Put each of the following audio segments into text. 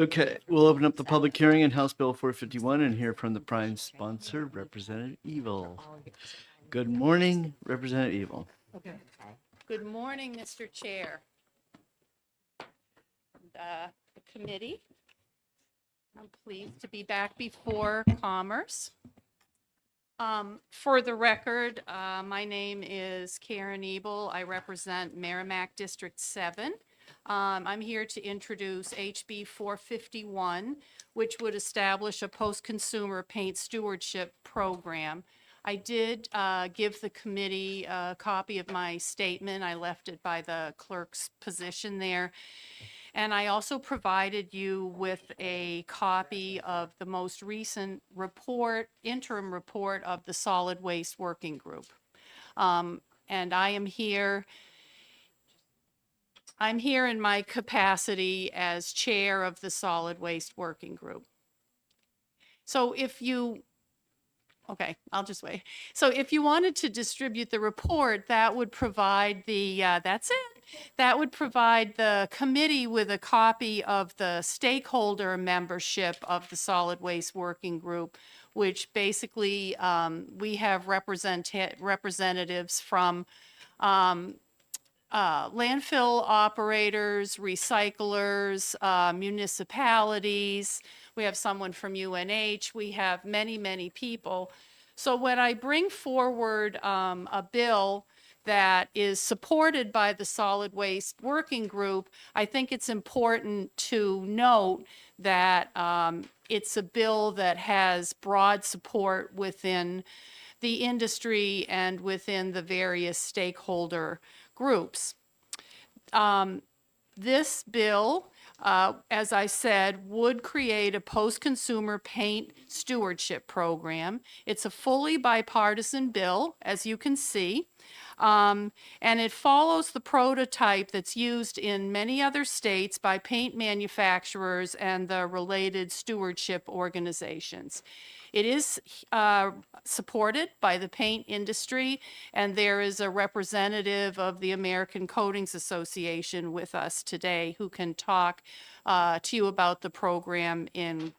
Okay, we'll open up the public hearing on House Bill 451 and hear from the prime sponsor, Representative Evil. Good morning, Representative Evil. Good morning, Mr. Chair. The committee. I'm pleased to be back before Commerce. For the record, my name is Karen Ebel. I represent Merrimack District 7. I'm here to introduce HB 451, which would establish a post-consumer paint stewardship program. I did give the committee a copy of my statement. I left it by the clerk's position there. And I also provided you with a copy of the most recent report, interim report of the Solid Waste Working Group. And I'm here in my capacity as chair of the Solid Waste Working Group. So I'll just wait. So if you wanted to distribute the report, that would provide that would provide the committee with a copy of the stakeholder membership of the Solid Waste Working Group, which basically we have representatives from landfill operators, recyclers, municipalities. We have someone from UNH. We have many, many people. So when I bring forward a bill that is supported by the Solid Waste Working Group, I think it's important to note that it's a bill that has broad support within the industry and within the various stakeholder groups. This bill, as I said, would create a post-consumer paint stewardship program. It's a fully bipartisan bill, as you can see, and it follows the prototype that's used in many other states by paint manufacturers and the related stewardship organizations. It is supported by the paint industry, and there is a representative of the American Coatings Association with us today who can talk to you about the program in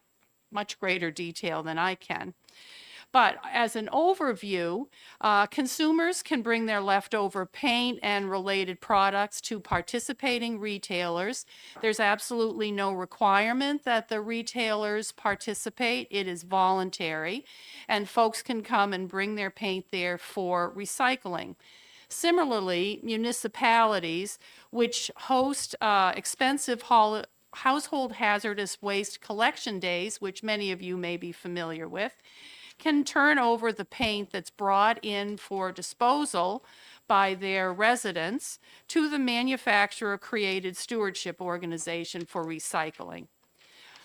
much greater detail than I can. But as an overview, consumers can bring their leftover paint and related products to participating retailers. There's absolutely no requirement that the retailers participate. It is voluntary, and folks can come and bring their paint there for recycling. Similarly, municipalities, which host expensive household hazardous waste collection days, which many of you may be familiar with, can turn over the paint that's brought in for disposal by their residents to the manufacturer-created stewardship organization for recycling.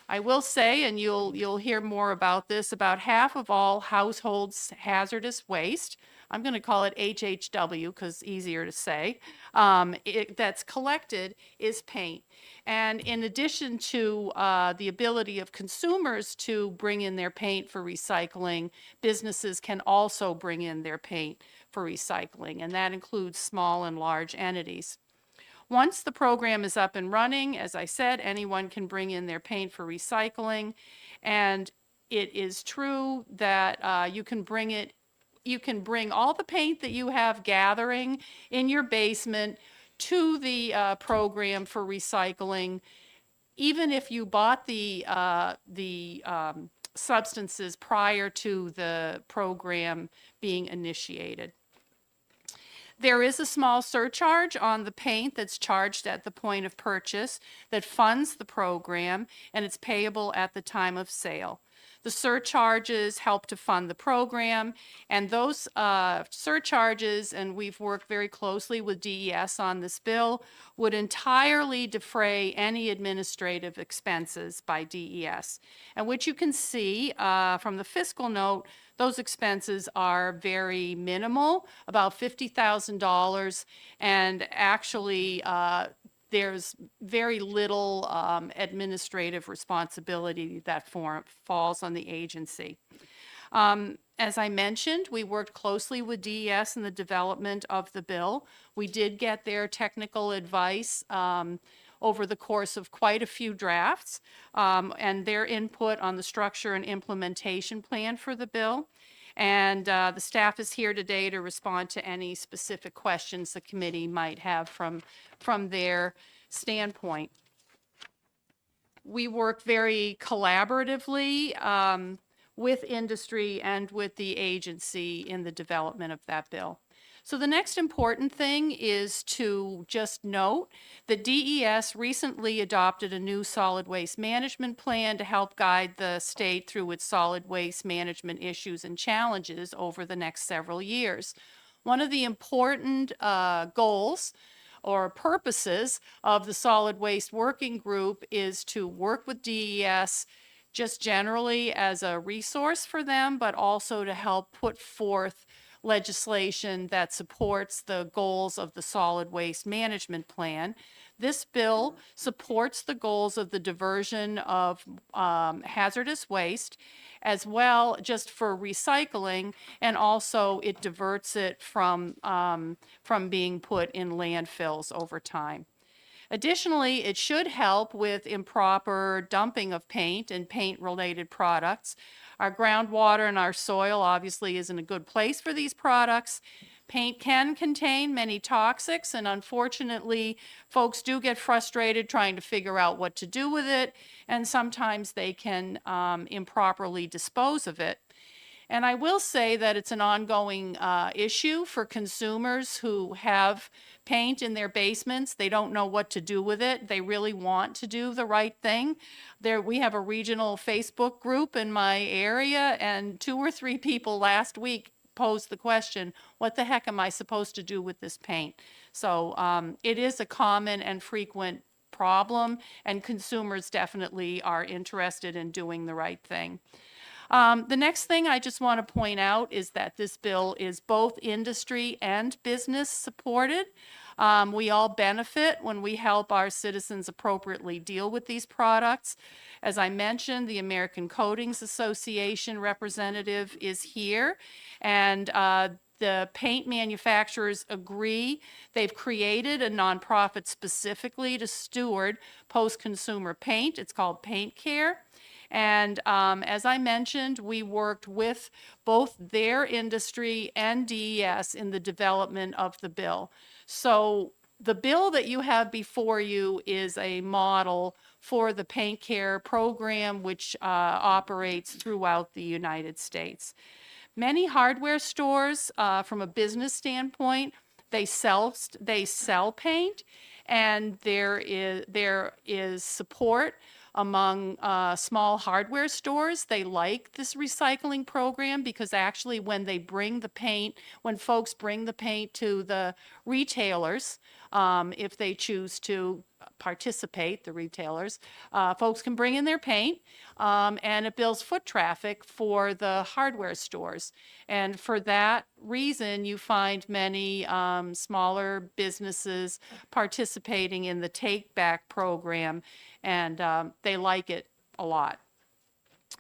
I will say, and you'll hear more about this, about half of all households hazardous waste, I'm going to call it HHW because easier to say, that's collected is paint. And in addition to the ability of consumers to bring in their paint for recycling, businesses can also bring in their paint for recycling, and that includes small and large entities. Once the program is up and running, as I said, anyone can bring in their paint for recycling, and it is true that you can bring all the paint that you have gathering in your basement to the program for recycling, even if you bought the substances prior to the program being initiated. There is a small surcharge on the paint that's charged at the point of purchase that funds the program, and it's payable at the time of sale. The surcharges help to fund the program, and those surcharges, and we've worked very closely with DES on this bill, would entirely defray any administrative expenses by DES. And which you can see from the fiscal note, those expenses are very minimal, about $50,000, and actually there's very little administrative responsibility that falls on the agency. As I mentioned, we worked closely with DES in the development of the bill. We did get their technical advice over the course of quite a few drafts and their input on the structure and implementation plan for the bill. And the staff is here today to respond to any specific questions the committee might have from their standpoint. We work very collaboratively with industry and with the agency in the development of that bill. So the next important thing is to just note that DES recently adopted a new solid waste management plan to help guide the state through its solid waste management issues and challenges over the next several years. One of the important goals or purposes of the solid waste working group is to work with DES just generally as a resource for them, but also to help put forth legislation that supports the goals of the solid waste management plan. This bill supports the goals of the diversion of hazardous waste as well just for recycling, and also it diverts it from being put in landfills over time. Additionally, it should help with improper dumping of paint and paint-related products. Our groundwater and our soil obviously isn't a good place for these products. Paint can contain many toxics, and unfortunately, folks do get frustrated trying to figure out what to do with it, and sometimes they can improperly dispose of it. And I will say that it's an ongoing issue for consumers who have paint in their basements. They don't know what to do with it. They really want to do the right thing. We have a regional Facebook group in my area, and 2 or 3 people last week posed the question, what the heck am I supposed to do with this paint? So it is a common and frequent problem, and consumers definitely are interested in doing the right thing. The next thing I just want to point out is that this bill is both industry and business supported. We all benefit when we help our citizens appropriately deal with these products. As I mentioned, the American Coatings Association representative is here, and the paint manufacturers agree. They've created a nonprofit specifically to steward post-consumer paint. It's called Paint Care. And as I mentioned, we worked with both their industry and DES in the development of the bill. So the bill that you have before you is a model for the Paint Care program, which operates throughout the United States. Many hardware stores, from a business standpoint, they sell paint, and there is support among small hardware stores. They like this recycling program because actually when folks bring the paint to the retailers, if they choose to participate, the retailers, folks can bring in their paint, and it builds foot traffic for the hardware stores. And for that reason, you find many smaller businesses participating in the Take Back program, and they like it a lot.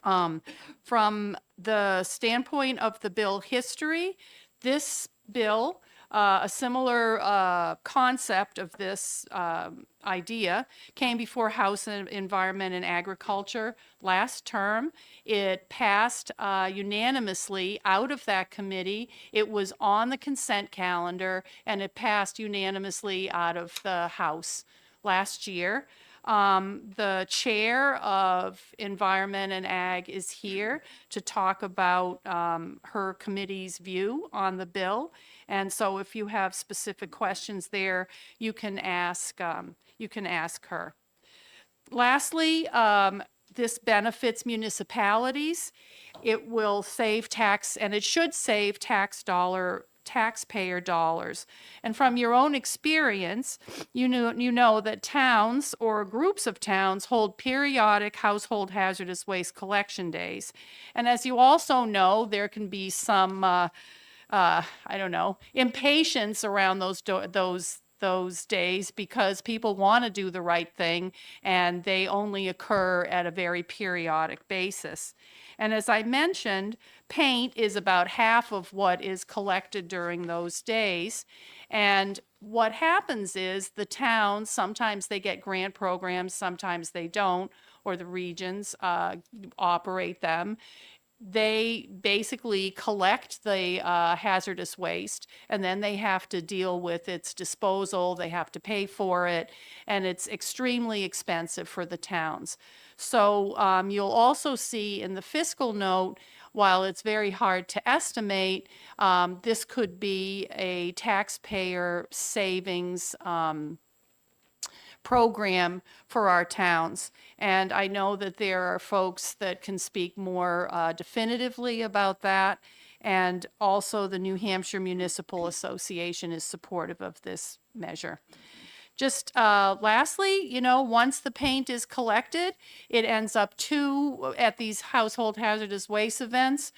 From the standpoint of the bill history, this bill, a similar concept of this idea came before House Environment and Agriculture last term. It passed unanimously out of that committee. It was on the consent calendar, and it passed unanimously out of the House last year. The chair of Environment and Ag is here to talk about her committee's view on the bill. And so if you have specific questions there, you can ask her. Lastly, this benefits municipalities. It will save tax, and it should save taxpayer dollars. And from your own experience, you know that towns or groups of towns hold periodic household hazardous waste collection days. And as you also know, there can be some impatience around those those days because people want to do the right thing and they only occur at a very periodic basis. And as I mentioned, paint is about half of what is collected during those days. And what happens is the towns, sometimes they get grant programs, sometimes they don't, or the regions operate them. They basically collect the hazardous waste and then they have to deal with its disposal. They have to pay for it, and it's extremely expensive for the towns. So you'll also see in the fiscal note, while it's very hard to estimate, this could be a taxpayer savings program for our towns. And I know that there are folks that can speak more definitively about that. And also the New Hampshire Municipal Association is supportive of this measure. Just lastly, you know, once the paint is collected, it ends up at these household hazardous waste events.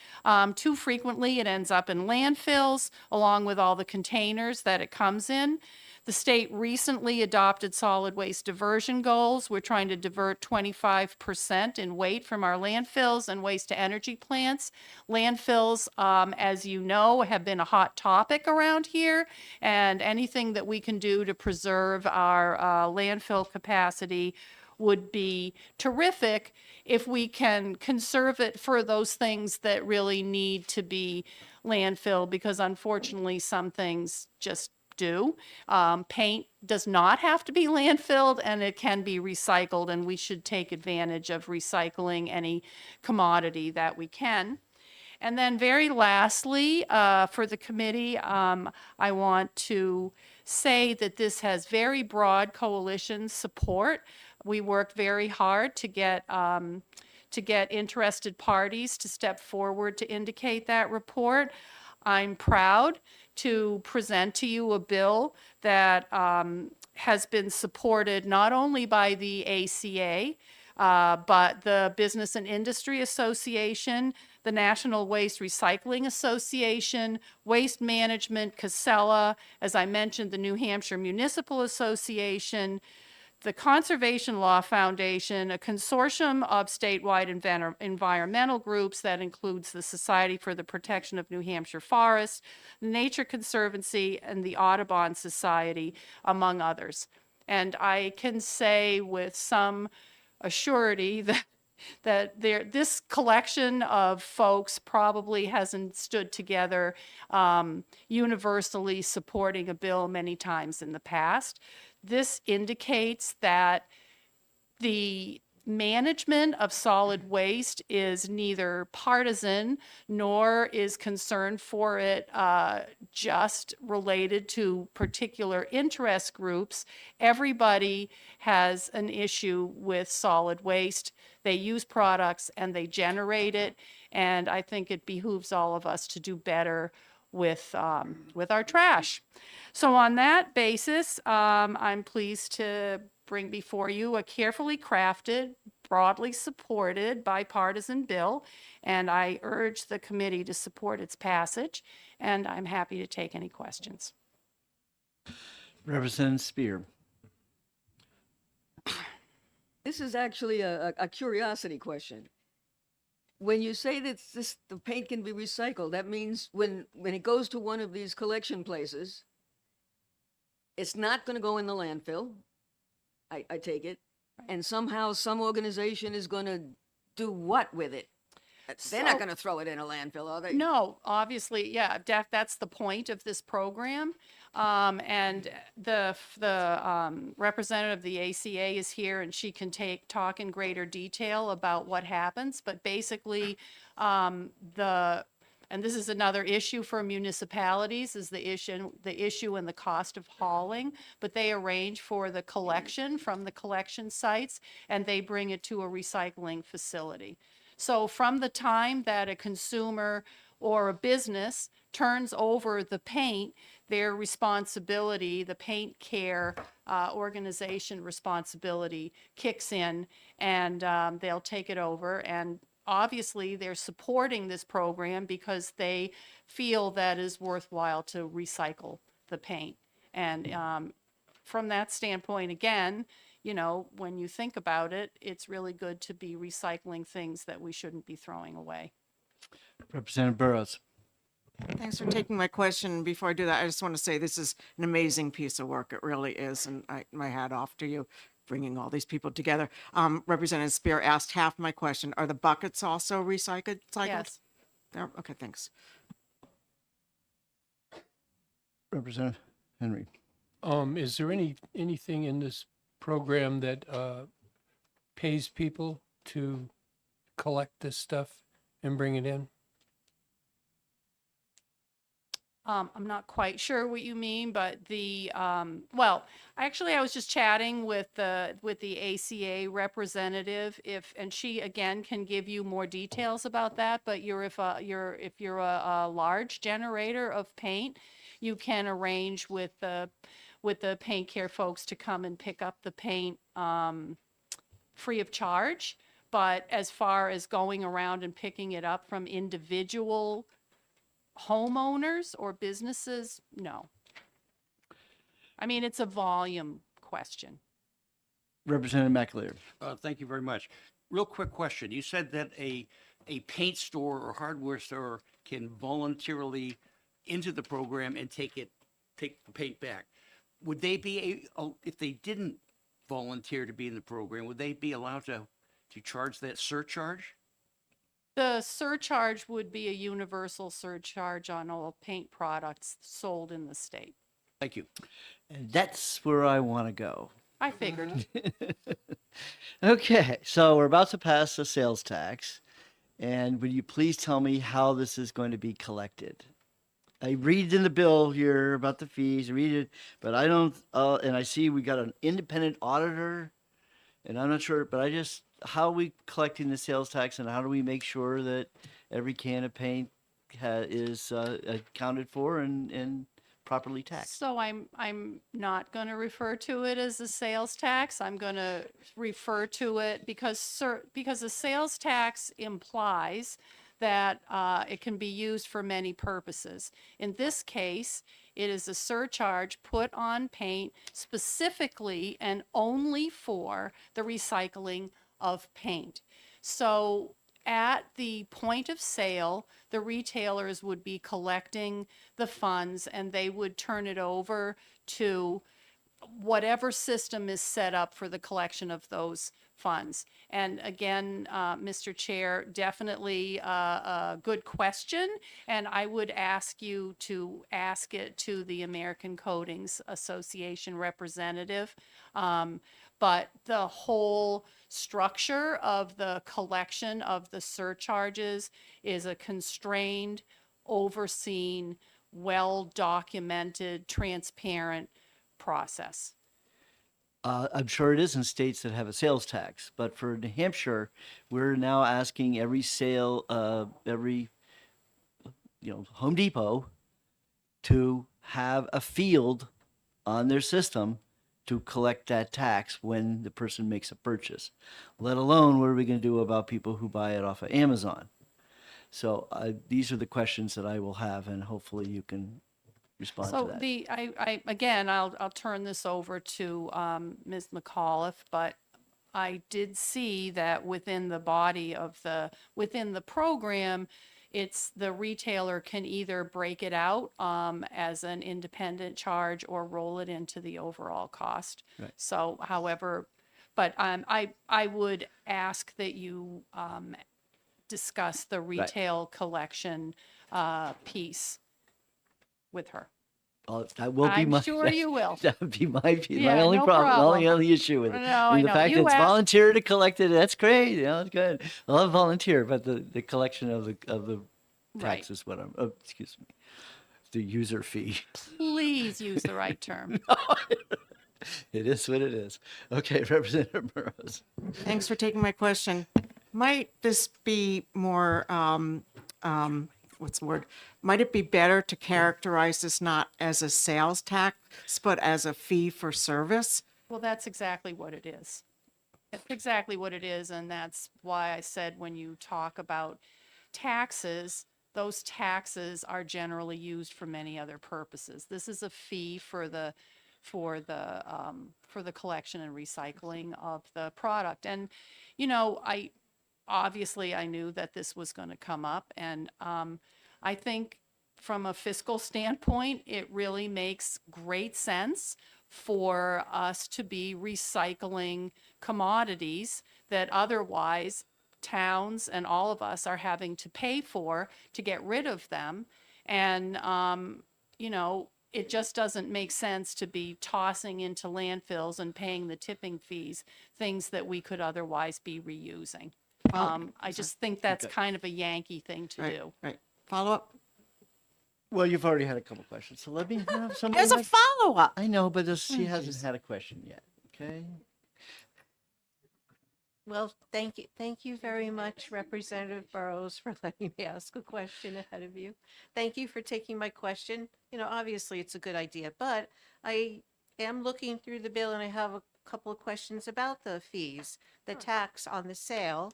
Too frequently, it ends up in landfills along with all the containers that it comes in. The state recently adopted solid waste diversion goals. We're trying to divert 25% in weight from our landfills and waste to energy plants. Landfills, as you know, have been a hot topic around here, and anything that we can do to preserve our landfill capacity would be terrific if we can conserve it for those things that really need to be landfill, because unfortunately some things just do. Paint does not have to be landfilled and it can be recycled, and we should take advantage of recycling any commodity that we can. And then very lastly, for the committee, I want to say that this has very broad coalition support. We worked very hard to get interested parties to step forward to indicate that report. I'm proud to present to you a bill that has been supported not only by the ACA, but the Business and Industry Association, the National Waste Recycling Association, Waste Management, Casella, as I mentioned, the New Hampshire Municipal Association, the Conservation Law Foundation, a consortium of statewide environmental groups that includes the Society for the Protection of New Hampshire Forests, the Nature Conservancy, and the Audubon Society, among others. And I can say with some assurity that this collection of folks probably hasn't stood together universally supporting a bill many times in the past. This indicates that the management of solid waste is neither partisan nor is concern for it just related to particular interest groups. Everybody has an issue with solid waste. They use products and they generate it, and I think it behooves all of us to do better with our trash. So on that basis, I'm pleased to bring before you a carefully crafted, broadly supported bipartisan bill, and I urge the committee to support its passage, and I'm happy to take any questions. Representative Spear. This is actually a curiosity question. When you say that the paint can be recycled, that means when it goes to one of these collection places, it's not going to go in the landfill, I take it, and somehow some organization is going to do what with it? They're not going to throw it in a landfill, are they? No, obviously, yeah, that's the point of this program. And the representative of the ACA is here, and she can talk in greater detail about what happens. But basically, and this is another issue for municipalities, is the issue and the cost of hauling. But they arrange for the collection from the collection sites, and they bring it to a recycling facility. So from the time that a consumer or a business turns over the paint, their responsibility, the paint care organization responsibility kicks in, and they'll take it over. And obviously they're supporting this program because they feel that is worthwhile to recycle the paint. And from that standpoint, again, you know, when you think about it, it's really good to be recycling things that we shouldn't be throwing away. Representative Burrows. Thanks for taking my question. Before I do that, I just want to say this is an amazing piece of work. It really is. And my hat off to you bringing all these people together. Representative Spear asked half my question. Are the buckets also recycled? Yes. Okay, thanks. Representative Henry. Is there anything in this program that pays people to collect this stuff and bring it in? I'm not quite sure what you mean, but well, actually, I was just chatting with the ACA representative, and she again can give you more details about that. But if you're a large generator of paint, you can arrange with the paint care folks to come and pick up the paint free of charge. But as far as going around and picking it up from individual homeowners or businesses, no. I mean, it's a volume question. Representative McAleer. Thank you very much. Real quick question. You said that a paint store or hardware store can voluntarily into the program and take the paint back. Would they be, if they didn't volunteer to be in the program, would they be allowed to charge that surcharge? The surcharge would be a universal surcharge on all paint products sold in the state. Thank you. And that's where I want to go. I figured. Okay, so we're about to pass the sales tax. And would you please tell me how this is going to be collected? I read in the bill here about the fees, I read it, but I don't, and I see we got an independent auditor, and I'm not sure, but how are we collecting the sales tax and how do we make sure that every can of paint is accounted for and properly taxed? So I'm not going to refer to it as a sales tax. I'm going to refer to it because the sales tax implies that it can be used for many purposes. In this case, it is a surcharge put on paint specifically and only for the recycling of paint. So at the point of sale, the retailers would be collecting the funds and they would turn it over to whatever system is set up for the collection of those funds. And again, Mr. Chair, definitely a good question. And I would ask you to ask it to the American Coatings Association representative. But the whole structure of the collection of the surcharges is a constrained, overseen, well-documented, transparent process. I'm sure it is in states that have a sales tax, but for New Hampshire, we're now asking every Home Depot to have a field on their system to collect that tax when the person makes a purchase. Let alone, what are we going to do about people who buy it off of Amazon? So these are the questions that I will have, and hopefully you can respond to So that. I'll turn this over to Ms. McAuliffe, but I did see that within the body of within the program, it's the retailer can either break it out as an independent charge or roll it into the overall cost. Right. So however, but I would ask that you discuss the retail collection piece with her. That will be I'm sure you will. That would be my Yeah, only no problem. problem. Only issue with it. No, I The know. fact You that it's asked- volunteer to collect it, that's great. It's good. I love volunteer, but the collection of the Right. tax is what excuse me, the user fee. Please use the right term. It is what it is. Okay, Representative Burrows. Thanks for taking my question. Might this be more, what's the word? Might it be better to characterize this not as a sales tax, but as a fee for service? Well, that's exactly what it is. That's exactly what it is, and that's why I said when you talk about taxes, those taxes are generally used for many other purposes. This is a fee for the for the collection and recycling of the product. And, you know, obviously I knew that this was going to come up, and I think from a fiscal standpoint, it really makes great sense for us to be recycling commodities that otherwise towns and all of us are having to pay for to get rid of them. And, you know, it just doesn't make sense to be tossing into landfills and paying the tipping fees, things that we could otherwise be reusing. I just think that's kind of a Yankee thing to Right, do. right. Follow up? Well, you've already had a couple questions, so let me have somebody. There's a follow up. I know, but she hasn't had a question yet. Okay. Well, thank you very much, Representative Burrows, for letting me ask a question ahead of you. Thank you for taking my question. You know, obviously it's a good idea, but I am looking through the bill and I have a couple of questions about the fees. The tax on the sale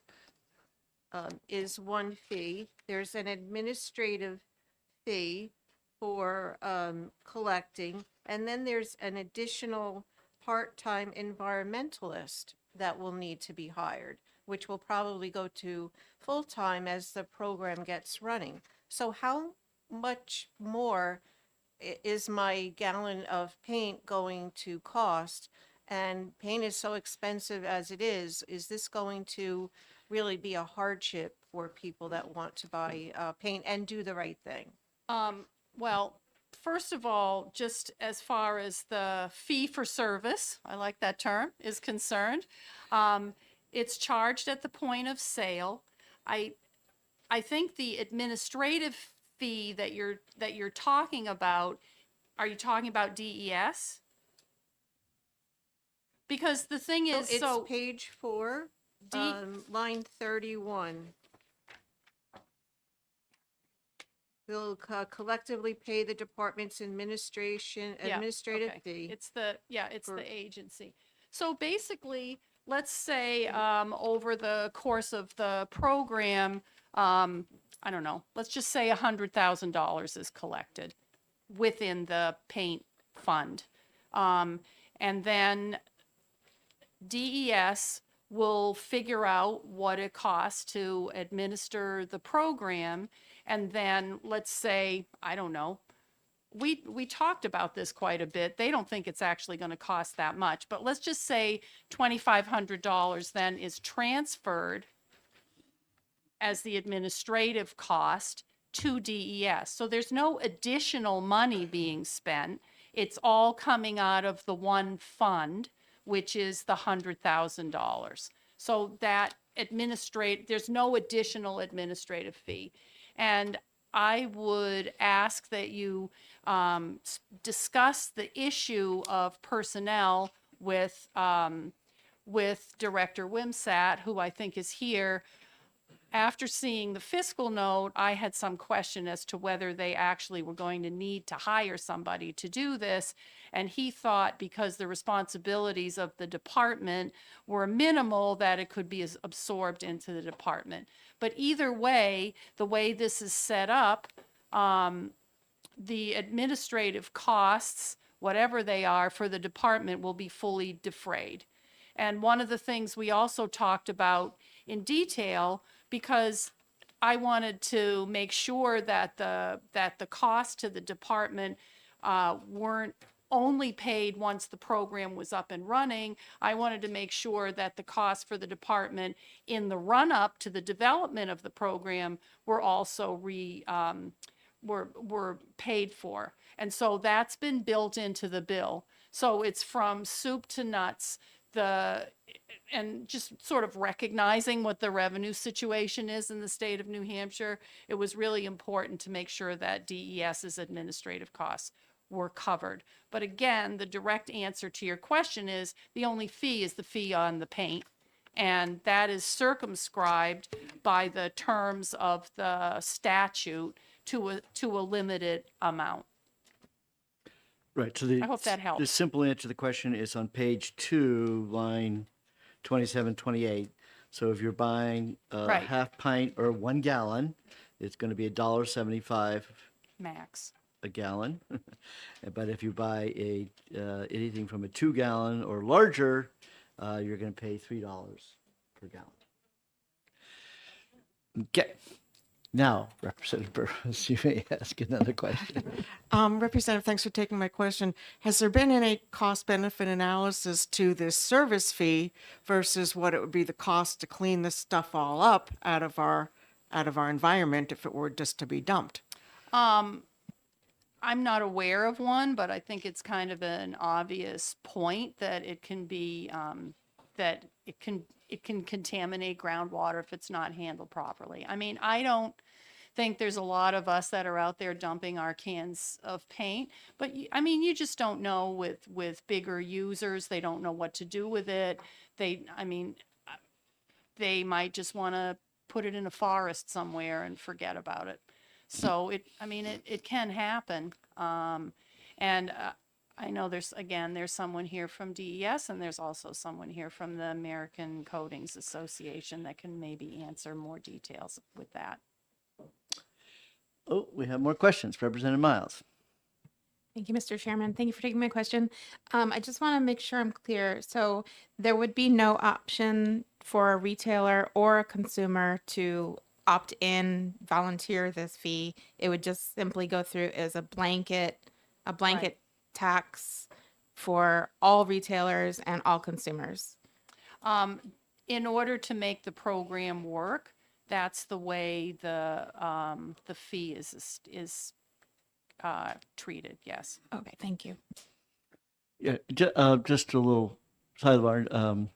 is one fee. There's an administrative fee for collecting, and then there's an additional part-time environmentalist that will need to be hired, which will probably go to full-time as the program gets running. So how much more is my gallon of paint going to cost? And paint is so expensive as it is this going to really be a hardship for people that want to buy paint and do the right thing? Well, first of all, just as far as the fee for service, I like that term, is concerned, it's charged at the point of sale. I think the administrative fee that you're talking about, are you talking about DES? Because the thing So is, it's so page 4, D- line 31. They'll collectively pay the department's administrative okay. fee. It's for- the agency. So basically, let's say over the course of the program, I don't know, let's just say $100,000 is collected within the paint fund. And then DES will figure out what it costs to administer the program. And then let's say, I don't know, we talked about this quite a bit. They don't think it's actually going to cost that much, but let's just say $2,500 then is transferred as the administrative cost to DES. So there's no additional money being spent. It's all coming out of the one fund, which is the $100,000. So that there's no additional administrative fee. And I would ask that you discuss the issue of personnel with Director Wimsatt, who I think is here. After seeing the fiscal note, I had some question as to whether they actually were going to need to hire somebody to do this. And he thought because the responsibilities of the department were minimal, that it could be absorbed into the department. But either way, the way this is set up, the administrative costs, whatever they are for the department, will be fully defrayed. And one of the things we also talked about in detail, because I wanted to make sure that the cost to the department weren't only paid once the program was up and running. I wanted to make sure that the costs for the department in the run-up to the development of the program were also were paid for. And so that's been built into the bill. So it's from soup to nuts. And just sort of recognizing what the revenue situation is in the state of New Hampshire, it was really important to make sure that DES's administrative costs were covered. But again, the direct answer to your question is the only fee is the fee on the paint. And that is circumscribed by the terms of the statute to a limited amount. Right. So the, I hope that helps. The simple answer to the question is on page 2, line 27, 28. So if you're buying a Right. half pint or 1 gallon, it's going to be $1.75 Max. a gallon. But if you buy anything from a 2-gallon or larger, you're going to pay $3 per gallon. Okay. Now, Representative Burrows, you may ask another question. Representative, thanks for taking my question. Has there been any cost benefit analysis to this service fee versus what it would be the cost to clean this stuff all up out of our environment if it were just to be dumped? I'm not aware of one, but I think it's kind of an obvious point that it can be, that it can contaminate groundwater if it's not handled properly. I mean, I don't think there's a lot of us that are out there dumping our cans of paint, but I mean, you just don't know with bigger users. They don't know what to do with it. They might just want to put it in a forest somewhere and forget about it. So it can happen. And I know there's someone here from DES, and there's also someone here from the American Coatings Association that can maybe answer more details with that. Oh, we have more questions. Representative Miles. Thank you, Mr. Chairman. Thank you for taking my question. I just want to make sure I'm clear. So there would be no option for a retailer or a consumer to opt in, volunteer this fee. It would just simply go through as a blanket Right. tax for all retailers and all consumers. In order to make the program work, that's the way the fee is treated. Yes. Okay, thank you. Yeah, just a little sidebar.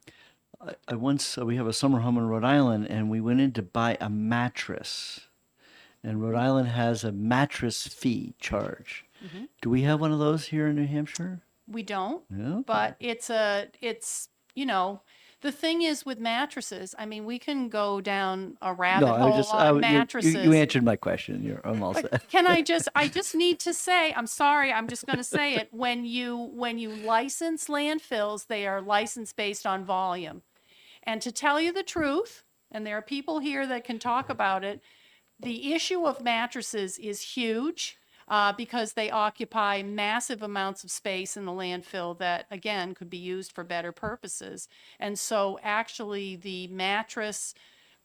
I once we have a summer home in Rhode Island, and we went in to buy a mattress, and Rhode Island has a mattress fee charge. Mhm. Do we have one of those here in New Hampshire? We don't. No, But it's the thing is with mattresses, I mean, we can go down a rabbit hole on mattresses. you answered my question. I'm all set. I just need to say, I'm sorry, I'm just going to say it. When you license landfills, they are licensed based on volume. And to tell you the truth, and there are people here that can talk about it, the issue of mattresses is huge. Because they occupy massive amounts of space in the landfill that, again, could be used for better purposes. And so actually the mattress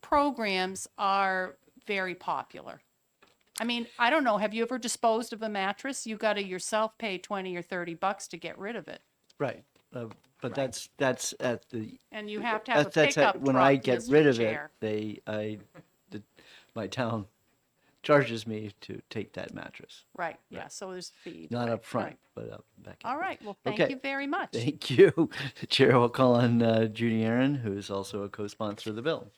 programs are very popular. I mean, I don't know, have you ever disposed of a mattress? You got to yourself pay 20 or 30 bucks to get rid of it. Right, but that's at the And you have to have a that's pickup at, when truck, I get Mr. rid of Chair. it. My town charges me to take that mattress. Right, yeah, so there's a fee. Not right, up front, right. but up back. All right, well, thank Okay. you very much. Thank you. The chair will call on Judy Aaron, who is also a co-sponsor of the bill.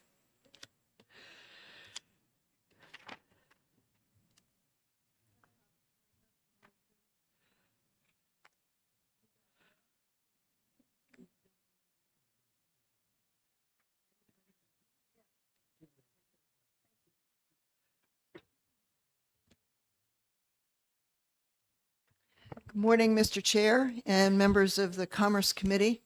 Good morning, Mr. Chair and members of the Commerce Committee.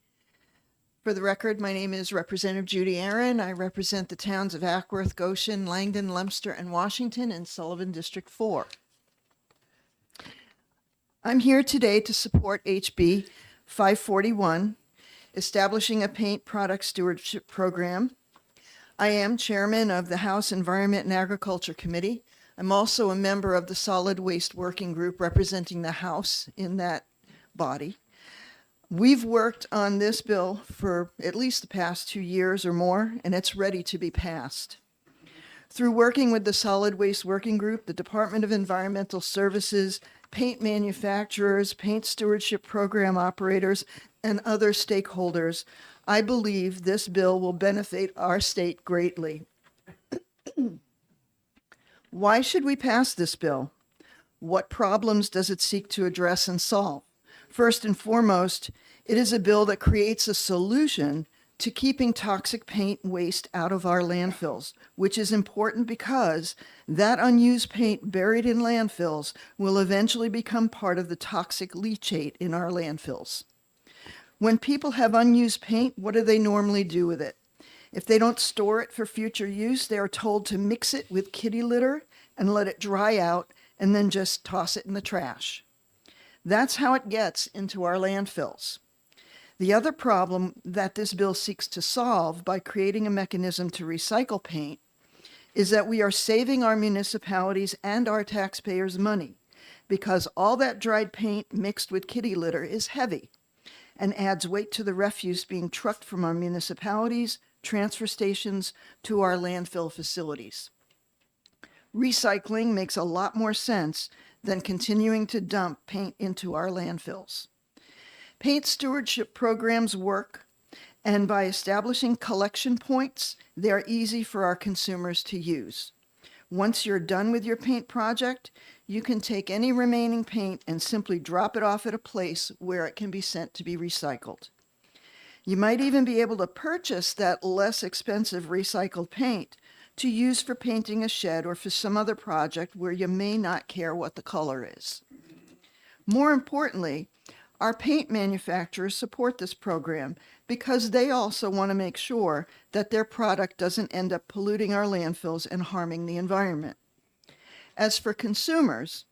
For the record, my name is Representative Judy Aaron. I represent the towns of Ackworth, Goshen, Langdon, Leominster, and Washington in Sullivan District 4. I'm here today to support HB 541, establishing a paint product stewardship program. I am chairman of the House Environment and Agriculture Committee. I'm also a member of the Solid Waste Working Group representing the House in that body. We've worked on this bill for at least the past 2 years or more, and it's ready to be passed. Through working with the Solid Waste Working Group, the Department of Environmental Services, paint manufacturers, paint stewardship program operators, and other stakeholders, I believe this bill will benefit our state greatly. Why should we pass this bill? What problems does it seek to address and solve? First and foremost, it is a bill that creates a solution to keeping toxic paint waste out of our landfills, which is important because that unused paint buried in landfills will eventually become part of the toxic leachate in our landfills. When people have unused paint, what do they normally do with it? If they don't store it for future use, they are told to mix it with kitty litter and let it dry out and then just toss it in the trash. That's how it gets into our landfills. The other problem that this bill seeks to solve by creating a mechanism to recycle paint is that we are saving our municipalities and our taxpayers money because all that dried paint mixed with kitty litter is heavy and adds weight to the refuse being trucked from our municipalities, transfer stations, to our landfill facilities. Recycling makes a lot more sense than continuing to dump paint into our landfills. Paint stewardship programs work, and by establishing collection points, they are easy for our consumers to use. Once you're done with your paint project, you can take any remaining paint and simply drop it off at a place where it can be sent to be recycled. You might even be able to purchase that less expensive recycled paint to use for painting a shed or for some other project where you may not care what the color is. More importantly, our paint manufacturers support this program because they also want to make sure that their product doesn't end up polluting our landfills and harming the environment. As for consumers,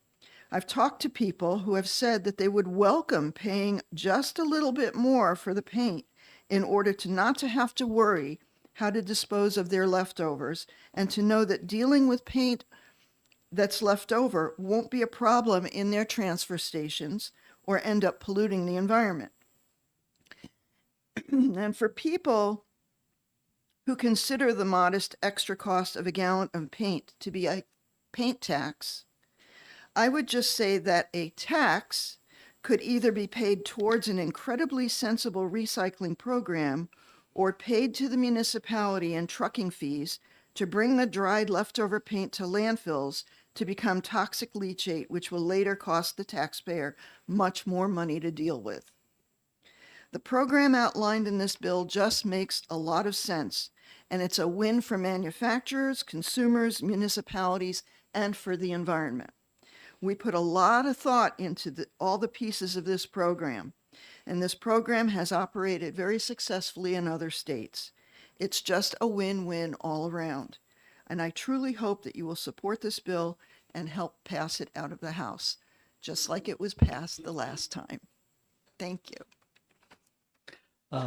I've talked to people who have said that they would welcome paying just a little bit more for the paint in order to not to have to worry how to dispose of their leftovers and to know that dealing with paint that's left over won't be a problem in their transfer stations or end up polluting the environment. And for people who consider the modest extra cost of a gallon of paint to be a paint tax, I would just say that a tax could either be paid towards an incredibly sensible recycling program or paid to the municipality in trucking fees to bring the dried leftover paint to landfills to become toxic leachate, which will later cost the taxpayer much more money to deal with. The program outlined in this bill just makes a lot of sense, and it's a win for manufacturers, consumers, municipalities, and for the environment. We put a lot of thought into all the pieces of this program, and this program has operated very successfully in other states. It's just a win-win all around. And I truly hope that you will support this bill and help pass it out of the House, just like it was passed the last time. Thank you.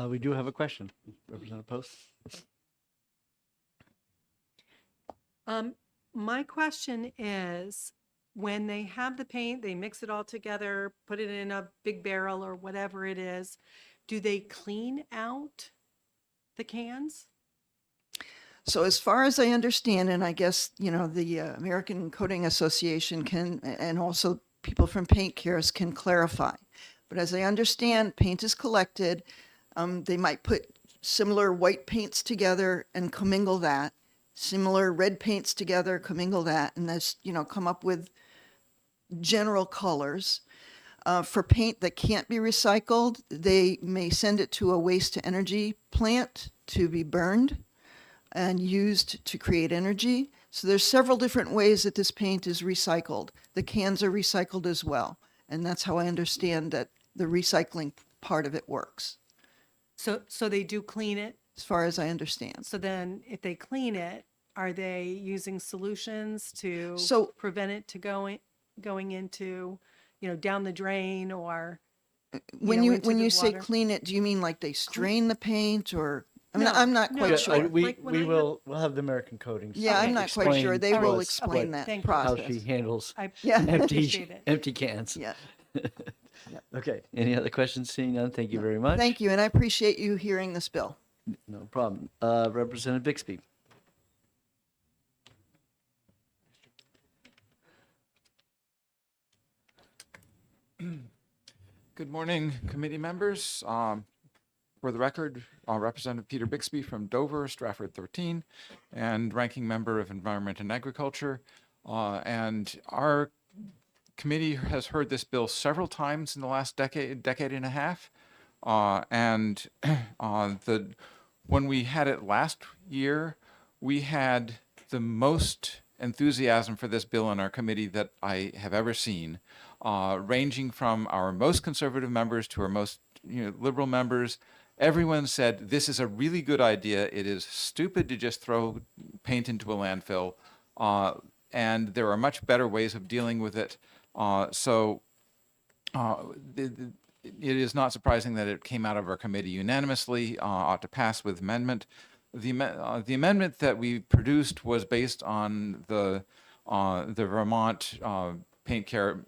We do have a question. Representative Post? My question is, when they have the paint, they mix it all together, put it in a big barrel or whatever it is, do they clean out the cans? So as far as I understand, and I guess, the American Coating Association can, and also people from Paint Cares can clarify. But as I understand, paint is collected. They might put similar white paints together and commingle that, similar red paints together, commingle that, and that's, come up with general colors. For paint that can't be recycled, they may send it to a waste to energy plant to be burned and used to create energy. So there's several different ways that this paint is recycled. The cans are recycled as well. And that's how I understand that the recycling part of it works, So they do clean it. as far as I understand. So then if they clean it, are they using solutions to So- prevent it to going into, down the drain or? When know, you into when the you say water. clean it, do you mean like they strain the paint, or No, I'm not no. quite Yeah, sure. Like when I have- We'll have the American Coatings. Yeah, I'm not quite sure. explain They to will us explain what- that Thank you. How process. she handles I Yeah. appreciate it. empty cans. Yeah. Okay. Any other questions? Seeing none, thank you very much. Thank you, and I appreciate you hearing this bill. No problem. Representative Bixby. Good morning, committee members. For the record, Representative Peter Bixby from Dover, Stratford 13, and ranking member of Environment and Agriculture. And our committee has heard this bill several times in the last decade and a half. And when we had it last year, we had the most enthusiasm for this bill in our committee that I have ever seen, ranging from our most conservative members to our most liberal members. Everyone said, this is a really good idea. It is stupid to just throw paint into a landfill. and there are much better ways of dealing with it. So it is not surprising that it came out of our committee unanimously, ought to pass with amendment. The amendment that we produced was based on the Vermont paint care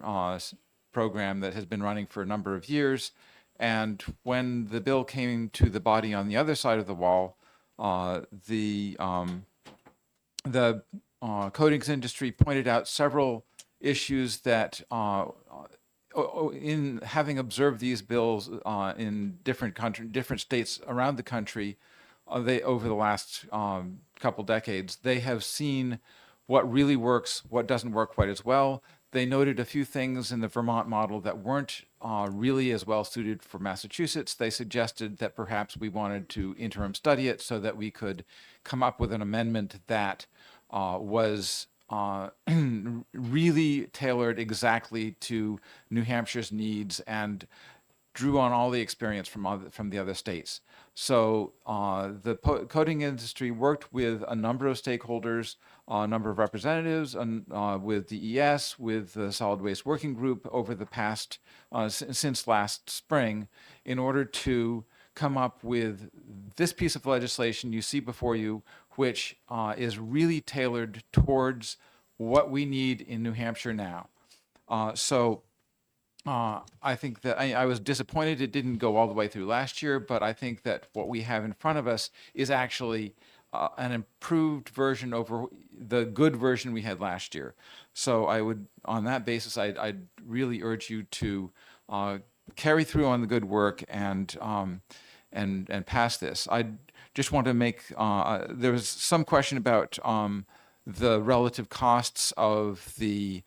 program that has been running for a number of years. And when the bill came to the body on the other side of the wall, the coatings industry pointed out several issues that in having observed these bills in different states around the country, they over the last couple decades, they have seen what really works, what doesn't work quite as well. They noted a few things in the Vermont model that weren't really as well suited for Massachusetts. They suggested that perhaps we wanted to interim study it so that we could come up with an amendment that was really tailored exactly to New Hampshire's needs and drew on all the experience from the other states. So the coating industry worked with a number of stakeholders, a number of representatives, with DES, with the Solid Waste Working Group over the past, since last spring, in order to come up with this piece of legislation you see before you, which is really tailored towards what we need in New Hampshire now. I think that I was disappointed it didn't go all the way through last year, but I think that what we have in front of us is actually an improved version over the good version we had last year. So I would, on that basis, I'd really urge you to carry through on the good work and pass this. I just want to make, there was some question about the relative costs of the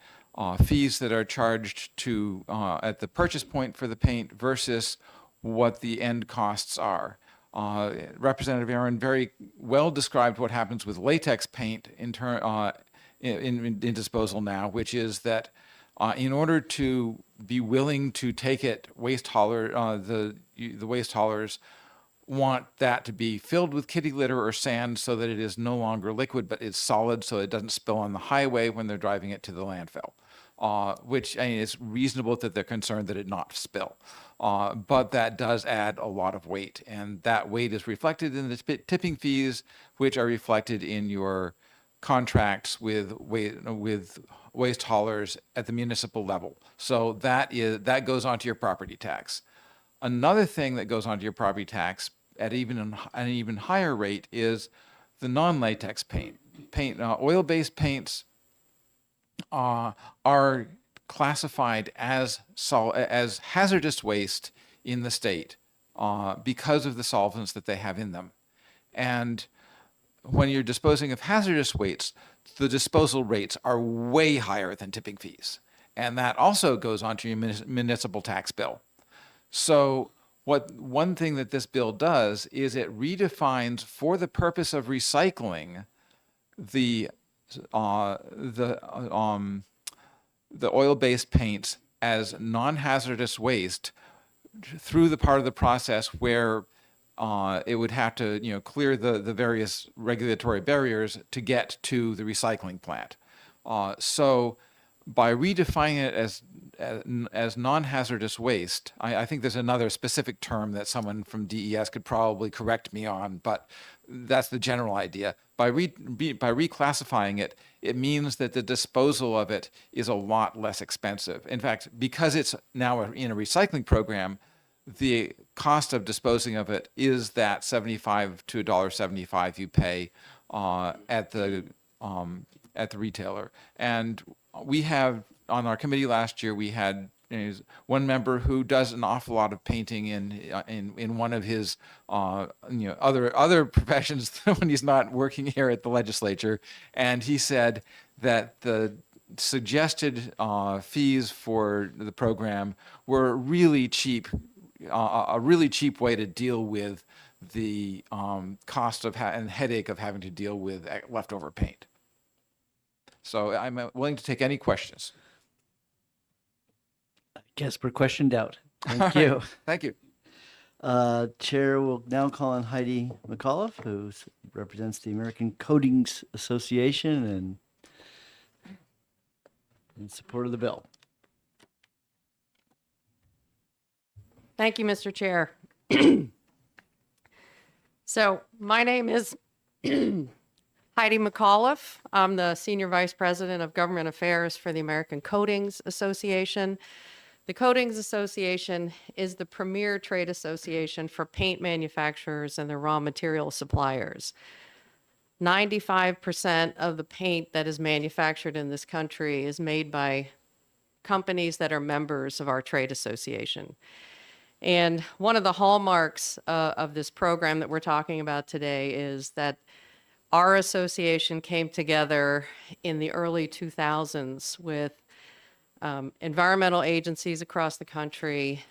fees that are charged to at the purchase point for the paint versus what the end costs are. Representative Aaron very well described what happens with latex paint in disposal now, which is that in order to be willing to take it, waste hauler, the waste haulers want that to be filled with kitty litter or sand so that it is no longer liquid, but it's solid so it doesn't spill on the highway when they're driving it to the landfill. Which, I mean, it's reasonable that they're concerned that it not spill. But that does add a lot of weight, and that weight is reflected in the tipping fees, which are reflected in your contracts with waste haulers at the municipal level. So that goes onto your property tax. Another thing that goes onto your property tax at an even higher rate is the non-latex paint. Oil-based paints are classified as hazardous waste in the state because of the solvents that they have in them. And when you're disposing of hazardous wastes, the disposal rates are way higher than tipping fees. And that also goes onto your municipal tax bill. So one thing that this bill does is it redefines, for the purpose of recycling, the oil-based paints as non-hazardous waste through the part of the process where it would have to, clear the various regulatory barriers to get to the recycling plant. So by redefining it as non-hazardous waste, I think there's another specific term that someone from DES could probably correct me on, but that's the general idea. By reclassifying it, it means that the disposal of it is a lot less expensive. In fact, because it's now in a recycling program, the cost of disposing of it is that $75 to $1.75 you pay at the retailer. And we have, on our committee last year, we had one member who does an awful lot of painting in one of his other professions when he's not working here at the legislature, and he said that the suggested fees for the program were really cheap, a really cheap way to deal with the cost of and headache of having to deal with leftover paint. So I'm willing to take any questions. I guess we're questioned out. Thank you. Thank you. Chair will now call on Heidi McAuliffe, who represents the American Coatings Association, and In support of the bill. Thank you, Mr. Chair. So my name is Heidi McAuliffe. I'm the Senior Vice President of Government Affairs for the American Coatings Association. The Coatings Association is the premier trade association for paint manufacturers and their raw material suppliers. 95% of the paint that is manufactured in this country is made by companies that are members of our trade association. And one of the hallmarks of this program that we're talking about today is that our association came together in the early 2000s with environmental agencies across the country,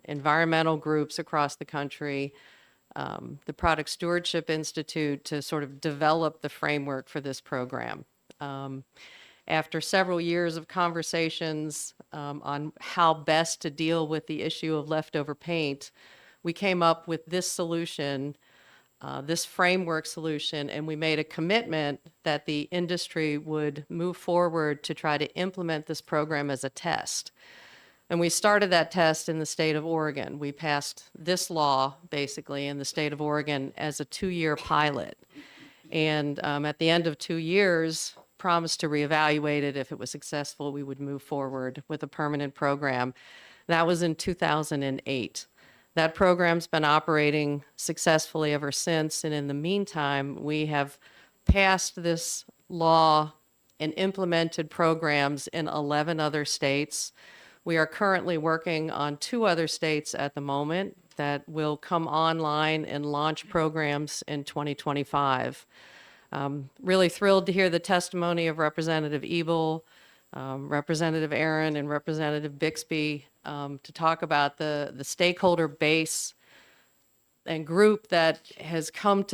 environmental groups across the country, the Product Stewardship Institute to sort of develop the framework for this program. After several years of conversations on how best to deal with the issue of leftover paint, we came up with this solution, this framework solution, and we made a commitment that the industry would move forward to try to implement this program as a test. And we started that test in the state of Oregon. We passed this law, basically, in the state of Oregon as a 2-year pilot. And at the end of 2 years, promised to reevaluate it. If it was successful, we would move forward with a permanent program. That was in 2008. That program's been operating successfully ever since. And in the meantime, we have passed this law and implemented programs in 11 other states. We are currently working on 2 other states at the moment that will come online and launch programs in 2025. Really thrilled to hear the testimony of Representative Ebel, Representative Aaron, and Representative Bixby to talk about the stakeholder base and group that has come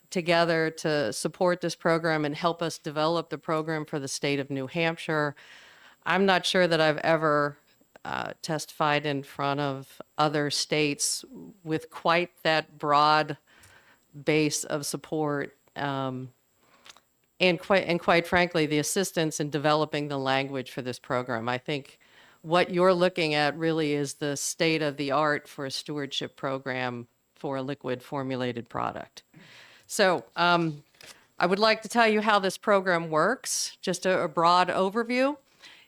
together to support this program and help us develop the program for the state of New Hampshire. I'm not sure that I've ever testified in front of other states with quite that broad base of support. And quite frankly, the assistance in developing the language for this program. I think what you're looking at really is the state of the art for a stewardship program for a liquid formulated product. So I would like to tell you how this program works, just a broad overview.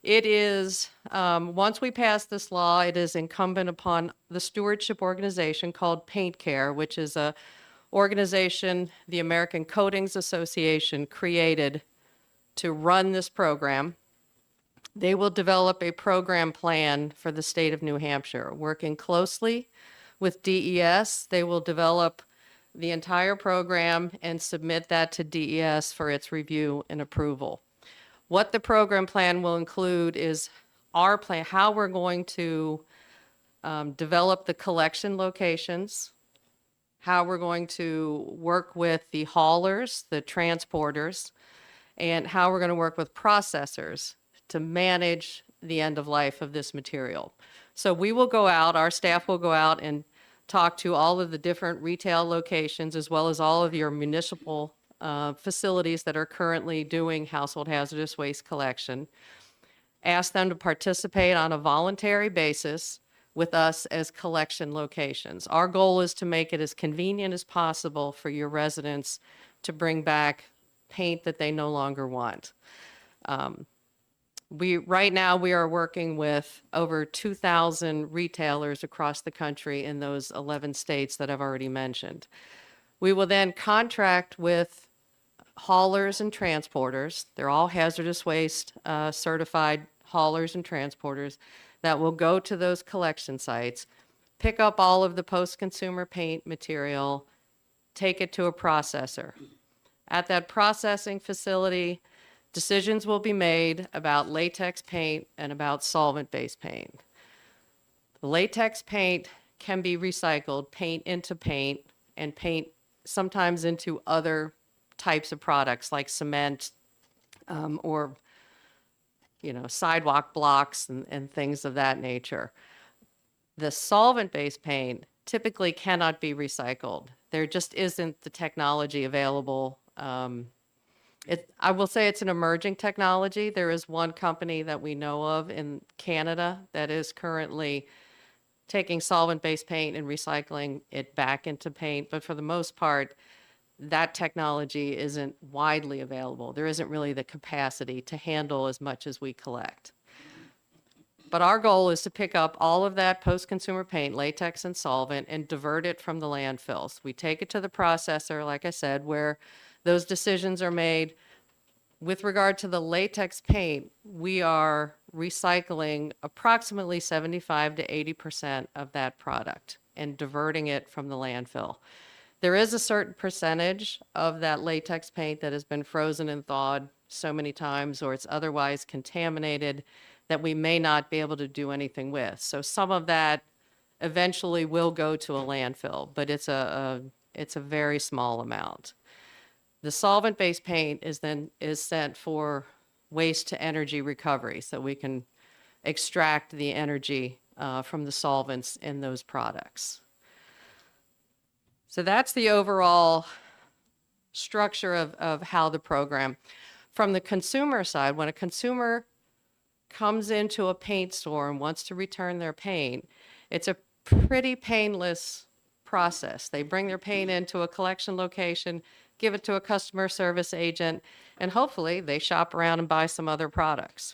It is, once we pass this law, it is incumbent upon the stewardship organization called Paint Care, which is a organization the American Coatings Association created to run this program. They will develop a program plan for the state of New Hampshire. Working closely with DES, they will develop the entire program and submit that to DES for its review and approval. What the program plan will include is our plan, how we're going to develop the collection locations, how we're going to work with the haulers, the transporters, and how we're going to work with processors to manage the end of life of this material. So we will go out, our staff will go out and talk to all of the different retail locations as well as all of your municipal facilities that are currently doing household hazardous waste collection. Ask them to participate on a voluntary basis with us as collection locations. Our goal is to make it as convenient as possible for your residents to bring back paint that they no longer want. Right now we are working with over 2,000 retailers across the country in those 11 states that I've already mentioned. We will then contract with haulers and transporters. They're all hazardous waste certified haulers and transporters that will go to those collection sites, pick up all of the post-consumer paint material, take it to a processor. At that processing facility, decisions will be made about latex paint and about solvent-based paint. The latex paint can be recycled, paint into paint, and paint sometimes into other types of products like cement or sidewalk blocks and things of that nature. The solvent-based paint typically cannot be recycled. There just isn't the technology available I will say it's an emerging technology. There is one company that we know of in Canada that is currently taking solvent-based paint and recycling it back into paint. But for the most part, that technology isn't widely available. There isn't really the capacity to handle as much as we collect. But our goal is to pick up all of that post-consumer paint, latex and solvent, and divert it from the landfills. We take it to the processor, like I said, where those decisions are made. With regard to the latex paint, we are recycling approximately 75 to 80% of that product and diverting it from the landfill. There is a certain percentage of that latex paint that has been frozen and thawed so many times, or it's otherwise contaminated, that we may not be able to do anything with. So some of that eventually will go to a landfill, but it's a very small amount. The solvent-based paint is sent for waste to energy recovery, so we can extract the energy from the solvents in those products. So that's the overall structure of how the program. From the consumer side, when a consumer comes into a paint store and wants to return their paint, it's a pretty painless process. They bring their paint into a collection location, give it to a customer service agent, and hopefully they shop around and buy some other products.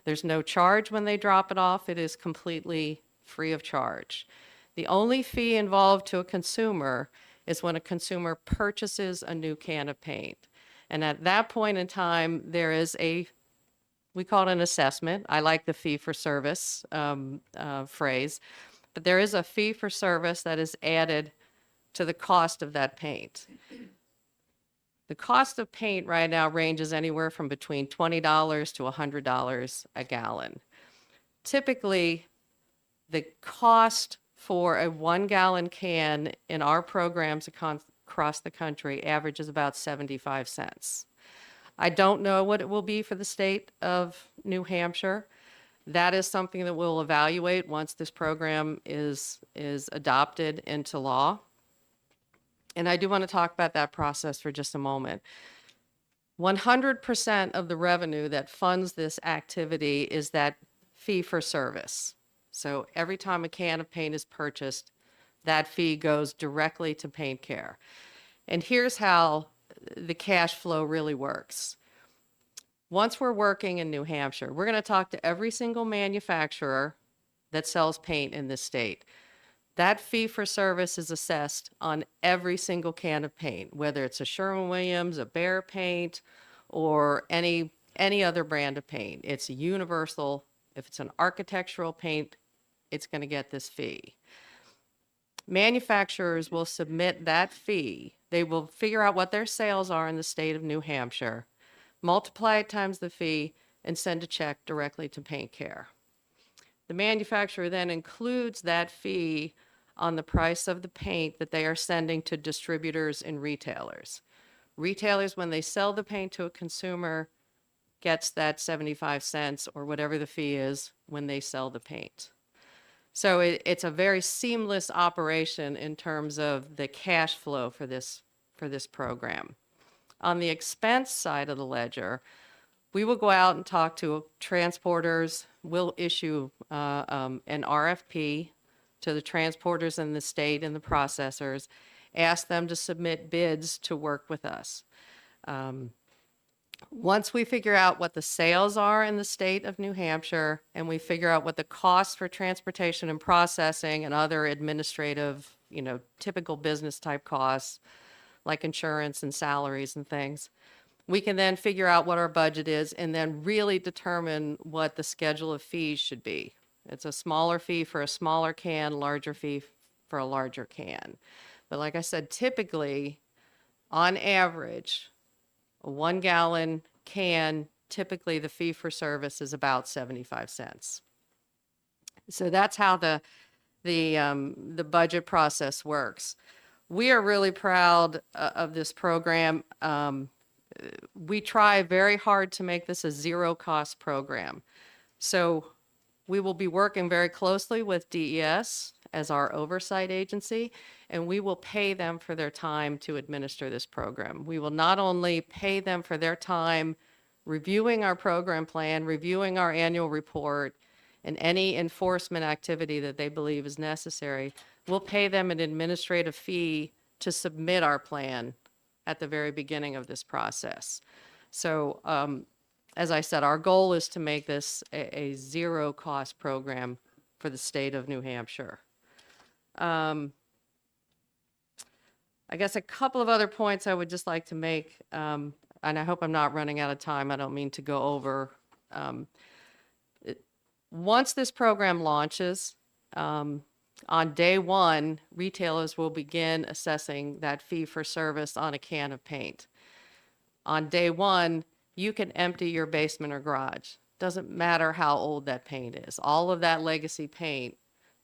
There's no charge when they drop it off. It is completely free of charge. The only fee involved to a consumer is when a consumer purchases a new can of paint. And at that point in time, there is we call it an assessment. I like the fee for service phrase, but there is a fee for service that is added to the cost of that paint. The cost of paint right now ranges anywhere from between $20 to $100 a gallon. Typically, the cost for a 1 gallon can in our programs across the country averages about 75 cents. I don't know what it will be for the state of New Hampshire. That is something that we'll evaluate once this program is adopted into law. And I do want to talk about that process for just a moment. 100% of the revenue that funds this activity is that fee for service. So every time a can of paint is purchased, that fee goes directly to Paint Care. And here's how the cash flow really works. Once we're working in New Hampshire, we're going to talk to every single manufacturer that sells paint in this state. That fee for service is assessed on every single can of paint, whether it's a Sherwin-Williams, a Behr paint, or any other brand of paint. It's universal. If it's an architectural paint, it's going to get this fee. Manufacturers will submit that fee. They will figure out what their sales are in the state of New Hampshire, multiply it times the fee, and send a check directly to Paint Care. The manufacturer then includes that fee on the price of the paint that they are sending to distributors and retailers. Retailers, when they sell the paint to a consumer, gets that 75 cents or whatever the fee is when they sell the paint. So it's a very seamless operation in terms of the cash flow for this program. On the expense side of the ledger, we will go out and talk to transporters. We'll issue an RFP to the transporters in the state and the processors, ask them to submit bids to work with us. Once we figure out what the sales are in the state of New Hampshire, and we figure out what the costs for transportation and processing and other administrative, typical business type costs, like insurance and salaries and things, we can then figure out what our budget is and then really determine what the schedule of fees should be. It's a smaller fee for a smaller can, larger fee for a larger can. But like I said, typically, on average, a 1 gallon can, typically the fee for service is about 75 cents. So that's how the budget process works. We are really proud of this program. We try very hard to make this a zero cost program. So We will be working very closely with DES as our oversight agency, and we will pay them for their time to administer this program. We will not only pay them for their time reviewing our program plan, reviewing our annual report, and any enforcement activity that they believe is necessary, we'll pay them an administrative fee to submit our plan at the very beginning of this process. So, as I said, our goal is to make this a zero-cost program for the state of New Hampshire. I guess a couple of other points I would just like to make, and I hope I'm not running out of time. I don't mean to go over. Once this program launches, on day one, retailers will begin assessing that fee for service on a can of paint. On day one, you can empty your basement or garage. Doesn't matter how old that paint is. All of that legacy paint,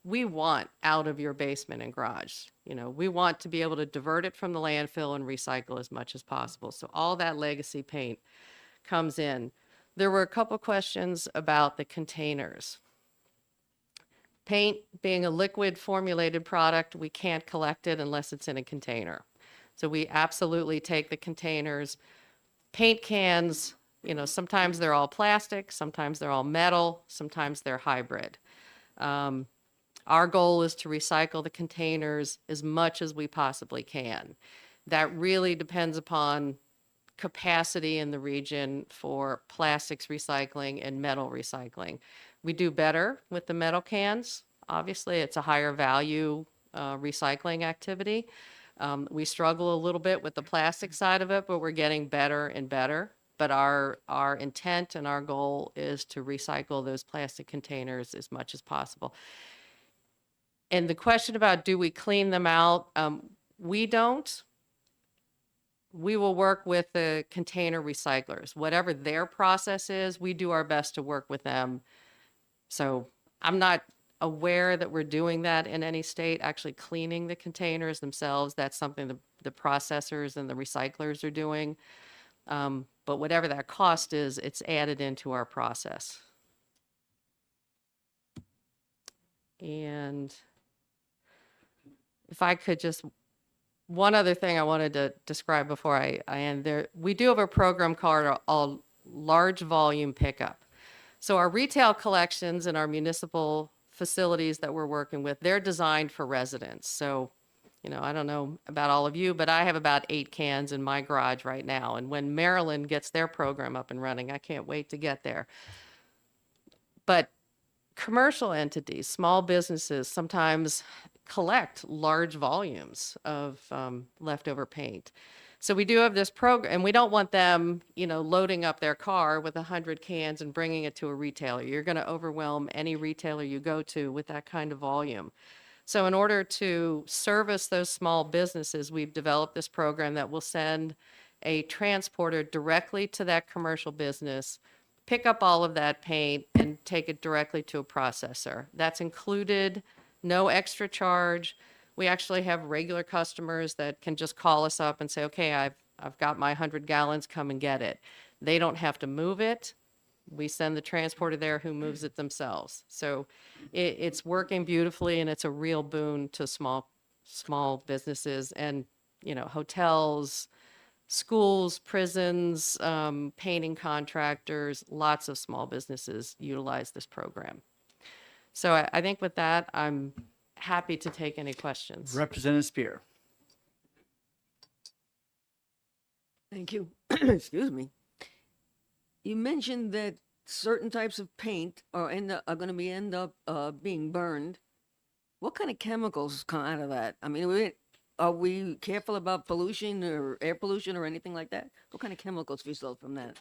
we want out of your basement and garage. You know, we want to be able to divert it from the landfill and recycle as much as possible. So all that legacy paint comes in. There were a couple questions about the containers. Paint being a liquid formulated product, we can't collect it unless it's in a container. So we absolutely take the containers. Paint cans, you know, sometimes they're all plastic, sometimes they're all metal, sometimes they're hybrid. Our goal is to recycle the containers as much as we possibly can. That really depends upon capacity in the region for plastics recycling and metal recycling. We do better with the metal cans. Obviously, it's a higher value recycling activity. We struggle a little bit with the plastic side of it, but we're getting better and better. But our intent and our goal is to recycle those plastic containers as much as possible. And the question about do we clean them out? We don't. We will work with the container recyclers. Whatever their process is, we do our best to work with them. So I'm not aware that we're doing that in any state, actually cleaning the containers themselves. That's something the processors and the recyclers are doing. But whatever that cost is, it's added into our process. And if I could just, one other thing I wanted to describe before I end there, we do have a program called a large volume pickup. So our retail collections and our municipal facilities that we're working with, they're designed for residents. So, you know, I don't know about all of you, but I have about 8 cans in my garage right now. And when Maryland gets their program up and running, I can't wait to get there. But commercial entities, small businesses sometimes collect large volumes of leftover paint. So we do have this program, and we don't want them, you know, loading up their car with 100 cans and bringing it to a retailer. You're going to overwhelm any retailer you go to with that kind of volume. So in order to service those small businesses, we've developed this program that will send a transporter directly to that commercial business, pick up all of that paint, and take it directly to a processor. That's included, no extra charge. We actually have regular customers that can just call us up and say, okay, I've got my 100 gallons, come and get it. They don't have to move it. We send the transporter there who moves it themselves. So it's working beautifully, and it's a real boon to small businesses and, you know, hotels, schools, prisons, painting contractors, lots of small businesses utilize this program. So I think with that, I'm happy to take any questions. Representative Spear. Thank you. Excuse me. You mentioned that certain types of paint are going to end up being burned. What kind of chemicals come out of that? I mean, are we careful about pollution or air pollution or anything like that? What kind of chemicals result from that?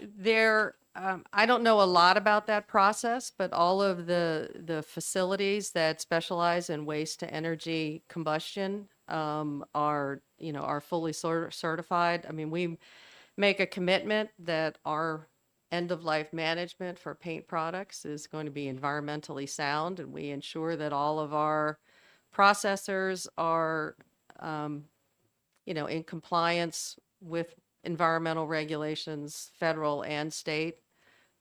I don't know a lot about that process, but all of the facilities that specialize in waste to energy combustion are fully certified. I mean, we make a commitment that our end of life management for paint products is going to be environmentally sound, and we ensure that all of our processors are in compliance with environmental regulations, federal and state.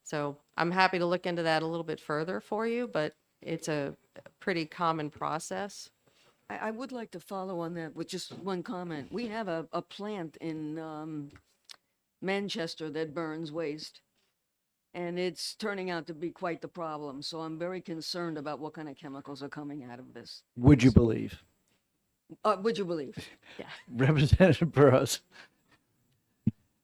So I'm happy to look into that a little bit further for you, but it's a pretty common process. I would like to follow on that with just one comment. We have a plant in Manchester that burns waste, and it's turning out to be quite the problem. So I'm very concerned about what kind of chemicals are coming out of this. Would you believe? Would you believe? Representative Burrows.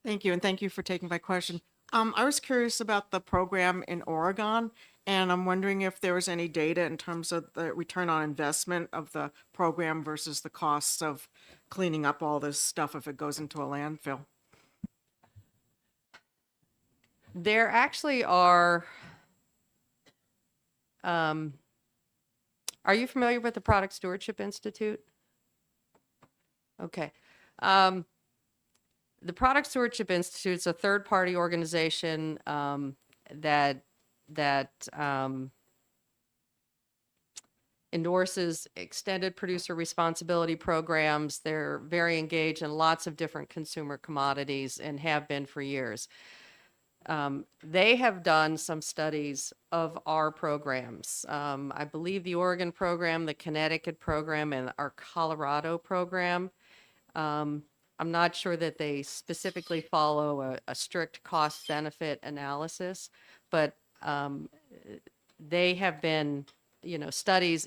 Thank you, and thank you for taking my question. I was curious about the program in Oregon, and I'm wondering if there was any data in terms of the return on investment of the program versus the costs of cleaning up all this stuff if it goes into a landfill. There actually are you familiar with the Product Stewardship Institute? Okay. The Product Stewardship Institute is a third-party organization that endorses extended producer responsibility programs. They're very engaged in lots of different consumer commodities and have been for years. They have done some studies of our programs. I believe the Oregon program, the Connecticut program, and our Colorado program. I'm not sure that they specifically follow a strict cost benefit analysis, but they have been, studies,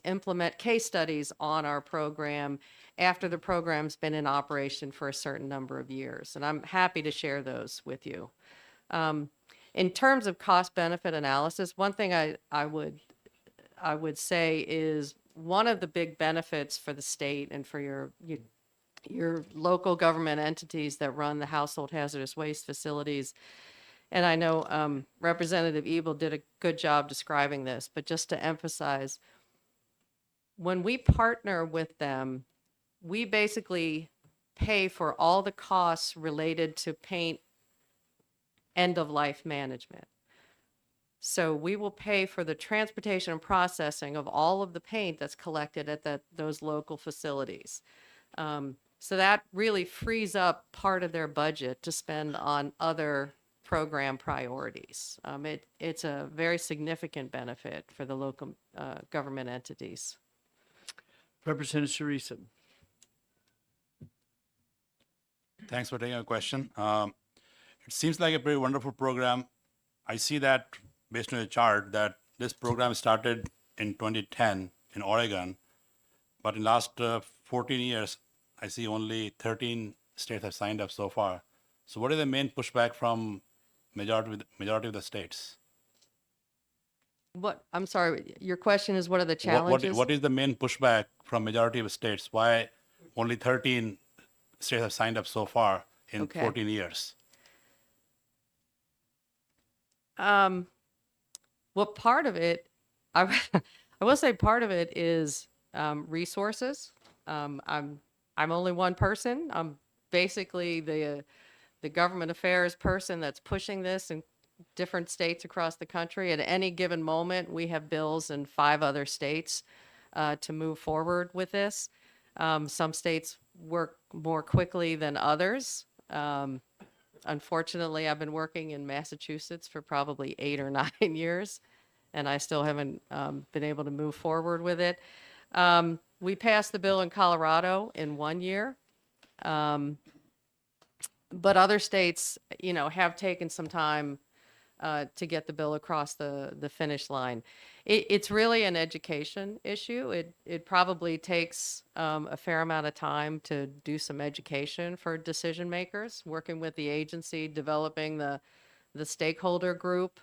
case studies on our program after the program's been in operation for a certain number of years. And I'm happy to share those with you. In terms of cost benefit analysis, one thing I would say is one of the big benefits for the state and for your local government entities that run the household hazardous waste facilities. And I know Representative Ebel did a good job describing this, but just to emphasize, when we partner with them, we basically pay for all the costs related to paint end-of-life management. So we will pay for the transportation and processing of all of the paint that's collected at those local facilities. So that really frees up part of their budget to spend on other program priorities. It's a very significant benefit for the local government entities. Representative Teresa. Thanks for taking a question. It seems like a very wonderful program. I see that based on the chart that this program started in 2010 in Oregon, but in last 14 years, I see only 13 states have signed up so far. So what is the main pushback from majority of the states? I'm sorry, your question is what are the challenges? What is the main pushback from majority of states? Why only 13 states have signed up so far in 14 years? Well, part of it, I will say part of it is resources. I'm only one person. I'm basically the government affairs person that's pushing this in different states across the country. At any given moment, we have bills in 5 other states to move forward with this. Some states work more quickly than others. Unfortunately, I've been working in Massachusetts for probably 8 or 9 years, and I still haven't been able to move forward with it. We passed the bill in Colorado in 1 year. But other states, have taken some time to get the bill across the finish line. It's really an education issue. It probably takes a fair amount of time to do some education for decision makers, working with the agency, developing the stakeholder group.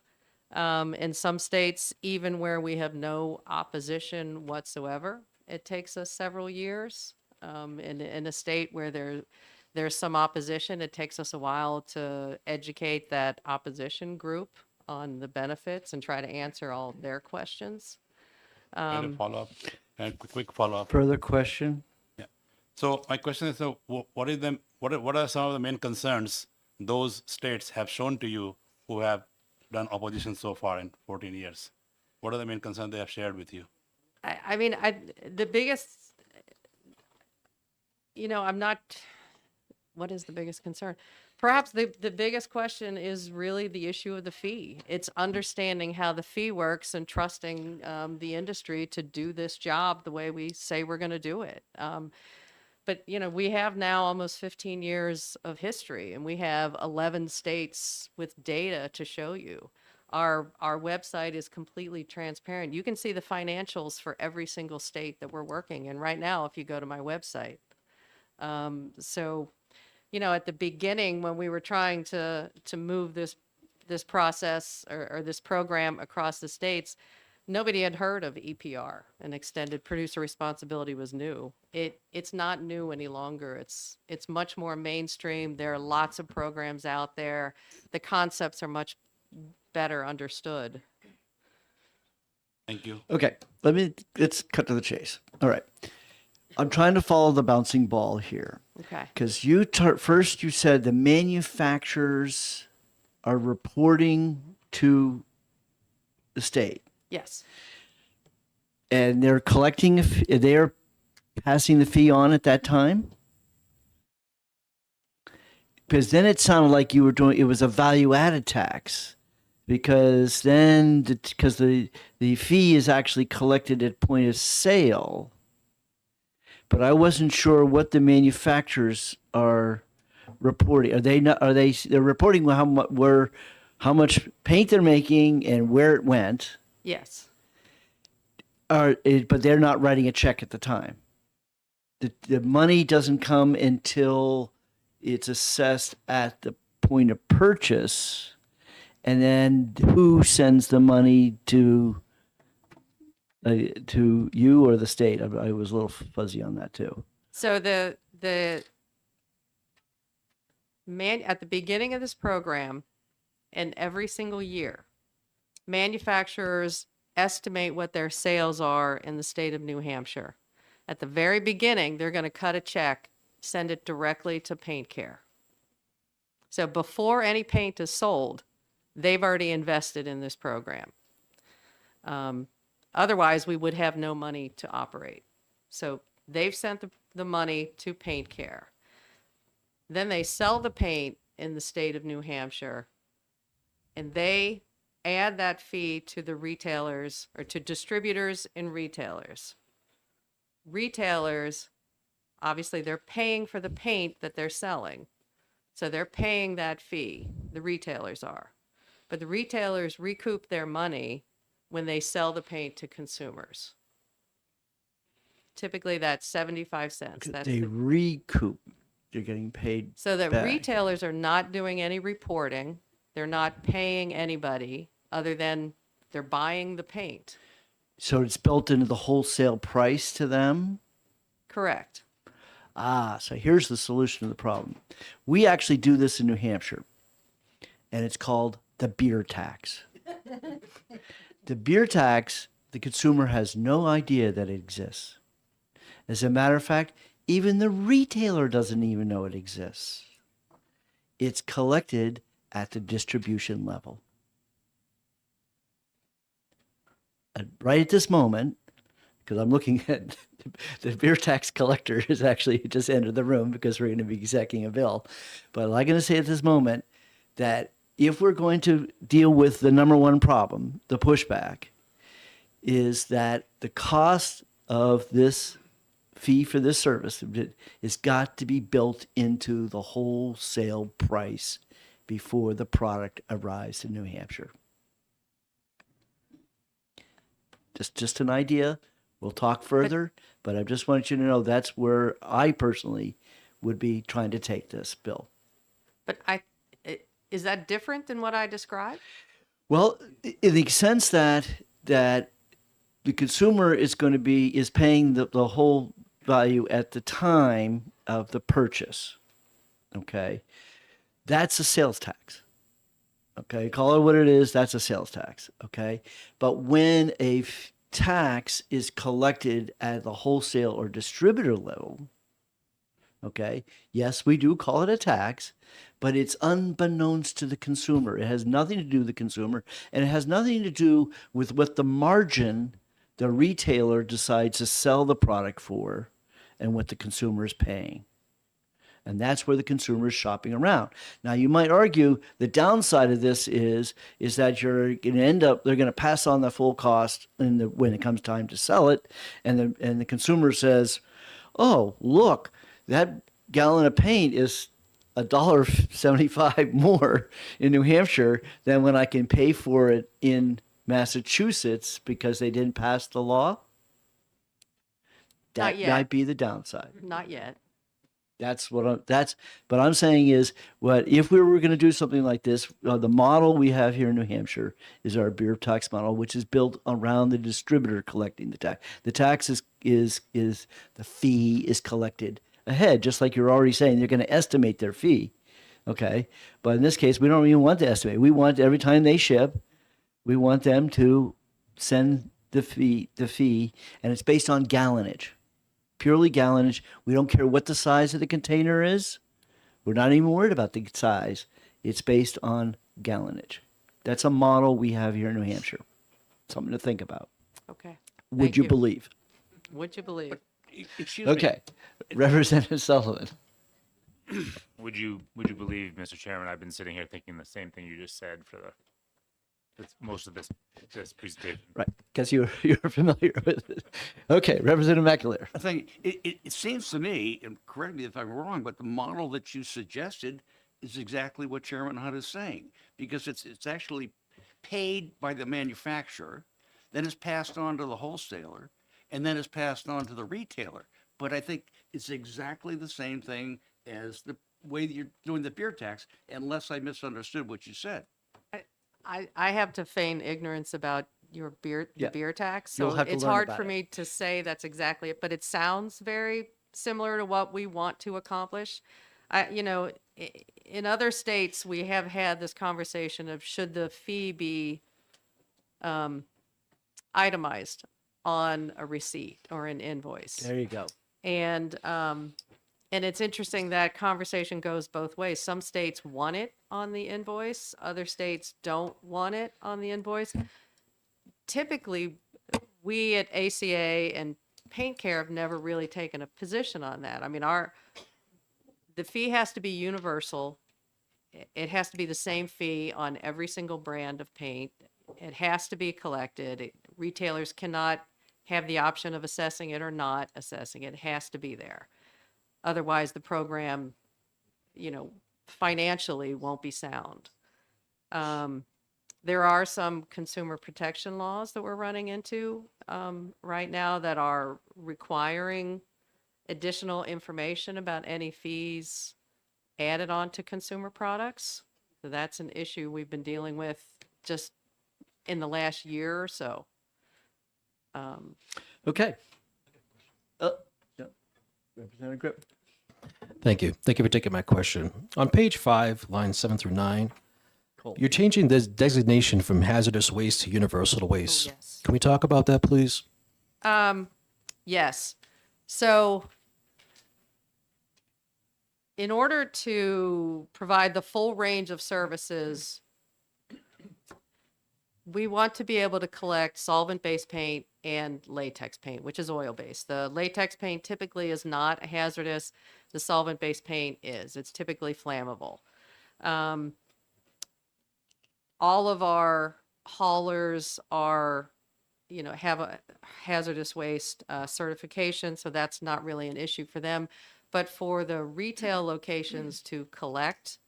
In some states, even where we have no opposition whatsoever, it takes us several years. In a state where there's some opposition, it takes us a while to educate that opposition group on the benefits and try to answer all of their questions. And a follow-up, and quick follow-up. Further question? Yeah. So my question is, so what are some of the main concerns those states have shown to you who have done opposition so far in 14 years? What are the main concerns they have shared with you? The biggest, I'm not, what is the biggest concern? Perhaps the biggest question is really the issue of the fee. It's understanding how the fee works and trusting the industry to do this job the way we say we're going to do it. But you know, we have now almost 15 years of history, and we have 11 states with data to show you. Our website is completely transparent. You can see the financials for every single state that we're working in right now if you go to my website. So, you know, at the beginning when we were trying to move this process or this program across the states, nobody had heard of EPR, and extended producer responsibility was new. It's not new any longer. It's much more mainstream. There are lots of programs out there. The concepts are much better understood. Thank you. Okay, let's cut to the chase. All right. I'm trying to follow the bouncing ball here. Okay. Because first you said the manufacturers are reporting to the state, Yes. and they're collecting, they're passing the fee on at that time? Because then it sounded like you were doing, it was a value-added tax. Because then, because the fee is actually collected at point of sale, but I wasn't sure what the manufacturers are reporting. Are they not? They're reporting how much paint they're making and where it went. Yes. But they're not writing a check at the time. The money doesn't come until it's assessed at the point of purchase. And then who sends the money to you or the state? I was a little fuzzy on that too. So at the beginning of this program, and every single year, manufacturers estimate what their sales are in the state of New Hampshire. At the very beginning, they're going to cut a check, send it directly to Paint Care. So before any paint is sold, they've already invested in this program. Otherwise, we would have no money to operate. So they've sent the money to Paint Care. Then they sell the paint in the state of New Hampshire, and they add that fee to the retailers or to distributors and retailers. Retailers, obviously, they're paying for the paint that they're selling. So they're paying that fee, the retailers are. But the retailers recoup their money when they sell the paint to consumers. Typically, that's 75 cents. That's They the, recoup. You're getting paid. so that back. retailers are not doing any reporting. They're not paying anybody other than they're buying the paint. So it's built into the wholesale price to them? Correct. So here's the solution to the problem. We actually do this in New Hampshire, and it's called the beer tax. The beer tax, the consumer has no idea that it exists. As a matter of fact, even the retailer doesn't even know it exists. It's collected at the distribution level. And right at this moment, because I'm looking at the beer tax collector has actually just entered the room because we're going to be executing a bill. But I'm going to say at this moment that if we're going to deal with the number one problem, the pushback, is that the cost of this fee for this service has got to be built into the wholesale price before the product arrives in New Hampshire. Just an idea. We'll talk further, but I just want you to know that's where I personally would be trying to take this bill. But is that different than what I described? Well, in the sense that the consumer is paying the whole value at the time of the purchase. Okay, that's a sales tax. Okay, call it what it is. That's a sales tax. Okay, but when a tax is collected at the wholesale or distributor level, okay, yes, we do call it a tax, but it's unbeknownst to the consumer. It has nothing to do with the consumer, and it has nothing to do with what the margin the retailer decides to sell the product for and what the consumer is paying. And that's where the consumer is shopping around. Now, you might argue the downside of this is that you're going to end up, they're going to pass on the full cost when it comes time to sell it. And the consumer says, oh, look, that gallon of paint is $1.75 more in New Hampshire than when I can pay for it in Massachusetts because they didn't pass the law. Not That yet. might be the downside. Not yet. But I'm saying is what if we were going to do something like this, the model we have here in New Hampshire is our beer tax model, which is built around the distributor collecting the tax. The tax is the fee is collected ahead, just like you're already saying they're going to estimate their fee. Okay. But in this case, we don't even want to estimate. We want every time they ship, we want them to send the fee, and it's based on gallonage. Purely gallonage. We don't care what the size of the container is. We're not even worried about the size. It's based on gallonage. That's a model we have here in New Hampshire. Something to think about. Okay. Would Thank you you. believe? Would you believe? Excuse me. Okay. Representative Sullivan. Would you believe, Mr. Chairman, I've been sitting here thinking the same thing you just said for most of this presentation. Right. Because you're familiar with it. Okay. Representative McAleer. I think it seems to me, and correct me if I'm wrong, but the model that you suggested is exactly what Chairman Hunt is saying, because it's actually paid by the manufacturer, then is passed on to the wholesaler, and then is passed on to the retailer. But I think it's exactly the same thing as the way that you're doing the beer tax, unless I misunderstood what you said. I have to feign ignorance about your Yeah. beer tax, You'll so have to it's learn hard about for it. me to say that's exactly it, but it sounds very similar to what we want to accomplish. In other states, we have had this conversation of should the fee be itemized on a receipt or an invoice. There you go. And it's interesting that conversation goes both ways. Some states want it on the invoice, other states don't want it on the invoice. Typically, we at ACA and Paint Care have never really taken a position on that. I mean, the fee has to be universal. It has to be the same fee on every single brand of paint. It has to be collected. Retailers cannot have the option of assessing it or not assessing it. It has to be there. Otherwise, the program, financially won't be sound. There are some consumer protection laws that we're running into right now that are requiring additional information about any fees added on to consumer products. So that's an issue we've been dealing with just in the last year or so. Okay. Yeah. Representative Grip. Thank you. Thank you for taking my question. On page 5, lines 7 through 9, you're changing this designation from hazardous waste to universal waste. Yes. Can we talk about that, please? Yes. So in order to provide the full range of services, we want to be able to collect solvent-based paint and latex paint, which is oil-based. The latex paint typically is not hazardous. The solvent-based paint is. It's typically flammable. All of our haulers have a hazardous waste certification, so that's not really an issue for them. But for the retail locations to collect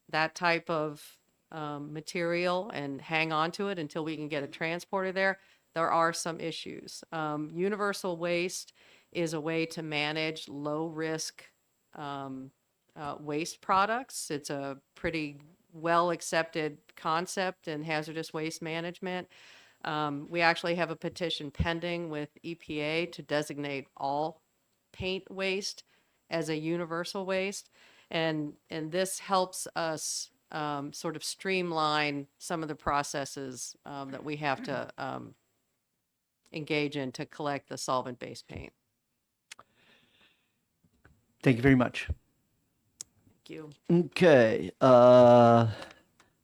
that type of material and hang on to it until we can get a transporter there are some issues. Universal waste is a way to manage low risk waste products. It's a pretty well accepted concept in hazardous waste management. We actually have a petition pending with EPA to designate all paint waste as a universal waste. And this helps us sort of streamline some of the processes that we have to engage in to collect the solvent-based paint. Thank you very much. Thank you. Okay.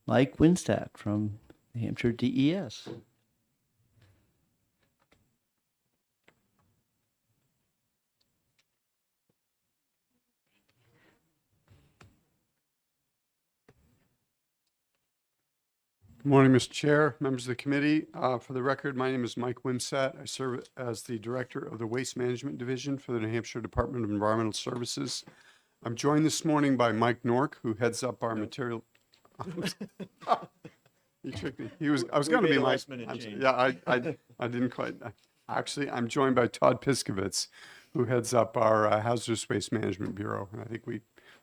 Mike Winstadt from New Hampshire DES. Good morning, Mr. Chair, members of the committee. For the record, my name is Mike Wimsett. I serve as the Director of the Waste Management Division for the New Hampshire Department of Environmental Services. I'm joined this morning by Mike Nork, who heads up our material. He tricked me. I was going to be Mike. Yeah, I didn't quite. Actually, I'm joined by Todd Piskovitz, who heads up our Hazardous Waste Management Bureau. And I think we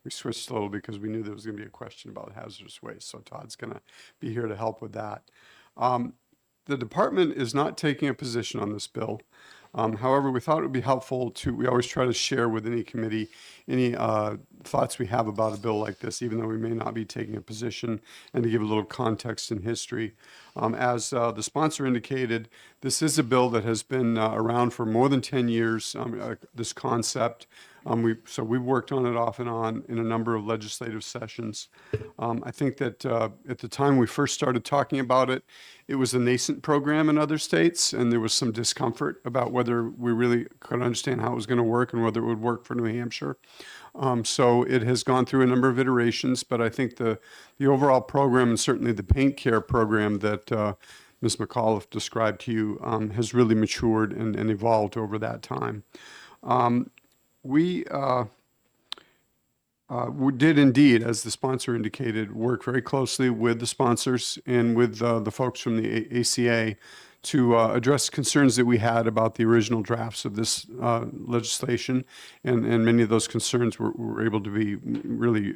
switched a little because we knew there was going to be a question about hazardous waste. So Todd's going to be here to help with that. The department is not taking a position on this bill. However, we thought it would be helpful we always try to share with any committee any thoughts we have about a bill like this, even though we may not be taking a position, and to give a little context and history. As the sponsor indicated, this is a bill that has been around for more than 10 years, this concept. So we've worked on it off and on in a number of legislative sessions. I think that at the time we first started talking about it, it was a nascent program in other states, and there was some discomfort about whether we really could understand how it was going to work and whether it would work for New Hampshire. So it has gone through a number of iterations, but I think the overall program, and certainly the paint care program that Ms. McAuliffe described to you, has really matured and evolved over that time. We did indeed, as the sponsor indicated, work very closely with the sponsors and with the folks from the ACA to address concerns that we had about the original drafts of this legislation, and many of those concerns were able to be really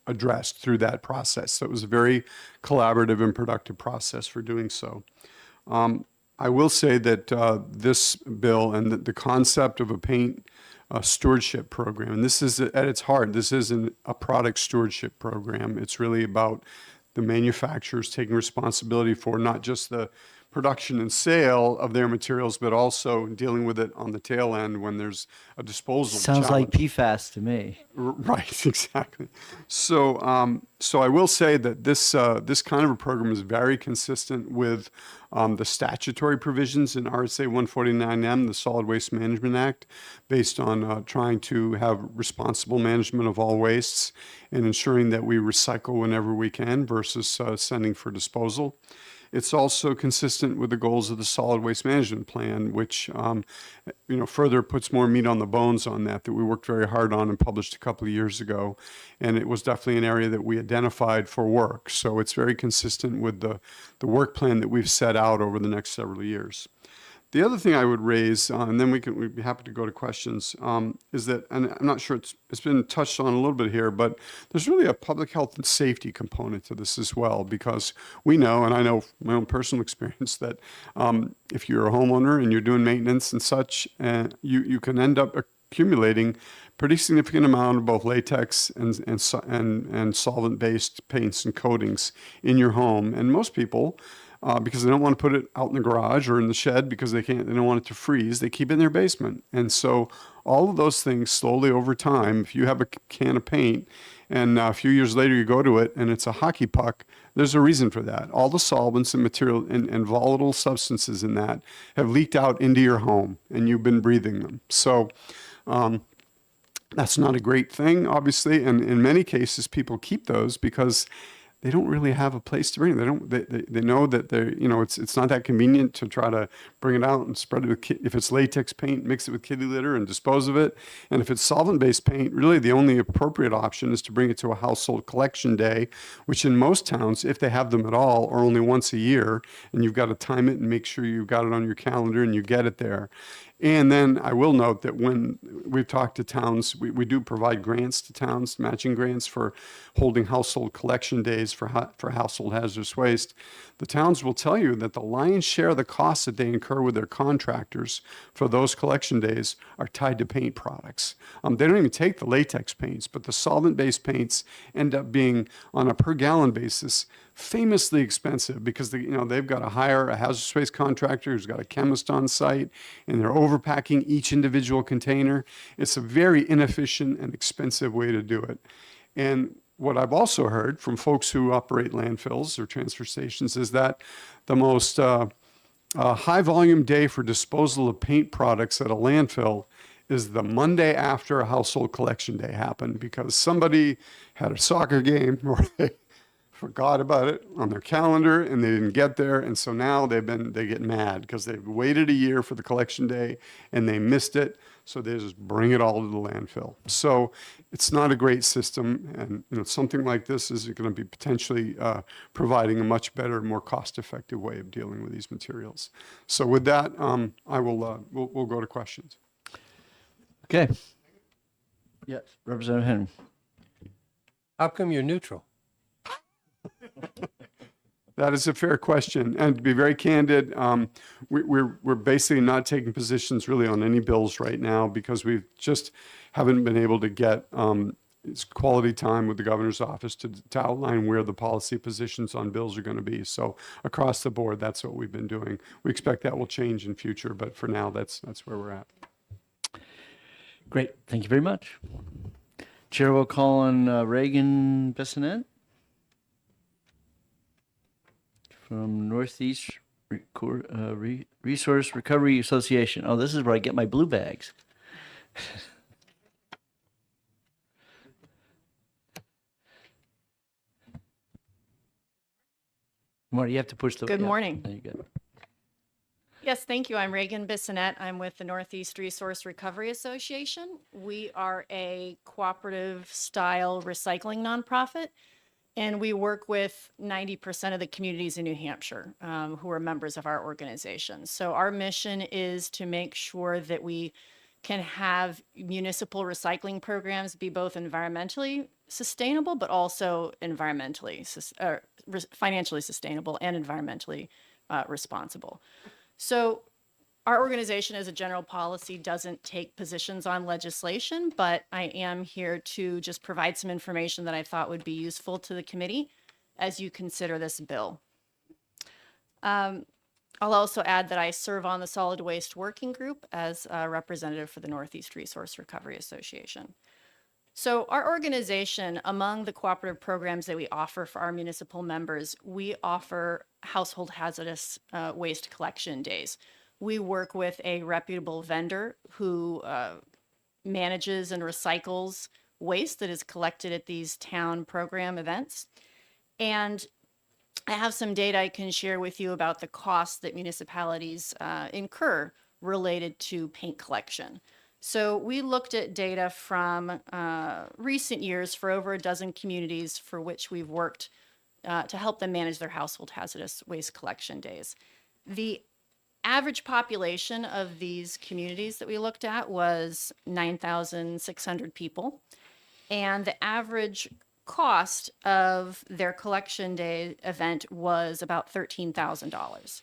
addressed through that process. So it was a very collaborative and productive process for doing so. I will say that this bill and the concept of a paint stewardship program, and this is at its heart, this isn't a product stewardship program. It's really about the manufacturers taking responsibility for not just the production and sale of their materials, but also dealing with it on the tail end when there's a disposal Sounds like challenge. PFAS to me. Right, exactly. So, so I will say that this kind of a program is very consistent with the statutory provisions in RSA 149M, the Solid Waste Management Act, based on trying to have responsible management of all wastes and ensuring that we recycle whenever we can versus sending for disposal. It's also consistent with the goals of the Solid Waste Management Plan, which further puts more meat on the bones on that we worked very hard on and published a couple of years ago. And it was definitely an area that we identified for work. So it's very consistent with the work plan that we've set out over the next several years. The other thing I would raise, and then we'd be happy to go to questions, is that, and I'm not sure it's been touched on a little bit here, but there's really a public health and safety component to this as well, because we know, and I know from my own personal experience, that if you're a homeowner and you're doing maintenance and such, you can end up accumulating pretty significant amount of both latex and solvent-based paints and coatings in your home. And most people, because they don't want to put it out in the garage or in the shed because they don't want it to freeze, they keep it in their basement. And so all of those things slowly over time, if you have a can of paint and a few years later you go to it and it's a hockey puck, there's a reason for that. All the solvents and material and volatile substances in that have leaked out into your home and you've been breathing them. So that's not a great thing, obviously. And in many cases, people keep those because they don't really have a place to bring it. They know that it's not that convenient to try to bring it out and spread it with, if it's latex paint, mix it with kitty litter and dispose of it. And if it's solvent-based paint, really the only appropriate option is to bring it to a household collection day, which in most towns, if they have them at all, are only once a year. And you've got to time it and make sure you've got it on your calendar and you get it there. And then I will note that when we've talked to towns, we do provide grants to towns, matching grants for holding household collection days for household hazardous waste. The towns will tell you that the lion's share of the costs that they incur with their contractors for those collection days are tied to paint products. They don't even take the latex paints, but the solvent-based paints end up being, on a per gallon basis, famously expensive because they've got to hire a hazardous waste contractor who's got a chemist on site, and they're overpacking each individual container. It's a very inefficient and expensive way to do it. And what I've also heard from folks who operate landfills or transfer stations is that the most high volume day for disposal of paint products at a landfill is the Monday after a household collection day happened because somebody had a soccer game or they forgot about it on their calendar and they didn't get there. And so now they get mad because they've waited a year for the collection day and they missed it. So they just bring it all to the landfill. So it's not a great system. And something like this is going to be potentially providing a much better, more cost-effective way of dealing with these materials. So with that, we'll go to questions. Okay. Yes, Representative Henry. How come you're neutral? That is a fair question. And to be very candid, we're basically not taking positions really on any bills right now because we just haven't been able to get it's quality time with the governor's office to outline where the policy positions on bills are going to be. So across the board, that's what we've been doing. We expect that will change in future, but for now, that's where we're at. Great. Thank you very much. Chair will call on Reagan Bissonette from Northeast Resource Recovery Association. Oh, this is where I get my blue bags. Marty, you have to push the. Good yeah, morning. there you go. Yes, thank you. I'm Reagan Bissonette. I'm with the Northeast Resource Recovery Association. We are a cooperative style recycling nonprofit, and we work with 90% of the communities in New Hampshire who are members of our organization. So our mission is to make sure that we can have municipal recycling programs be both environmentally sustainable, but also financially sustainable and environmentally responsible. So our organization as a general policy doesn't take positions on legislation, but I am here to just provide some information that I thought would be useful to the committee as you consider this bill. I'll also add that I serve on the Solid Waste Working Group as a representative for the Northeast Resource Recovery Association. So our organization, among the cooperative programs that we offer for our municipal members, we offer household hazardous waste collection days. We work with a reputable vendor who manages and recycles waste that is collected at these town program events. And I have some data I can share with you about the costs that municipalities incur related to paint collection. So we looked at data from recent years for over a dozen communities for which we've worked to help them manage their household hazardous waste collection days. The average population of these communities that we looked at was 9,600 people. And the average cost of their collection day event was about $13,000.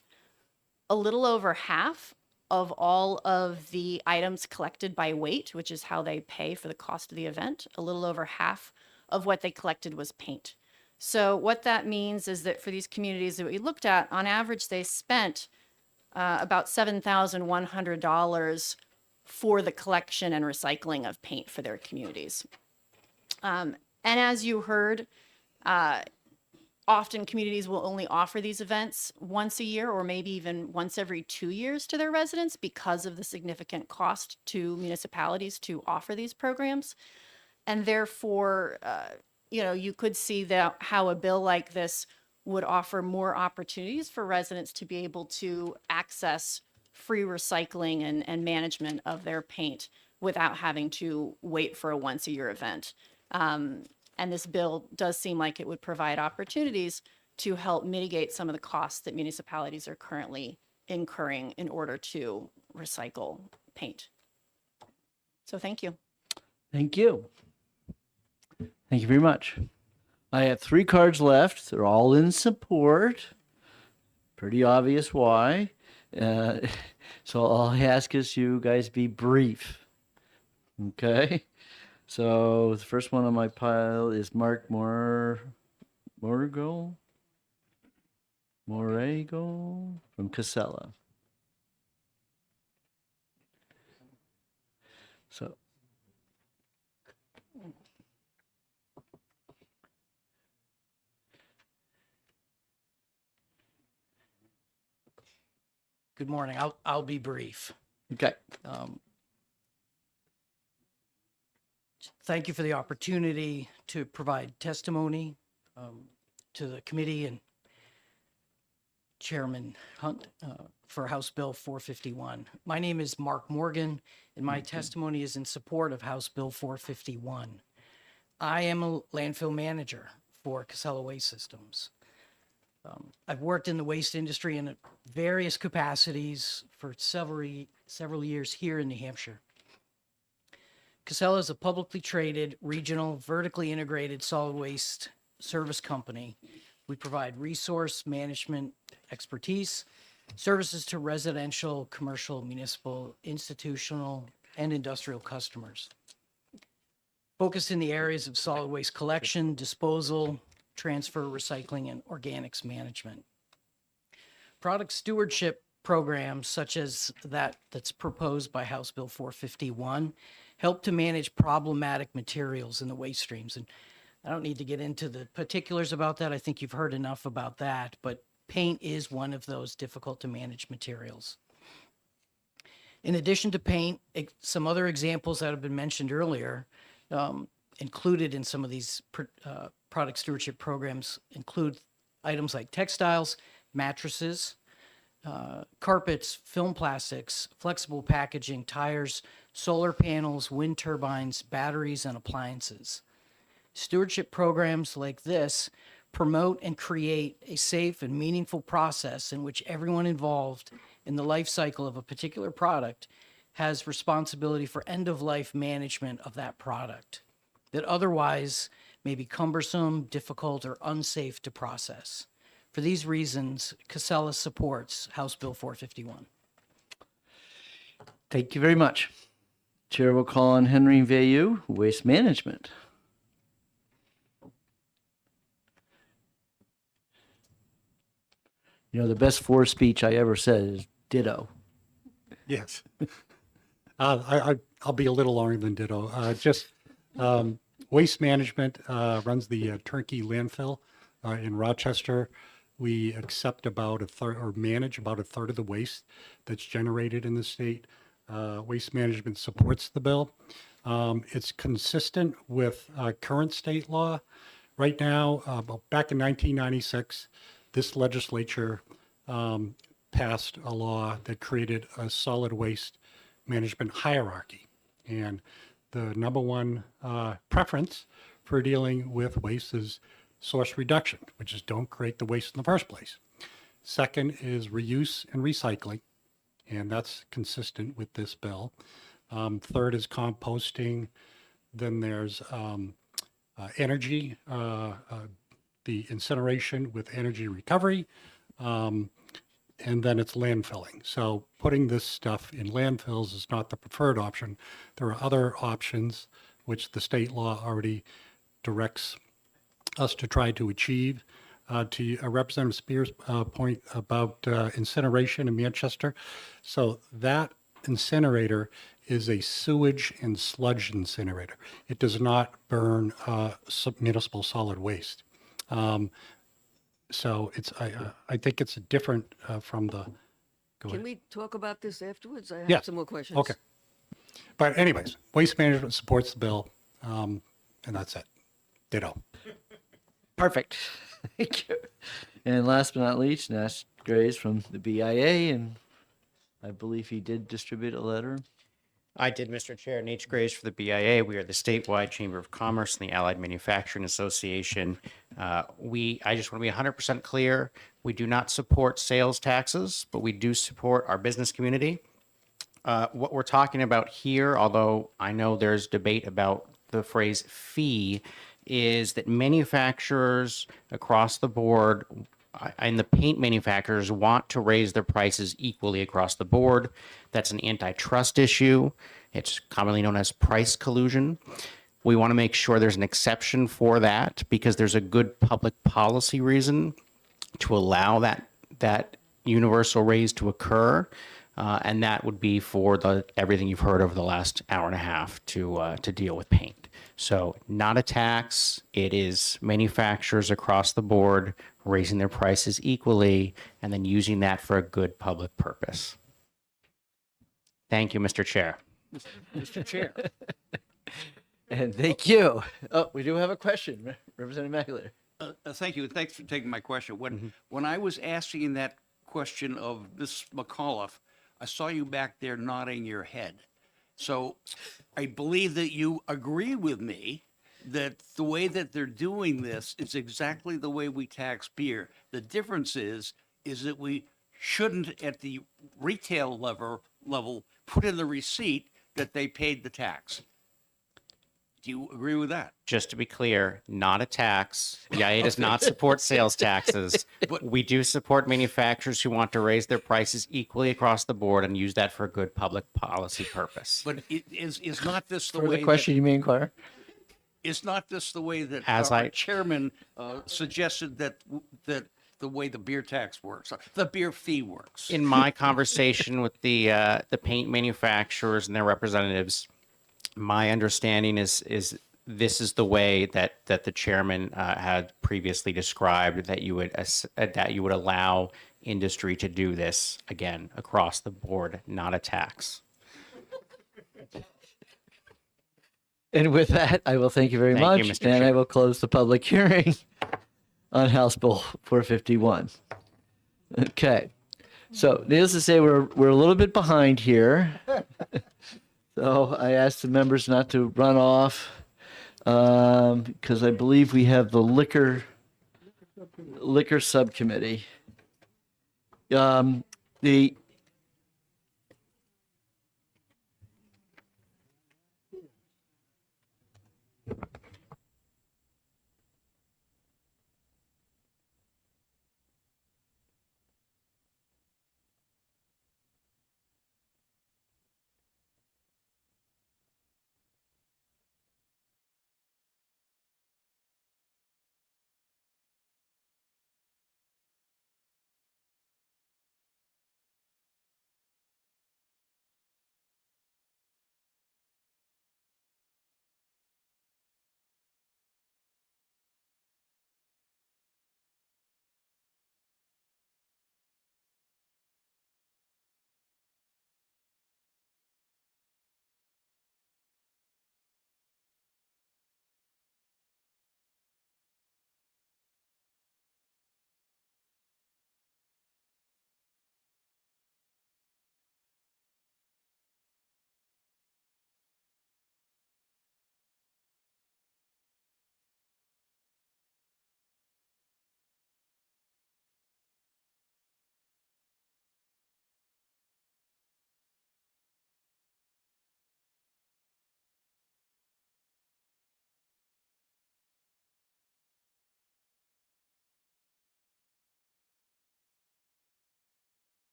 A little over half of all of the items collected by weight, which is how they pay for the cost of the event, a little over half of what they collected was paint. So what that means is that for these communities that we looked at, on average, they spent about $7,100 for the collection and recycling of paint for their communities. And as you heard, often communities will only offer these events once a year or maybe even once every 2 years to their residents because of the significant cost to municipalities to offer these programs. And therefore, you could see that how a bill like this would offer more opportunities for residents to be able to access free recycling and management of their paint without having to wait for a once a year event. And this bill does seem like it would provide opportunities to help mitigate some of the costs that municipalities are currently incurring in order to recycle paint. So thank you. Thank you. Thank you very much. I have 3 cards left. They're all in support. Pretty obvious why. So all I ask is you guys be brief. Okay? So the first one on my pile is Mark Morego from Casella. So good morning. I'll be brief. okay. Thank you for the opportunity to provide testimony to the committee and Chairman Hunt for House Bill 451. My name is Mark Morgan, and my testimony is in support of House Bill 451. I am a landfill manager for Casella Waste Systems. I've worked in the waste industry in various capacities for several years here in New Hampshire. Casella is a publicly traded, regional, vertically integrated solid waste service company. We provide resource management expertise, services to residential, commercial, municipal, institutional, and industrial customers. Focused in the areas of solid waste collection, disposal, transfer, recycling, and organics management. Product stewardship programs such as that's proposed by House Bill 451 help to manage problematic materials in the waste streams. And I don't need to get into the particulars about that. I think you've heard enough about that, but paint is one of those difficult to manage materials. In addition to paint, some other examples that have been mentioned earlier, included in some of these product stewardship programs include items like textiles, mattresses, carpets, film plastics, flexible packaging, tires, solar panels, wind turbines, batteries, and appliances. Stewardship programs like this promote and create a safe and meaningful process in which everyone involved in the life cycle of a particular product has responsibility for end-of-life management of that product that otherwise may be cumbersome, difficult, or unsafe to process. For these reasons, Casella supports House Bill 451. Thank you very much. Chair will call on Henry Vayu, Waste Management. You know, the best for speech I ever said is ditto. Yes. I'll be a little longer than ditto. Waste Management runs the Turnkey landfill in Rochester. We accept about a third or manage about a third of the waste that's generated in the state. Waste Management supports the bill. It's consistent with current state law. Right now, back in 1996, this legislature passed a law that created a solid waste management hierarchy. And the number one preference for dealing with waste is source reduction, which is don't create the waste in the first place. Second is reuse and recycling, and that's consistent with this bill. Third is composting. Then there's energy, the incineration with energy recovery, and then it's landfilling. So putting this stuff in landfills is not the preferred option. There are other options which the state law already directs us to try to achieve. To Representative Spears' point about incineration in Manchester. So that incinerator is a sewage and sludge incinerator. It does not burn municipal solid waste. So it's I think it's different from the. Can we talk about this afterwards? I have Yeah. some more questions. Okay. But anyways, Waste Management supports the bill, and that's it. Ditto. Perfect. Thank you. And last but not least, Nash Grays from the BIA, and I believe he did distribute a letter. I did, Mr. Chair. Nate Graves for the BIA. We are the statewide Chamber of Commerce and the Allied Manufacturing Association. I just want to be 100% clear. We do not support sales taxes, but we do support our business community. What we're talking about here, although I know there's debate about the phrase fee, is that manufacturers across the board and the paint manufacturers want to raise their prices equally across the board. That's an antitrust issue. It's commonly known as price collusion. We want to make sure there's an exception for that because there's a good public policy reason to allow that universal raise to occur. And that would be for everything you've heard over the last hour and a half to deal with paint. So not a tax. It is manufacturers across the board raising their prices equally and then using that for a good public purpose. Thank you, Mr. Chair. Mr. Chair. And thank you. Oh, we do have a question, Representative McAleer. Thank you. Thanks for taking my question. When I was asking that question of Ms. McAuliffe, I saw you back there nodding your head. So I believe that you agree with me that the way that they're doing this is exactly the way we tax beer. The difference is that we shouldn't at the retail level put in the receipt that they paid the tax. Do you agree with that? Just to be clear, not a tax. YIA does not support sales taxes. We do support manufacturers who want to raise their prices equally across the board and use that for a good public policy purpose. But is not this the For way the question you may inquire. Is not this the way that As our I- chairman suggested that the way the beer tax works, the beer fee works? In my conversation with the paint manufacturers and their representatives, my understanding is this is the way that the chairman had previously described that you would allow industry to do this again across the board, not a tax. And with that, I will thank you very Thank you, much, Mr. and I Chair. will close the public hearing on House Bill 451. Okay, so needless to say, we're a little bit behind here. So I asked the members not to run off because I believe we have the liquor subcommittee. The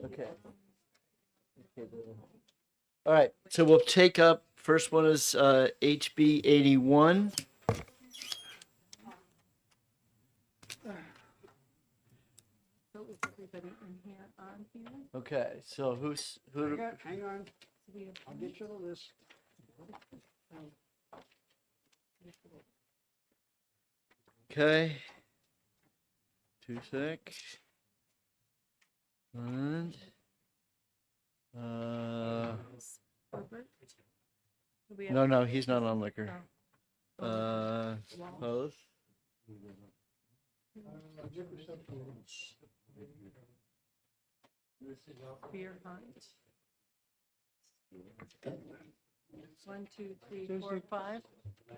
Okay. All right, so we'll take up, first one is HB 81. Okay, so who? Hang on, I'll get you the list. Okay. 2 sec. And no, he's not on liquor. Both. Spear Hunt. 1, 2, 3, 4, 5.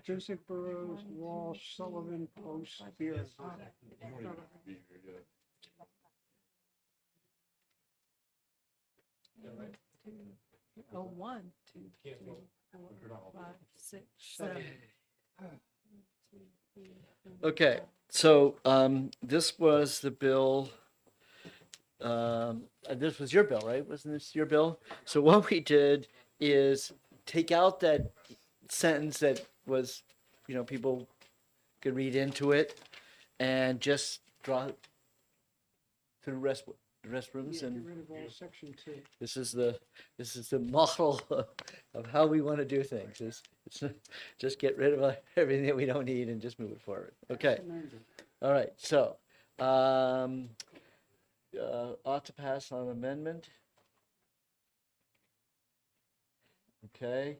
Joseph Burrows, Walsh, Sullivan, Post, Spear. Oh, 1, 2, 3, 4, 5, 6, 7. Okay, so this was the bill. This was your bill, right? Wasn't this your bill? So what we did is take out that sentence that was, people could read into it, and just draw it to the restrooms, and Section 2. this is the model of how we want to do things. It's just get rid of everything that we don't need and just move it forward. Okay. All right. So, ought to pass on amendment. Okay.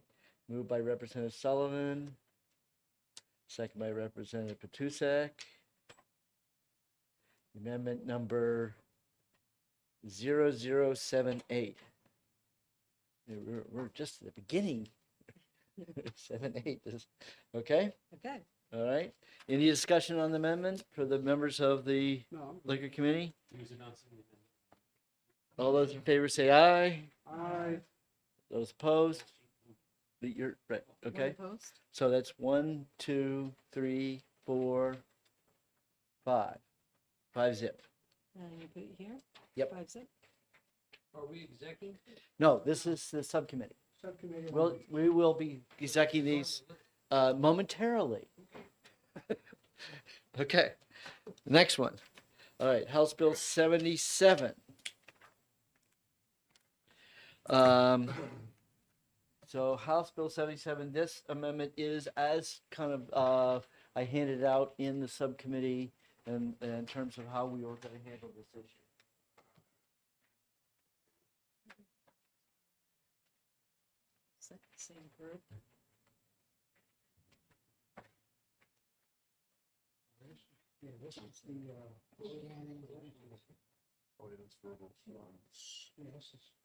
Moved by Representative Sullivan. Second by Representative Patusek. Amendment number 0078. We're just at the beginning. 78 is okay. Okay. All right. Any discussion on the amendment for the members of the liquor committee? All those in favor say aye. Aye. Those opposed? You're right. Okay. Opposed? So that's 1, 2, 3, 4, 5. 5 zip. And you put it here? Yep. 5 zip. Are we executing? No, this is the subcommittee. Subcommittee. We will be executing these momentarily. Okay. Next one. All right. House Bill 77. So House Bill 77, this amendment is as kind of, I handed out in the subcommittee and in terms of how we were going to handle this issue. Same group. Yeah, this is the, yeah,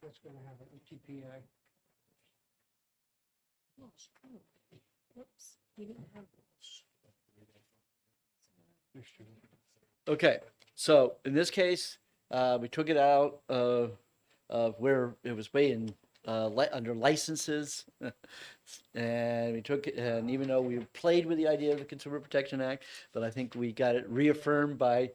that's gonna have an TPI. Whoops. We didn't have. Okay, so in this case, we took it out of where it was way in under licenses, and we took it. And even though we played with the idea of the Consumer Protection Act, but I think we got it reaffirmed by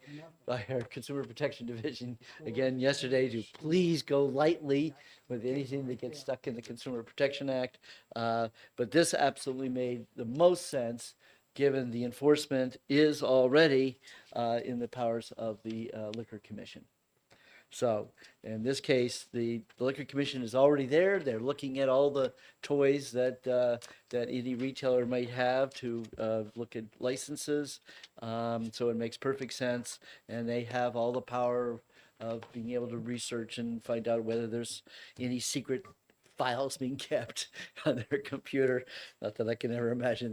our Consumer Protection Division again yesterday to please go lightly with anything that gets stuck in the Consumer Protection Act. But this absolutely made the most sense, given the enforcement is already in the powers of the Liquor Commission. So in this case, the Liquor Commission is already there. They're looking at all the toys that that any retailer might have to look at licenses. So it makes perfect sense, and they have all the power of being able to research and find out whether there's any secret files being kept on their computer. Not that I can ever imagine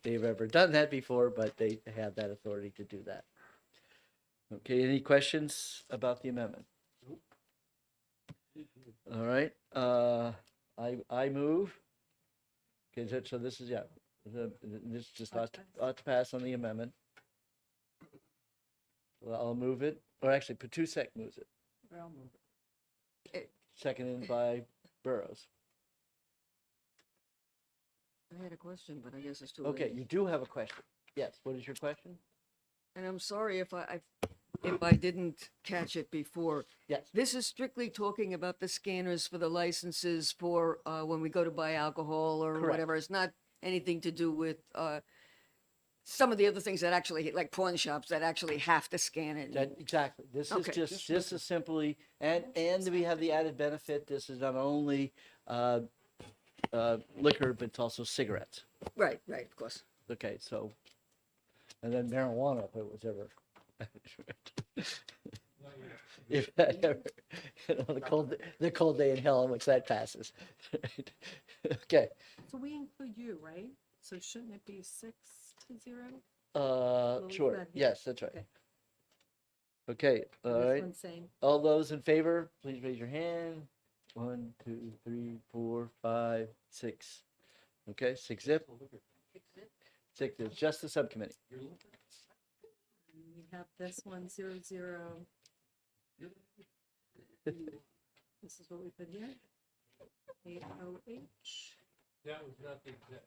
they've ever done that before, but they have that authority to do that. Okay, any questions about the amendment? All right, I move. Okay, so this is, this just ought to pass on the amendment. Well, I'll move it, or actually Patusek moves it. I'll move it. Seconded by Burrows. I had a question, but I guess it's too late. Okay, you do have a question. Yes, what is your question? And I'm sorry if I didn't catch it before. Yes. This is strictly talking about the scanners for the licenses for when we go to buy alcohol or Correct. whatever. It's not anything to do with some of the other things that actually, like pawn shops, that actually have to scan it. Exactly. This is Okay. this is simply, and we have the added benefit, this is not only liquor, but it's also cigarettes. Right, of course. Okay, so and then marijuana if it was ever. If that ever, the cold day in hell in which that passes. Okay, So we include you, right? So shouldn't it be 6-0? sure, not here. yes, that's right. Okay. Okay, all This right. one's same. All those in favor, please raise your hand. 1, 2, 3, 4, 5, 6. Okay, 6 zip. 6 is just the subcommittee. We have this one 0-0. This is what we put here. AOH. That was not the exact.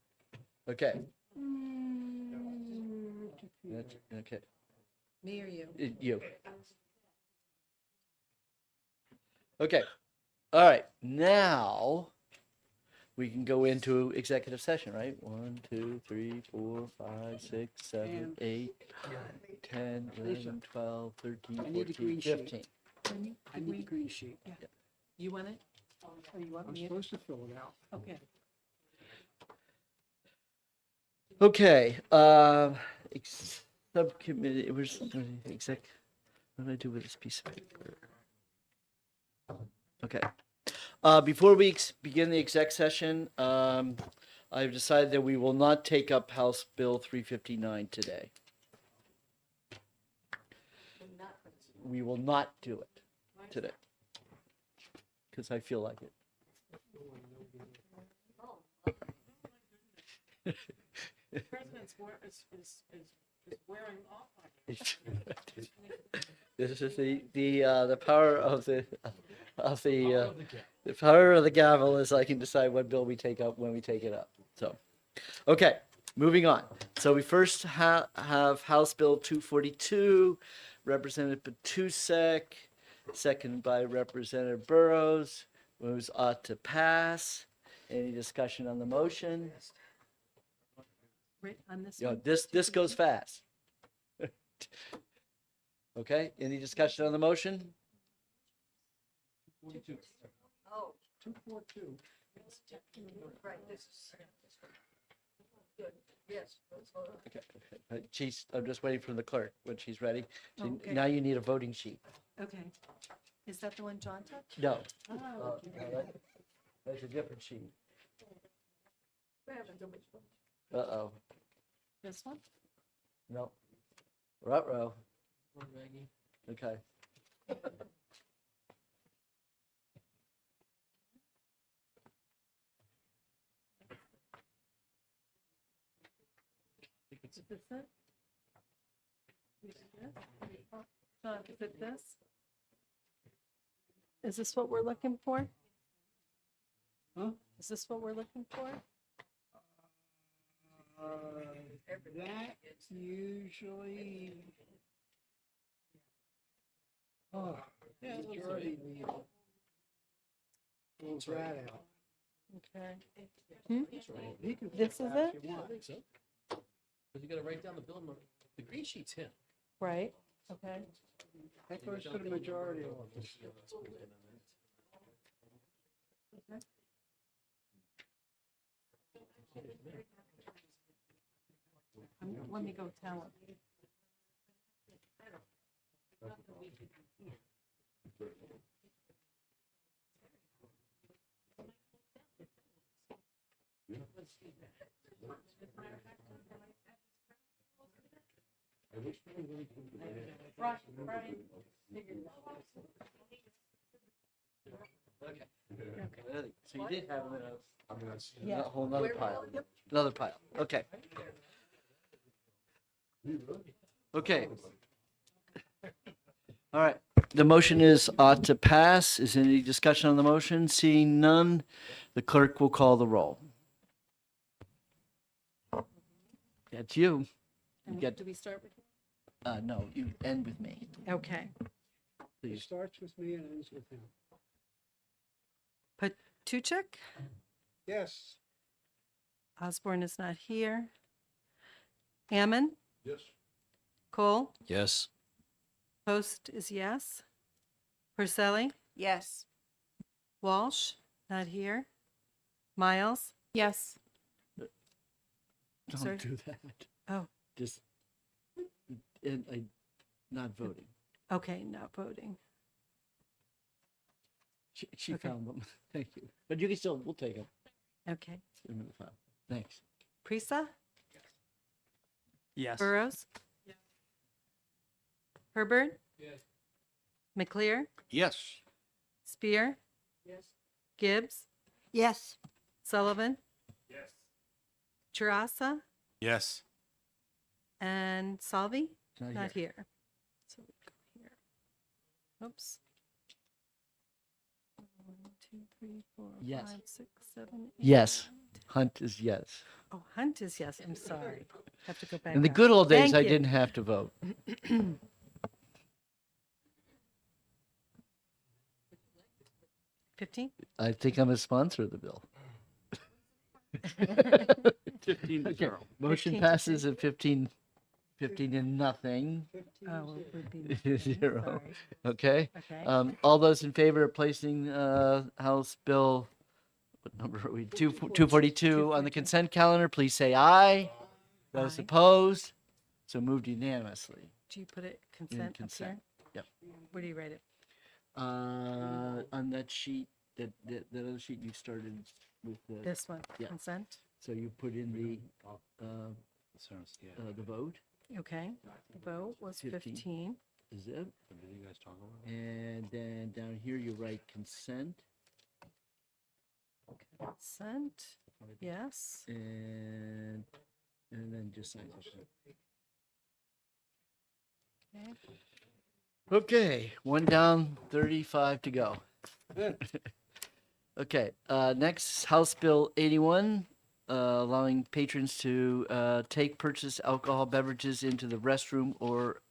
Okay, Mm, that's, okay, Me or you? You. Okay, all right, now we can go into executive session, right? 1, 2, 3, 4, 5, 6, 7, And- 8, 10, 11, 12, 13, I need a 14, green sheet. 15. I need a green sheet. You want it? Or you want I'm me? supposed to fill it out. Okay. Okay, subcommittee, it was, exec, what did I do with this piece of paper? Okay, before we begin the exec session, I've decided that we will not take up House Bill 359 today. We will not do it today. Because I feel like it. President's is wearing off. This is the power of the power of the gavel is I can decide what bill we take up when we take it up. So, okay, moving on. So we first have House Bill 242, Representative Patusek, second by Representative Burrows, moves ought to pass. Any discussion on the motion? Right on this You know, one? this goes fast. Okay, any discussion on the motion? Oh. 242. Right, this is. Good, yes. Okay, I'm just waiting for the clerk when she's ready. So Okay. now you need a voting sheet. Okay. Is that the one John took? No, Oh, that's a different sheet. Uh-oh, this one? no. Ruh-roh. Okay. Is this it? Is this? John, is it this? Is this what we're looking for? Huh? Is this what we're looking for? That usually. Oh, majority leader. Pulls that out. Okay. He can This flip is that it? if you want. Because you gotta write down the bill, the green sheet's him. Right, okay. That goes to the majority office. Let me go tell him. Okay. So you did have Yeah. a whole nother pile. Another pile. Okay. Okay. All right. The motion is ought to pass. Is there any discussion on the motion? Seeing none, the clerk will call the roll. That's you. You get, Do we start with? no, you end with me, Okay. It please. starts with me and ends with him. Pastuchek? Yes. Osborne is not here. Ammon? Yes. Cole? Yes. Post is yes. Porcelli? Yes. Walsh? Not here. Miles? Yes. Sorry? Don't do that. Oh. Just not voting. Okay, not voting. She Okay. found them. Thank you. But you can still, we'll take them. Okay. In the file. Thanks. Prisa? Yes. Burrows? Herbert? Yes. McClear? Yes. Spear? Yes. Gibbs? Yes. Sullivan? Yes. Churasa? Yes. And Salvi? Not Not here. So we go here. Oops. 1, 2, 3, 4, Yes. 5, 6, 7, 8. Yes. Hunt is yes. Oh, Hunt is yes. I'm sorry. Have to go back. In the up. good old days, Thank I you. didn't have to vote. 15? I think I'm a sponsor of the bill. 15 to 0. Motion 15 to passes at 15 to nothing. Oh, it would be 0. Sorry. Okay. Okay. All those in favor of placing House Bill, what number are we? 242 on the consent calendar, please say aye. Those Aye. opposed? So moved unanimously. Do you put it consent, consent. up Yep. here? Where do you write it? On that sheet, that other sheet you started with the. This one, Yeah. consent? So you put in the vote. Okay. The vote was 15. 15. Is it? And then down here you write consent Consent, yes. and then just sign it. Okay. Okay, one down, 35 to go. Okay, next House Bill 81, allowing patrons to take purchase alcohol beverages into the restroom or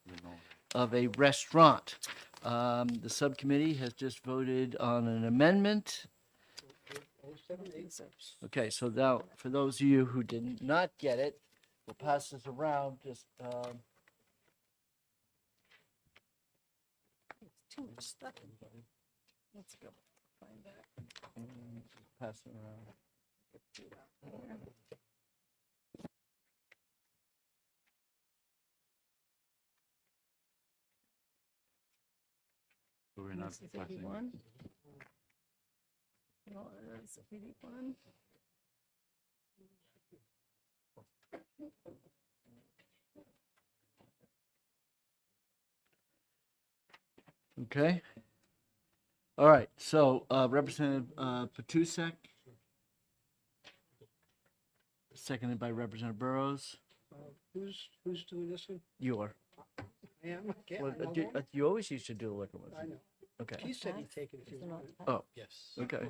of a restaurant. The subcommittee has just voted on an amendment. Okay, so now, for those of you who did not get it, we'll pass this around, just, Too much stuff. Let's go find that. pass it around. We're And this is 81. No, it's 81. Okay. All right, so Representative Patusek. Seconded by Representative Burrows. Who's doing this one? You are. I am. Okay. Well, I'll go. you always used to do liquor ones. I know. Okay. He said he'd take it if you wanted. Oh, Yes. okay.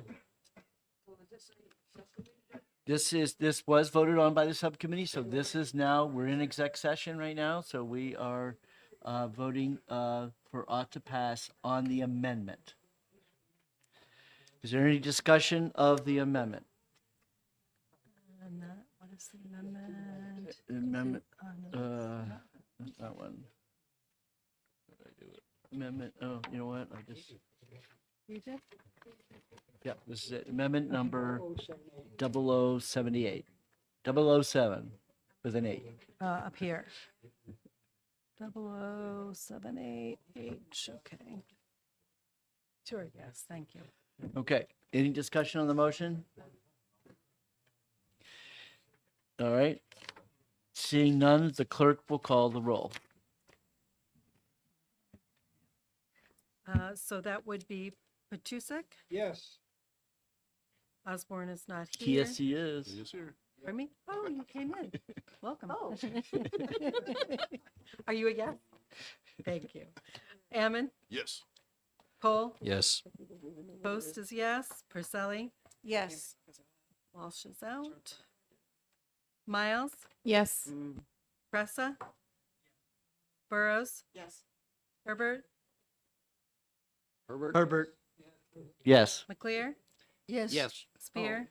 This was voted on by the subcommittee, so this is now, we're in exec session right now, so we are voting for ought to pass on the amendment. Is there any discussion of the amendment? And that, what is the amendment? Amendment, no, not that one. How did I do it? Amendment, oh, you know what, I just, You did? yeah, this is it, amendment number 0078. 007 with an 8. Up here. 0078H, okay. Sure, yes, thank you. Okay, any discussion on the motion? All right. Seeing none, the clerk will call the roll. So that would be Patusek? Yes. Osborne is not here. Yes, he is. Yes, sir. Pardon me? Oh, you came in. Welcome. Oh. Are you a yes? Thank you. Ammon? Yes. Cole? Yes. Post is yes. Purcelli? Yes. Walsh is out. Miles? Yes. Pressa? Burrows? Yes. Herbert? Herbert? Yes. McClear? Yes. Yes. Spear?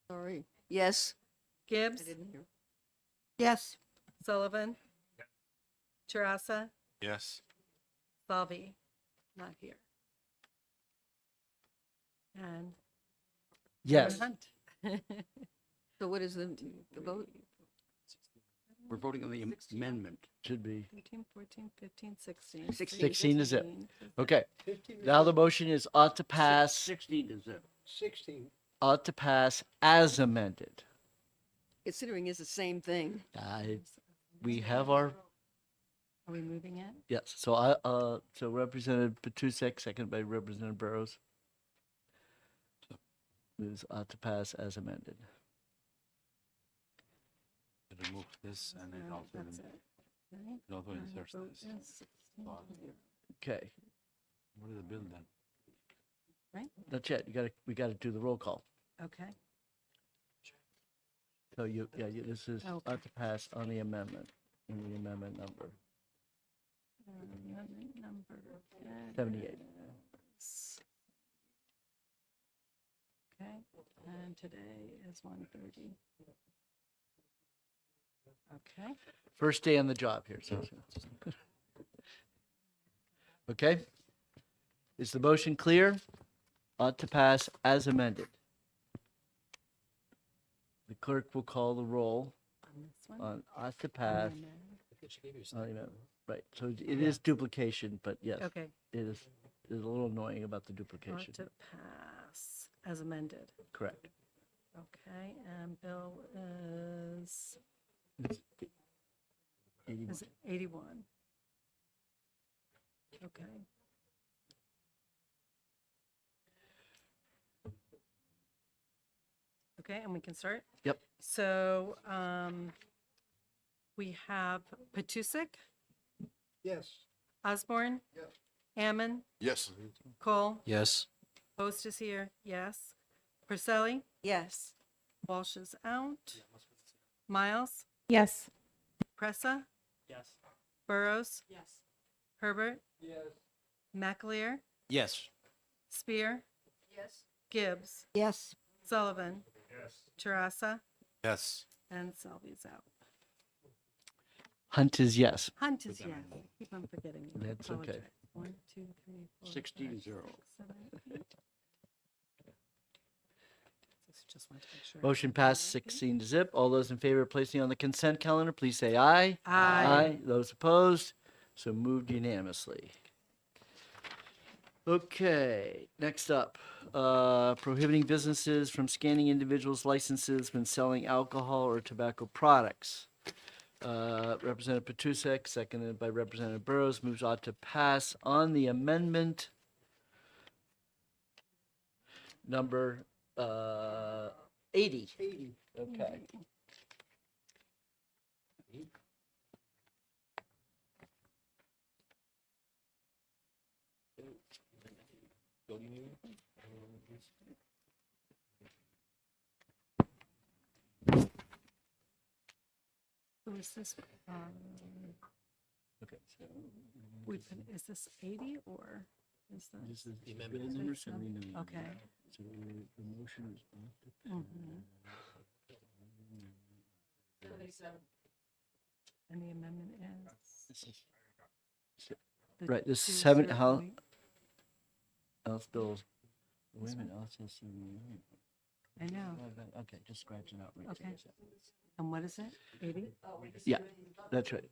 Sorry. Yes. Gibbs? Yes. Sullivan? Churasa? Yes. Salvi? Not here. And Yes. Hunt. So what is the vote? We're voting on the amendment. Should be. 13, 14, 15, 16. 16 is it. Okay. Now the motion is ought to pass, 16 is it. 16. ought to pass as amended. Considering it's the same thing. We have our, Are we moving it? yes, so so Representative Petusek, second by Representative Burrows. Moves ought to pass as amended. Remove this and it also, That's it. Okay. it also Our inserts vote this. is 16 here. Okay, What is the bill then? Right? not yet. We gotta do the roll call. Okay. So this is Okay. ought to pass on the amendment, in the amendment number. Amendment number 78. is- Okay, and today is 1:30. Okay. First day on the job here, so. Okay? Is the motion clear? Ought to pass as amended. The clerk will call the roll On this one? on ought to pass. And then- on the amendment. Right, so it is duplication, but yes, Okay. it is a little annoying about the Ought duplication. to pass as amended. Correct. Okay, and bill is 81. 81. Okay. Okay, and we can start? Yep. So, we have Petusik, Yes. Osborne. Yes. Ammon, Yes. Cole, Yes. Post is here, yes. Purcelli, Yes. Walsh is out. Miles, Yes. Pressa, Yes. Burrows, Yes. Herbert, Yes. McAleer, Yes. Spear, Yes. Gibbs, Yes. Sullivan, Yes. Tarassa, Yes. and Selby's out. Hunt is yes. Hunt is yes. I keep on forgetting. you. I That's okay. apologize. 1, 2, 3, 4, 16-0. 7, 8. Just want to make sure. Motion passed 16 to zip. All those in favor of placing on the consent calendar, please say aye. Aye. Those opposed? So moved unanimously. Okay, next up, prohibiting businesses from scanning individuals' licenses when selling alcohol or tobacco products. Representative Petusek, seconded by Representative Burrows, moves ought to pass on the amendment number 80. 80. Okay. So is this, Okay, so is this 80 or is that? this is bill number 79. Okay. So the motion is ought to Mhm. And the amendment is? This is- the Right, this 2 seven, zero how, eight? House Bill, wait a minute, House Bill 79. I know. Okay, just scratch it out. right Okay. there. And what is it? 80 Yeah, that's right.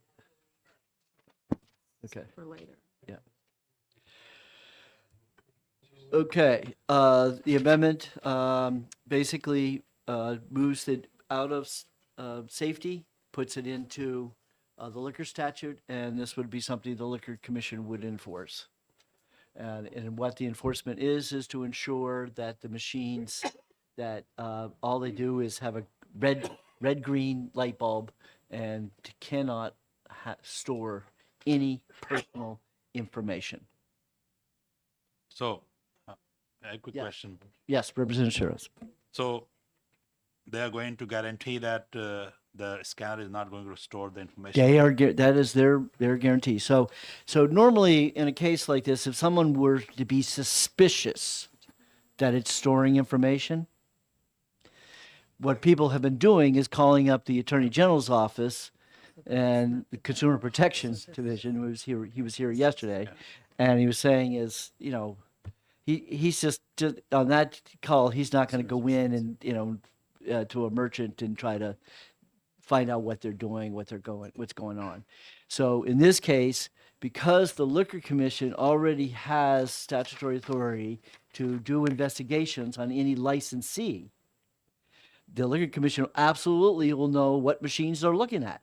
Okay, for later? yeah. Okay, the amendment, basically, moves it out of, safety, puts it into, the liquor statute, and this would be something the Liquor Commission would enforce. And what the enforcement is to ensure that the machines, that, all they do is have a red-green light bulb and cannot store any personal information. So, a quick Yeah. question. Yes, Representative Shiros. So, they are going to guarantee that the scanner is not going to store the information? They are, that is their guarantee. So normally in a case like this, if someone were to be suspicious that it's storing information, what people have been doing is calling up the Attorney General's office and the Consumer Protection Division. He was here yesterday, and he was saying is, he's just on that call, he's not going to go in and, to a merchant and try to find out what they're doing, what's going on. So in this case, because the Liquor Commission already has statutory authority to do investigations on any licensee, the Liquor Commission absolutely will know what machines they're looking at.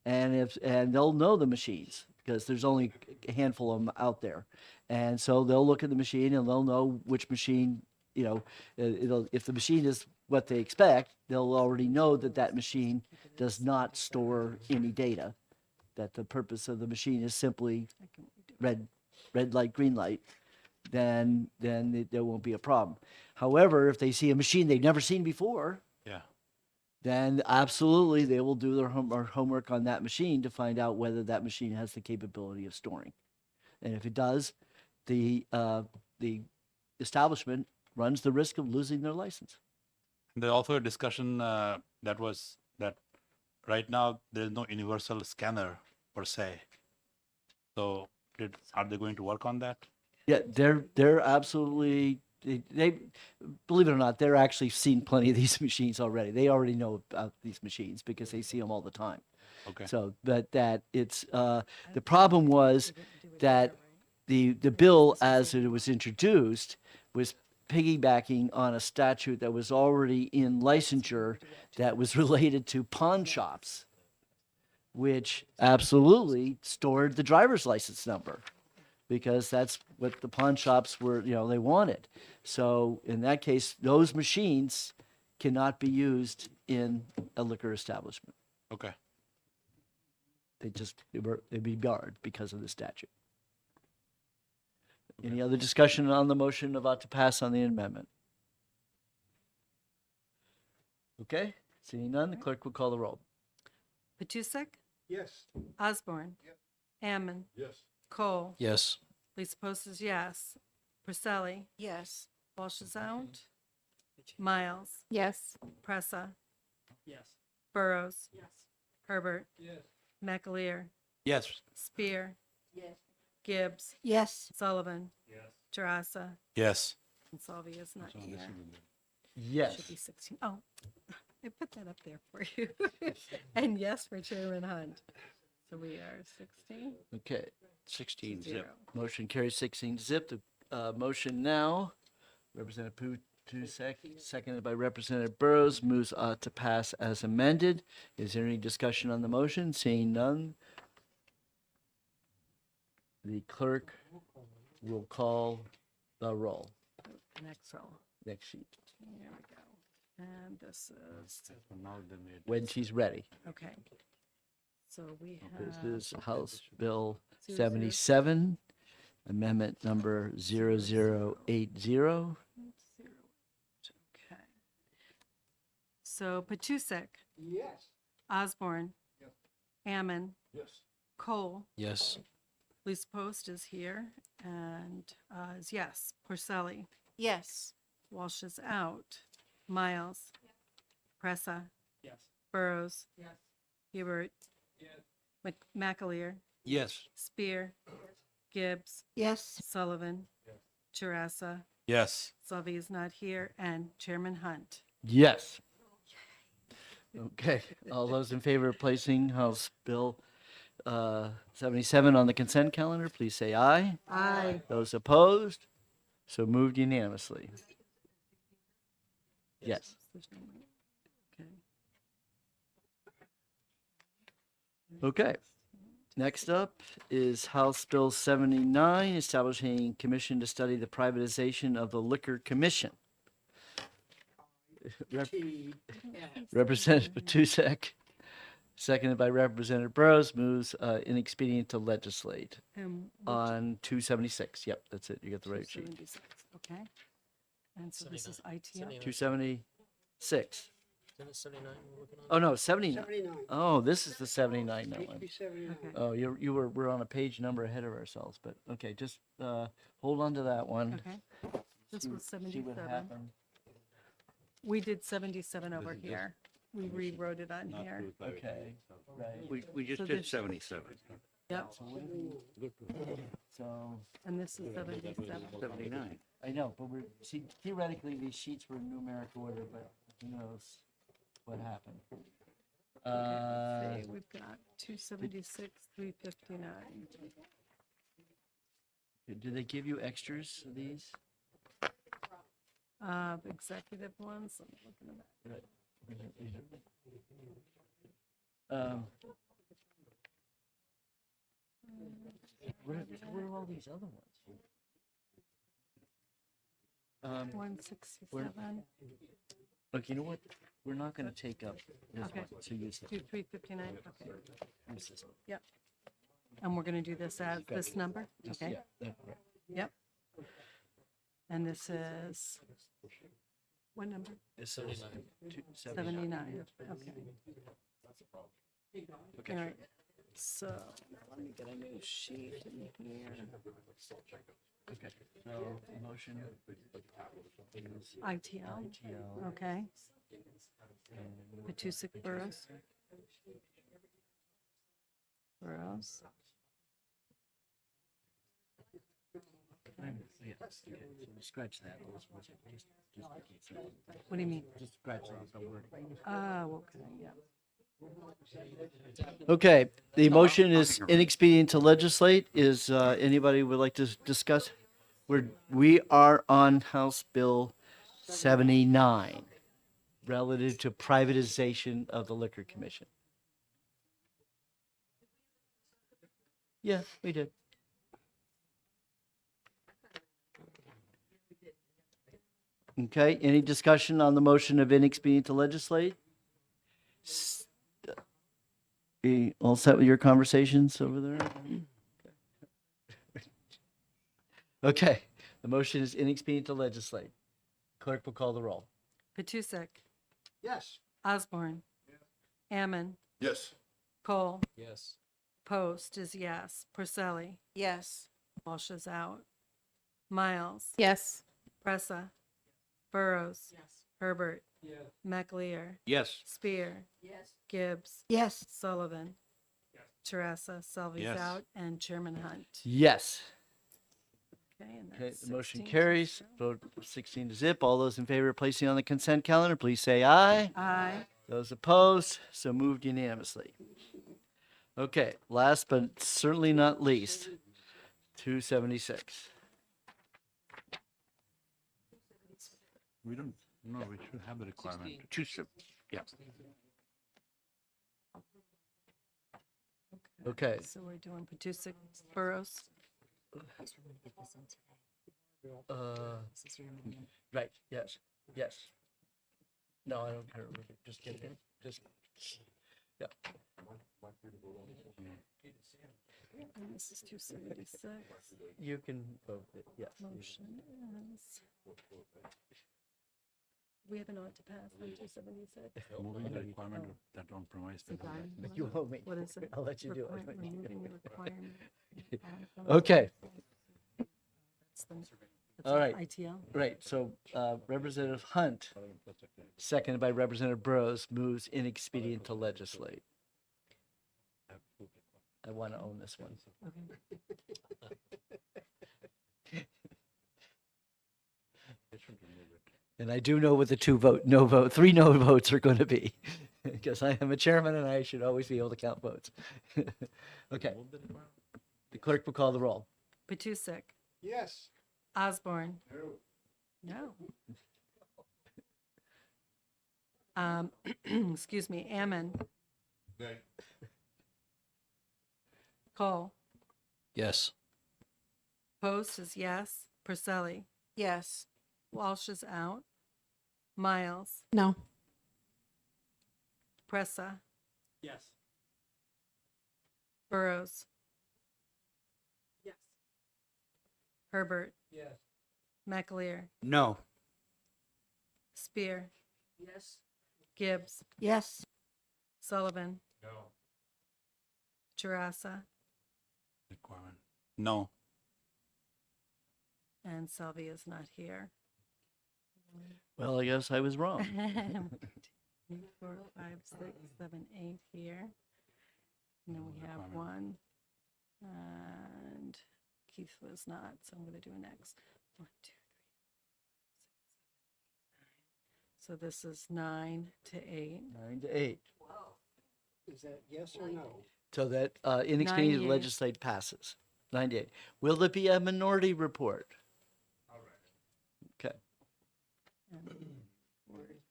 And they'll know the machines because there's only a handful of them out there. And so they'll look at the machine and they'll know which machine, if the machine is what they expect, they'll already know that that machine does not store any data, that the purpose of the machine is simply red light, green light, then there won't be a problem. However, if they see a machine they've never seen before, Yeah. then absolutely they will do their homework on that machine to find out whether that machine has the capability of storing. And if it does, the establishment runs the risk of losing their license. There's also a discussion that right now there's no universal scanner per se. So are they going to work on that? Yeah, they're absolutely, they believe it or not, they're actually seen plenty of these machines already. They already know about these machines because they see them all the time. Okay. So, but that it's, the problem was that the bill as it was introduced was piggybacking on a statute that was already in licensure that was related to pawn shops, which absolutely stored the driver's license number because that's what the pawn shops were, they wanted. So in that case, those machines cannot be used in a liquor establishment. Okay. They'd be barred because of the statute. Any other discussion on the motion about to pass on the amendment? Okay, seeing none, the clerk will call the roll. Petusek? Yes. Osborne? Ammon? Yes. Cole? Yes. Lisa Post is yes. Purcelli? Yes. Walsh is out. Miles? Yes. Pressa? Yes. Burrows? Yes. Herbert? Yes. McAleer? Yes. Spear? Yes. Gibbs? Yes. Sullivan? Yes. Tarassa? Yes. And Salvia is not here. Yes. Should be 16. Oh, I put that up there for you. And yes for Chairman Hunt. So we are 16. Okay, 16 Zero. zip. motion carries 16 to zip. The motion now, Representative Petusek, seconded by Representative Burrows, moves to pass as amended. Is there any discussion on the motion? Seeing none, the clerk will call the roll. Next roll. Next sheet, Here we go. And this is, when she's ready. okay. So we This have, is House Bill 00. 77, Amendment number 0080. Okay. So Petusek, Yes. Osborne. Ammon, Yes. Cole, Yes. Lisa Post is here and is yes. Porcelli, Yes. Walsh is out. Miles, Pressa, Yes. Burrows, Yes. Hubert, Yes. McAleer, Yes. Spear, Gibbs, Yes. Sullivan, Tarassa, Yes. Salvi is not here, and Chairman Hunt. Yes. Okay, all those in favor of placing House Bill 77 on the consent calendar, please say aye. Aye. Those opposed? So moved unanimously. Yes. Okay. Okay. Next up is House Bill 79, establishing commission to study the privatization of the Liquor Commission. Representative Petusek, seconded by Representative Burrows, moves inexpedient to legislate on 276. Yep, that's it. You got the right sheet. 276, okay. And so this is ITF. 276. Oh no, 79. Oh, this is the 79 one. Okay. Oh, we're on a page number ahead of ourselves, but okay, just hold on to that one. Okay. This was See what 77. happened. We did 77 over here. We rewrote it on here. Okay, right. We just So did this- 77. Yep. So, And this is 77. 79. I know, but theoretically, these sheets were in numeric order, but who knows what happened. Let's see, we've got 276, 359. Do they give you extras of these? Executive ones, I'm looking at that. Where are all these other ones? 167, Look, you know what? We're not going to take up this Okay. one, so use it. 359, okay. Use this one. Yep. And we're going to do this as this number? Okay. Yeah, right. Yep. And this is, what number? It's 79. 79, okay. Okay. All right, so let me get a new sheet in here. Okay. So, motion is ITL, ITL. okay. and Patusic Boroughs. Boroughs. Yeah, okay, so scratch that. Just What do you mean? Just scratch that word. Oh, okay, yeah. Okay, the motion is inexpedient to legislate. Is anybody would like to discuss? We are on House Bill 79, relative to privatization of the Liquor Commission. Yeah, we did. Okay, any discussion on the motion of inexpedient to legislate? You all set with your conversations over there? Okay, the motion is inexpedient to legislate. Clerk will call the roll. Patusic, Yes. Osborne. Ammon, Yes. Cole, Yes. Post is yes. Porcelli, Yes. Walsh is out. Miles, Yes. Pressa, Burrows. Herbert. McLear, Yes. Spear. Gibbs. Yes. Sullivan. Teresa, Selby's Yes. out, and Chairman Hunt. Yes. Okay, and Okay, that's the motion 16 to carries. 0. Vote 16 to zip. All those in favor of placing on the consent calendar, please say aye. Aye. Those opposed, so moved unanimously. Okay, last but certainly not least, 276. We don't, no, we should have the requirement. Yeah. Okay. So we're doing Patusic, Burrows. Right, yes, yes. No, I don't care. Just get it. Just, yeah. And this is 276. You can vote it, yes. Motion is. We have an ought to pass on 276. Moving the requirement that don't promise. You owe me. What is it? I'll let you do it. Removing the requirement. Okay, That's the all right. ITL. Right, so Representative Hunt, seconded by Representative Burrows, moves inexpedient to legislate. I want to own this one. Okay. And I do know what the three no votes are going to be, because I am a chairman and I should always be able to count votes. Okay. The clerk will call the roll. Patusic, Yes. Osborne. No. Excuse me, Ammon. Cole. Yes. Post is yes. Porcelli. Yes. Walsh is out. Miles. No. Pressa. Yes. Burrows. Yes. Herbert. Yes. McLear. No. Spear. Yes. Gibbs. Yes. Sullivan. No. Teresa. Requirement. No. And Selby is not here. Well, I guess I was wrong. 3, 4, 5, 6, 7, 8 here. And then we have one. And Keith was not, so I'm going to do an X. 1, 2, 3, 4, 5, 6, 7, 8, 9. So this is 9 to 8. 9 to 8. Is that yes or no? So that inexpedient 98. legislate passes. 98. Will there be a minority report? Okay.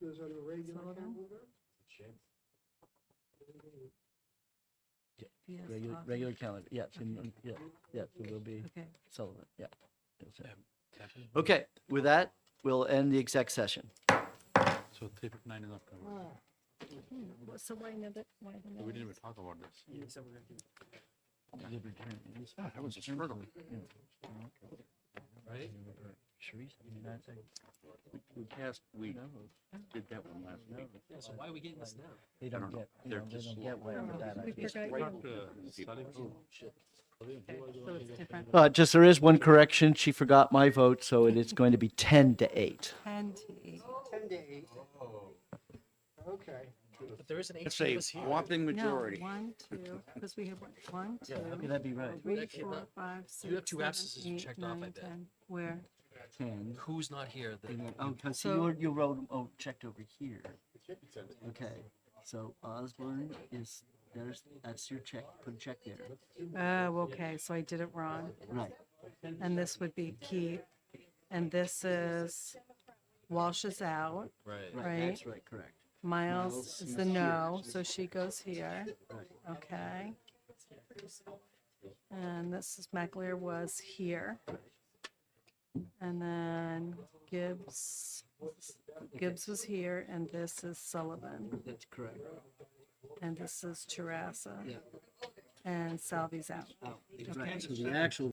Goes on the regular calendar? Regular calendar. Yes. Yeah. Yeah. So will be Okay. Sullivan. Yeah. Okay. With that, we'll end the exec session. So 359 is not covered. So why never, why the We didn't even talk about this. That was a struggle. Right? We did that one last night. So why are we getting this now? They don't get. They don't get whatever that. So it's different. Just there is one correction. She forgot my vote, so it is going to be 10-8. 10 to 8. 10 to 8. Okay. But there is an Let's eight say of us here. whopping No, majority. 1, 2, because we have what, 1, 2, How could that be right? 3, That came 4, up. 5, 6, You have two 7, absences you 8, checked off, I 9, bet. 10. Where? 10. Who's not here? Oh, because So- you wrote, checked over here. Okay, so Osborne is, that's your check, put a check there. Oh, okay, so I did it wrong. Right. And this would be Keith. And this is, Walsh is out. Right. Right. That's right, correct. Miles is the no, so she goes here. Okay. And this is McLear was here. And then Gibbs was here, and this is Sullivan, That's correct. and this is Terrassa. Yeah. And Salvy's out. Right, so the actual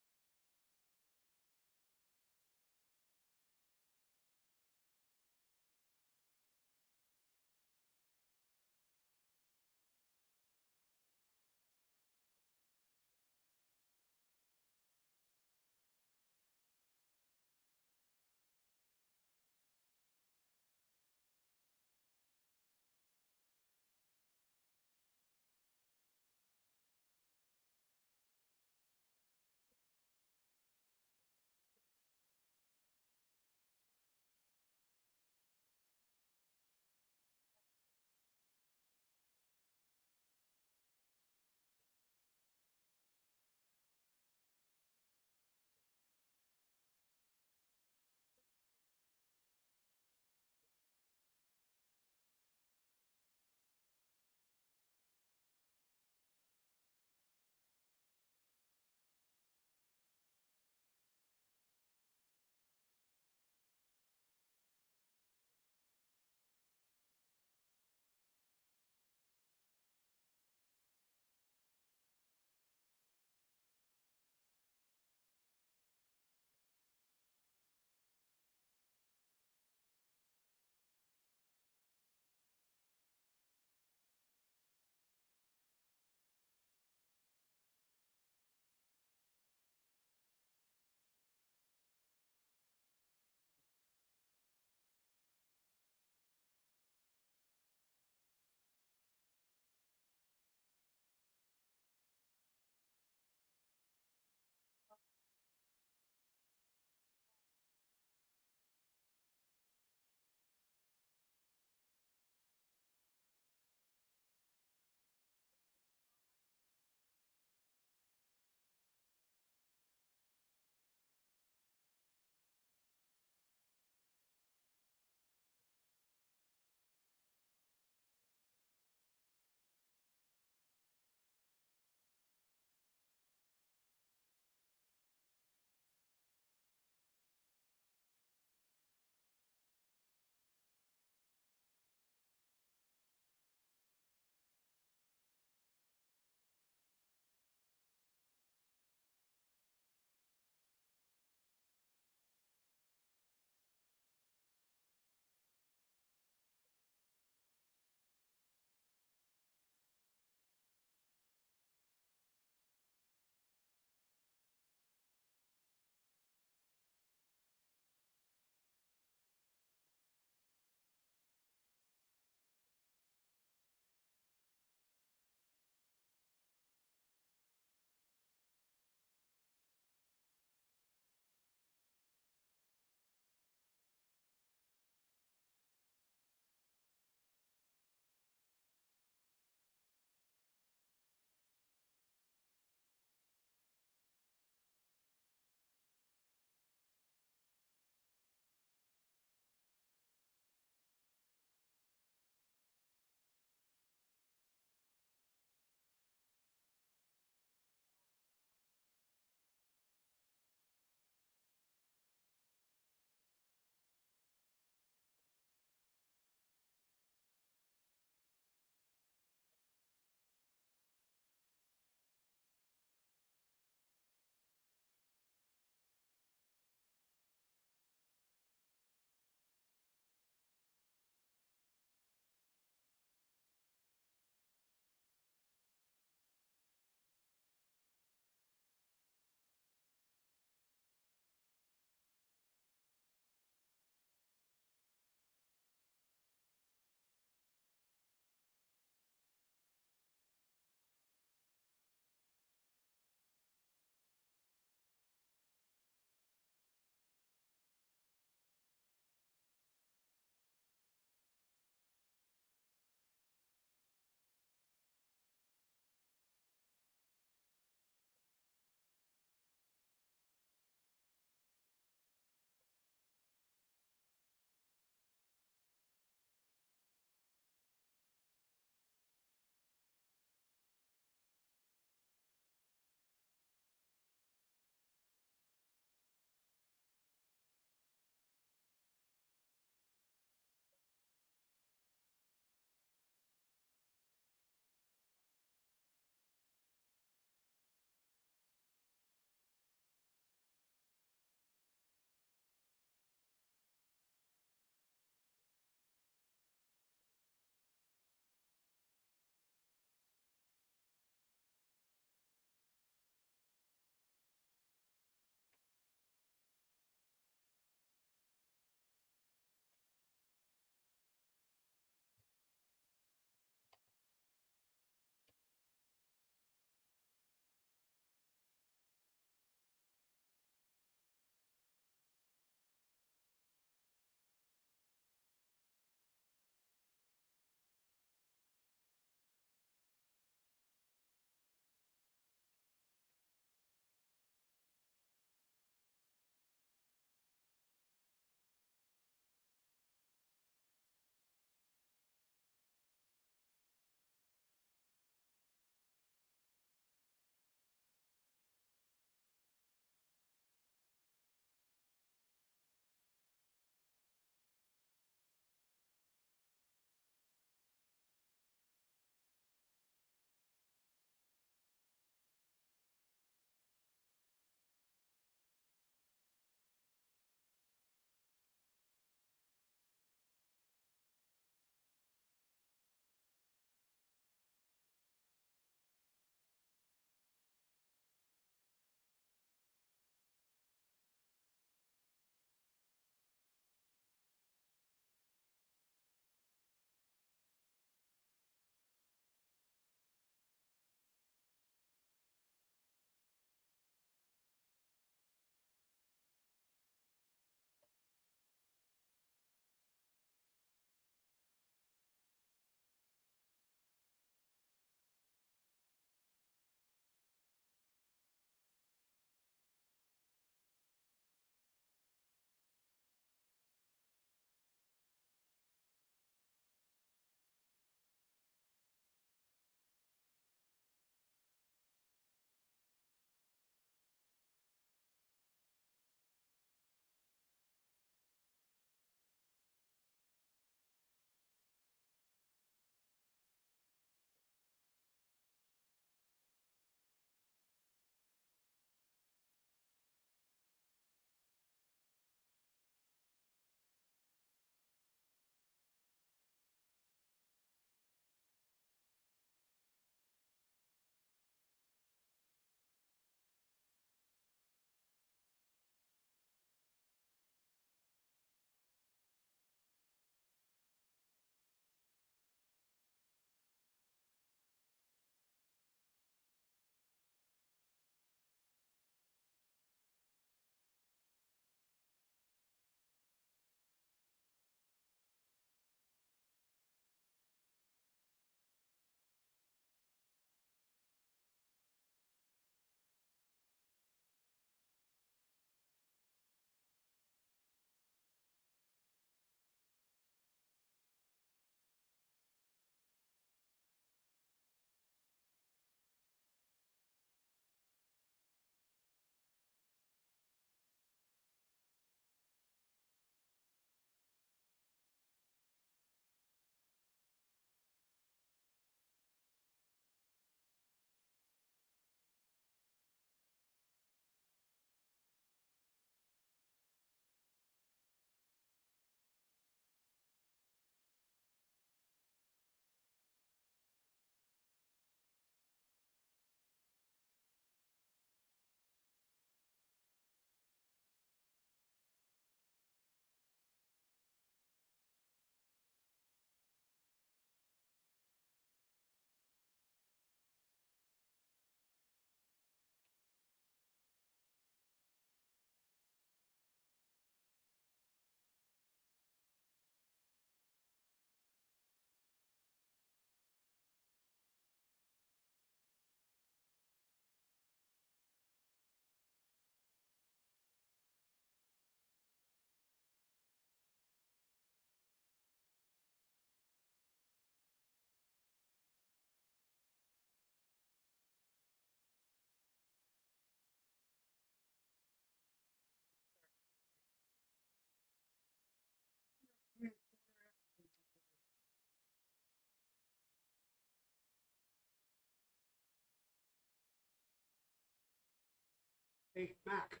Hey, Mac,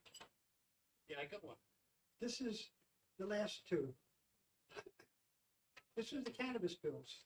Yeah, I got one. this is the last two. This is the cannabis bills.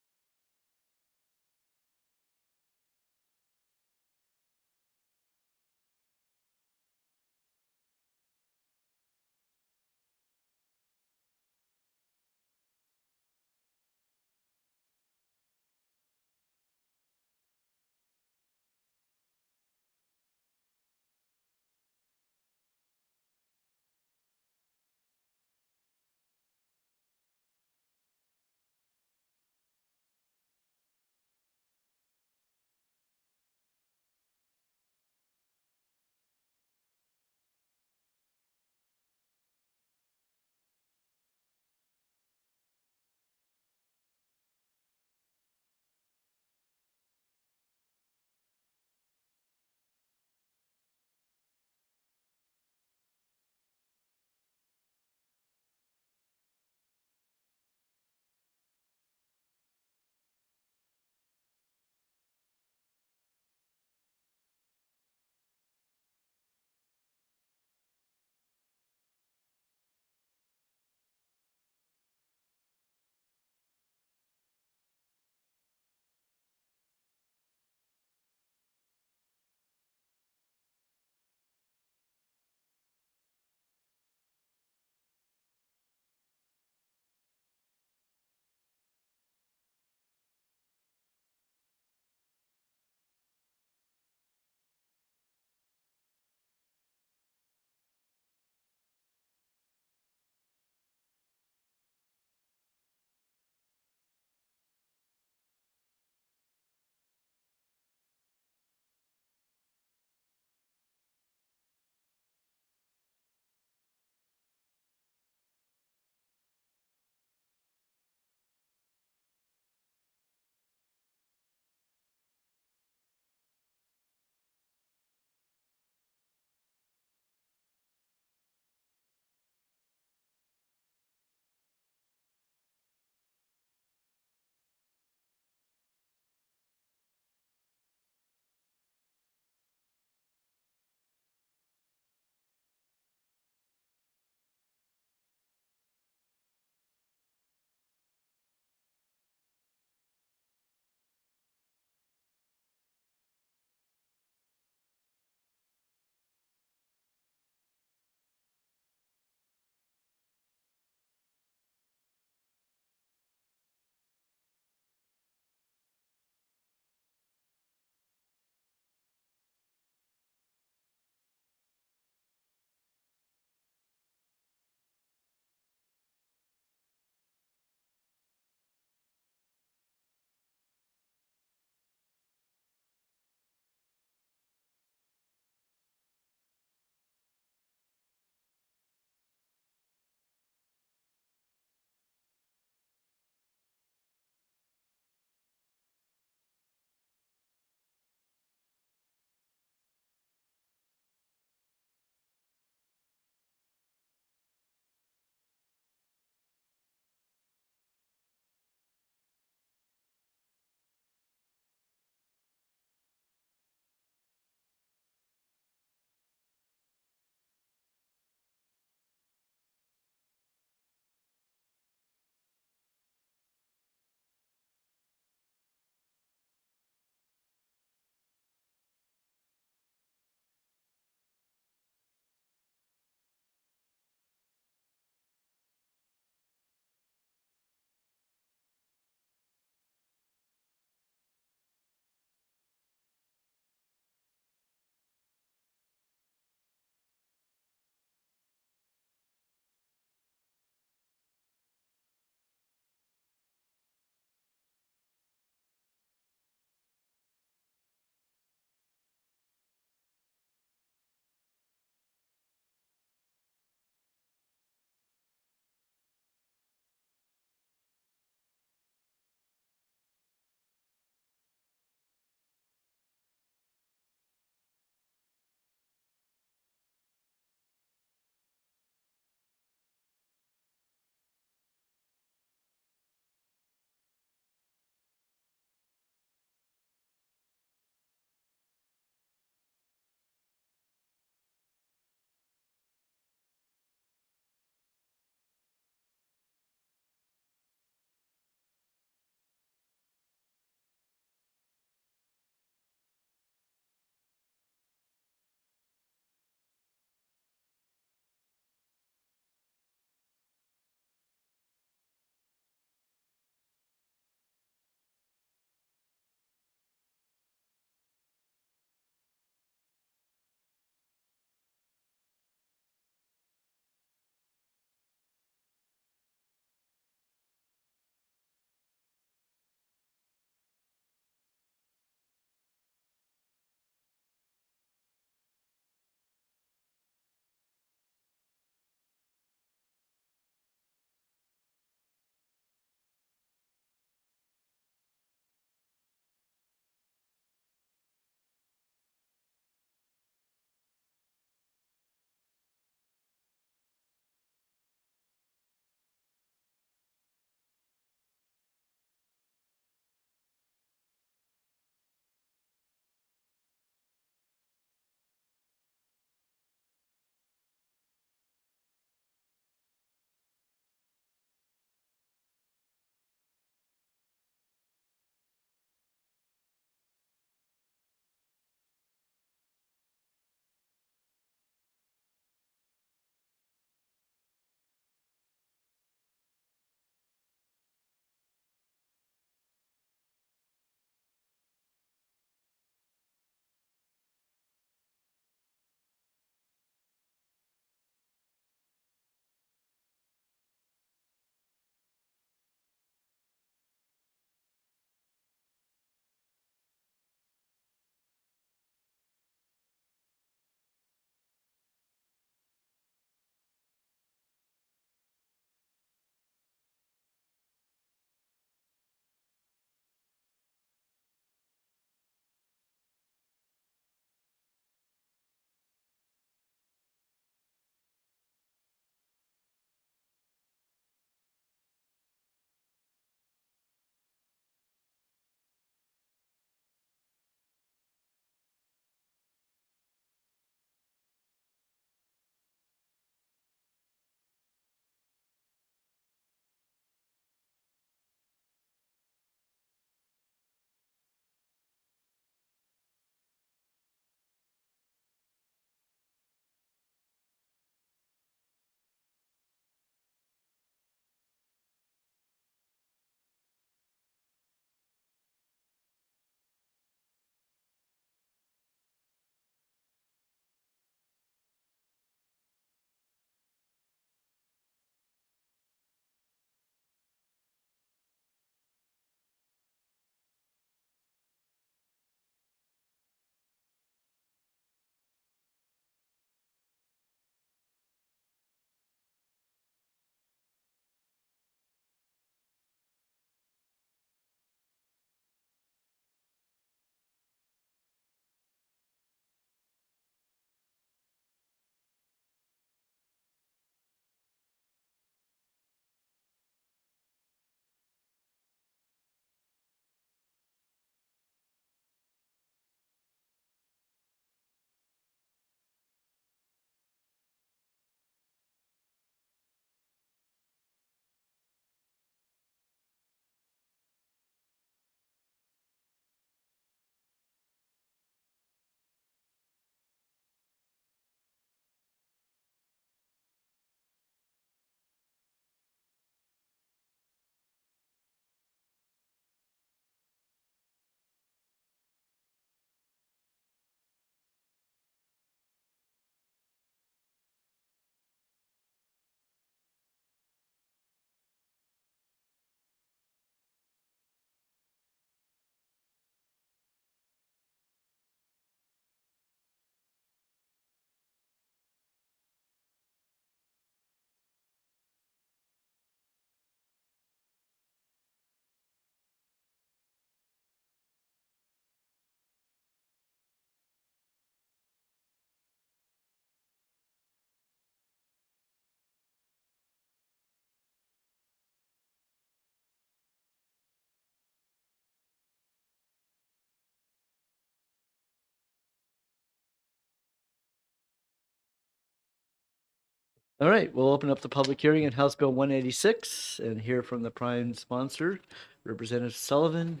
All right, we'll open up the public hearing on House Bill 186 and hear from the prime sponsor, Representative Sullivan.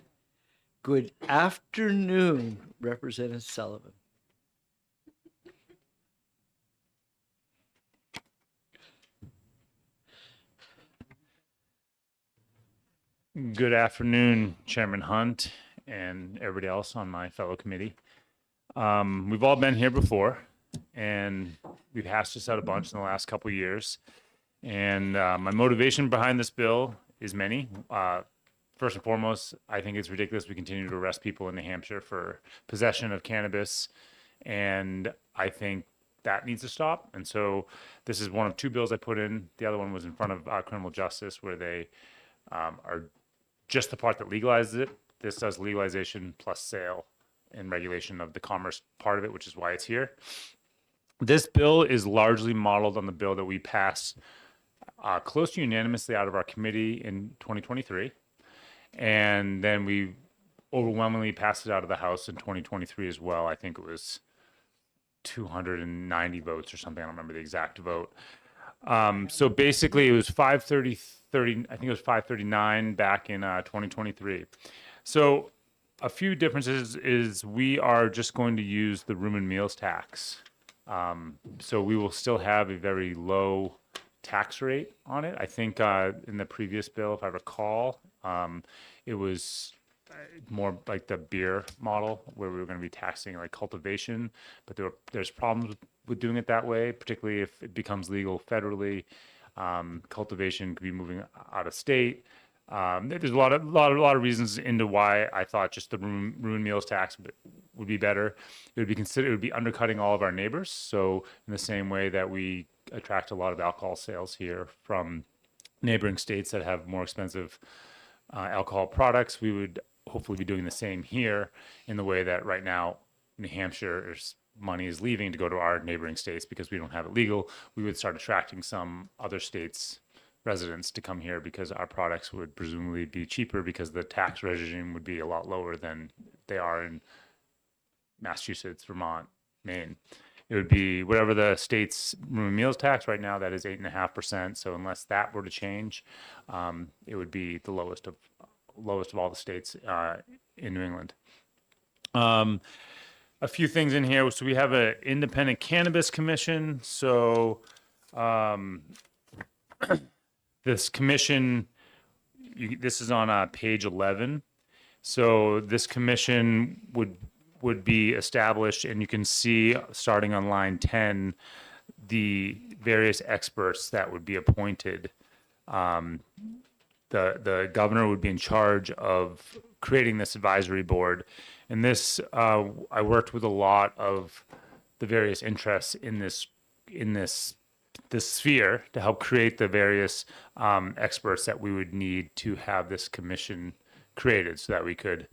Good afternoon, Representative Sullivan. Good afternoon, Chairman Hunt and everybody else on my fellow committee. We've all been here before, and we've hashed this out a bunch in the last couple of years. And my motivation behind this bill is many. First and foremost, I think it's ridiculous we continue to arrest people in New Hampshire for possession of cannabis, and I think that needs to stop. And so this is one of two bills I put in. The other one was in front of criminal justice, where they are just the part that legalizes it. This does legalization plus sale and regulation of the commerce part of it, which is why it's here. This bill is largely modeled on the bill that we passed close to unanimously out of our committee in 2023. And then we overwhelmingly passed it out of the House in 2023 as well. I think it was 290 votes or something. I don't remember the exact vote. So basically it was 530, I think it was 539 back in 2023. So a few differences is we are just going to use the room and meals tax. So we will still have a very low tax rate on it. I think in the previous bill, if I recall, it was more like the beer model where we were going to be taxing like cultivation, but there's problems with doing it that way, particularly if it becomes legal federally. Cultivation could be moving out of state. There's a lot of reasons into why I thought just the room and meals tax would be better. It would be undercutting all of our neighbors. So in the same way that we attract a lot of alcohol sales here from neighboring states that have more expensive alcohol products, we would hopefully be doing the same here in the way that right now New Hampshire's money is leaving to go to our neighboring states because we don't have it legal. We would start attracting some other states' residents to come here because our products would presumably be cheaper because the tax regime would be a lot lower than they are in Massachusetts, Vermont, Maine. It would be whatever the state's room and meals tax right now, that is 8.5%. So unless that were to change, it would be the lowest of all the states in New England. A few things in here. So we have an independent cannabis commission. So this commission, this is on page 11. So this commission would be established, and you can see starting on line 10, the various experts that would be appointed. The governor would be in charge of creating this advisory board. And this, I worked with a lot of the various interests in this sphere to help create the various experts that we would need to have this commission created so that we could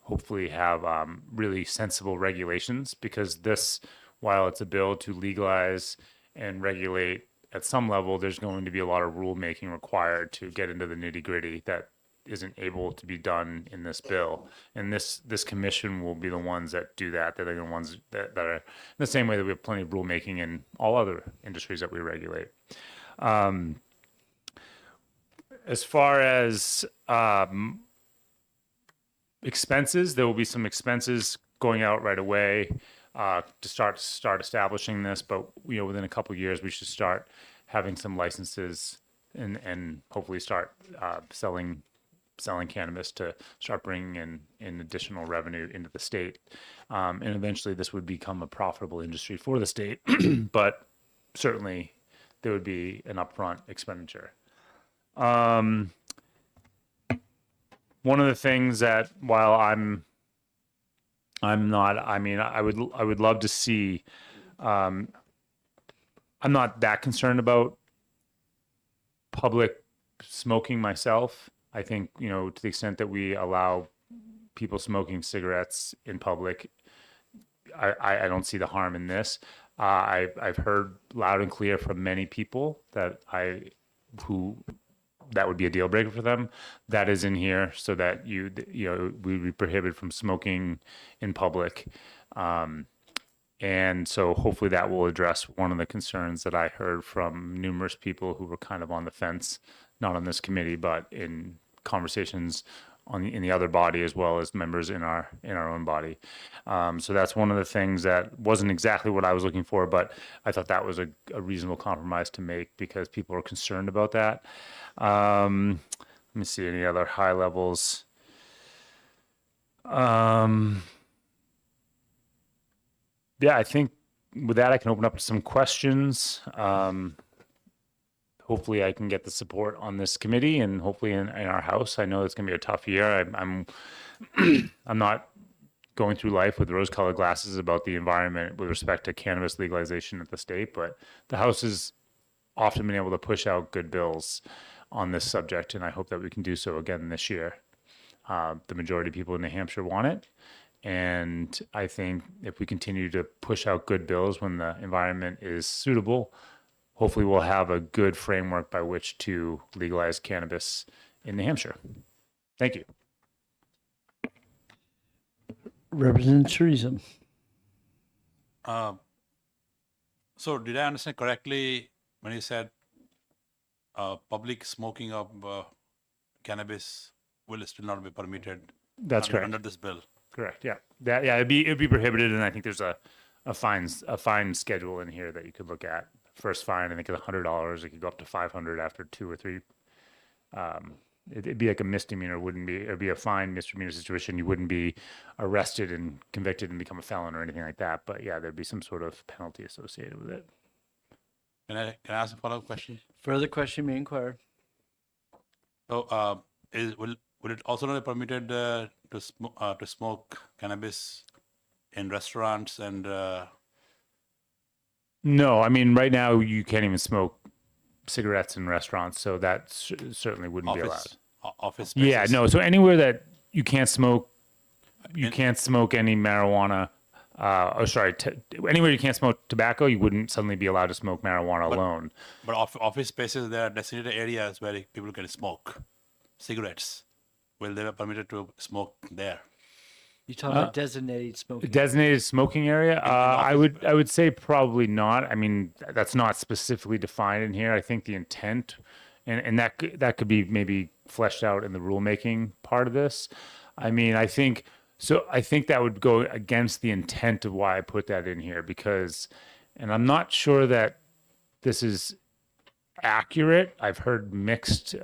hopefully have really sensible regulations, because this, while it's a bill to legalize and regulate at some level, there's going to be a lot of rulemaking required to get into the nitty gritty that isn't able to be done in this bill. And this commission will be the ones that do that. They're the ones that are in the same way that we have plenty of rulemaking in all other industries that we regulate. As far as expenses, there will be some expenses going out right away to start establishing this, but within a couple of years we should start having some licenses and hopefully start selling cannabis to start bringing in additional revenue into the state, and eventually this would become a profitable industry for the state. But certainly there would be an upfront expenditure. One of the things that, while I'm not, I mean, I would love to see, I'm not that concerned about public smoking myself. I think, to the extent that we allow people smoking cigarettes in public, I don't see the harm in this. I've heard loud and clear from many people that that would be a deal breaker for them. That is in here so that we would be prohibited from smoking in public. And so hopefully that will address one of the concerns that I heard from numerous people who were kind of on the fence, not on this committee, but in conversations in the other body as well as members in our own body. So that's one of the things that wasn't exactly what I was looking for, but I thought that was a reasonable compromise to make because people are concerned about that. Let me see any other high levels. Yeah, I think with that I can open up to some questions. Hopefully I can get the support on this committee and hopefully in our house. I know it's going to be a tough year. I'm not going through life with rose-colored glasses about the environment with respect to cannabis legalization at the state, but the House has often been able to push out good bills on this subject, and I hope that we can do so again this year. The majority of people in New Hampshire want it, and I think if we continue to push out good bills when the environment is suitable, hopefully we'll have a good framework by which to legalize cannabis in New Hampshire. Thank you. Representative Teresa. So did I understand correctly when you said public smoking of cannabis will still not be permitted? That's correct. Under this bill. Correct. Yeah. It'd be prohibited, and I think there's a fine schedule in here that you could look at. First fine, I think, is $100. It could go up to $500 after 2 or 3. It'd be like a misdemeanor, wouldn't be? It'd be a fine misdemeanor situation. You wouldn't be arrested and convicted and become a felon or anything like that. But yeah, there'd be some sort of penalty associated with it. Can I ask a follow-up question? Further question may inquire. So will it also not be permitted to smoke cannabis in restaurants and? No, I mean, right now you can't even smoke cigarettes in restaurants, so that certainly wouldn't be allowed. Office spaces? Yeah, no. So anywhere that you can't smoke any marijuana. Anywhere you can't smoke tobacco, you wouldn't suddenly be allowed to smoke marijuana alone. But office spaces, there are designated areas where people can smoke cigarettes. Will they be permitted to smoke there? You talking about designated smoking? Designated smoking area? I would say probably not. I mean, that's not specifically defined in here. I think the intent, and that could be maybe fleshed out in the rulemaking part of this. I mean, I think that would go against the intent of why I put that in here because, and I'm not sure that this is accurate. I've heard mixed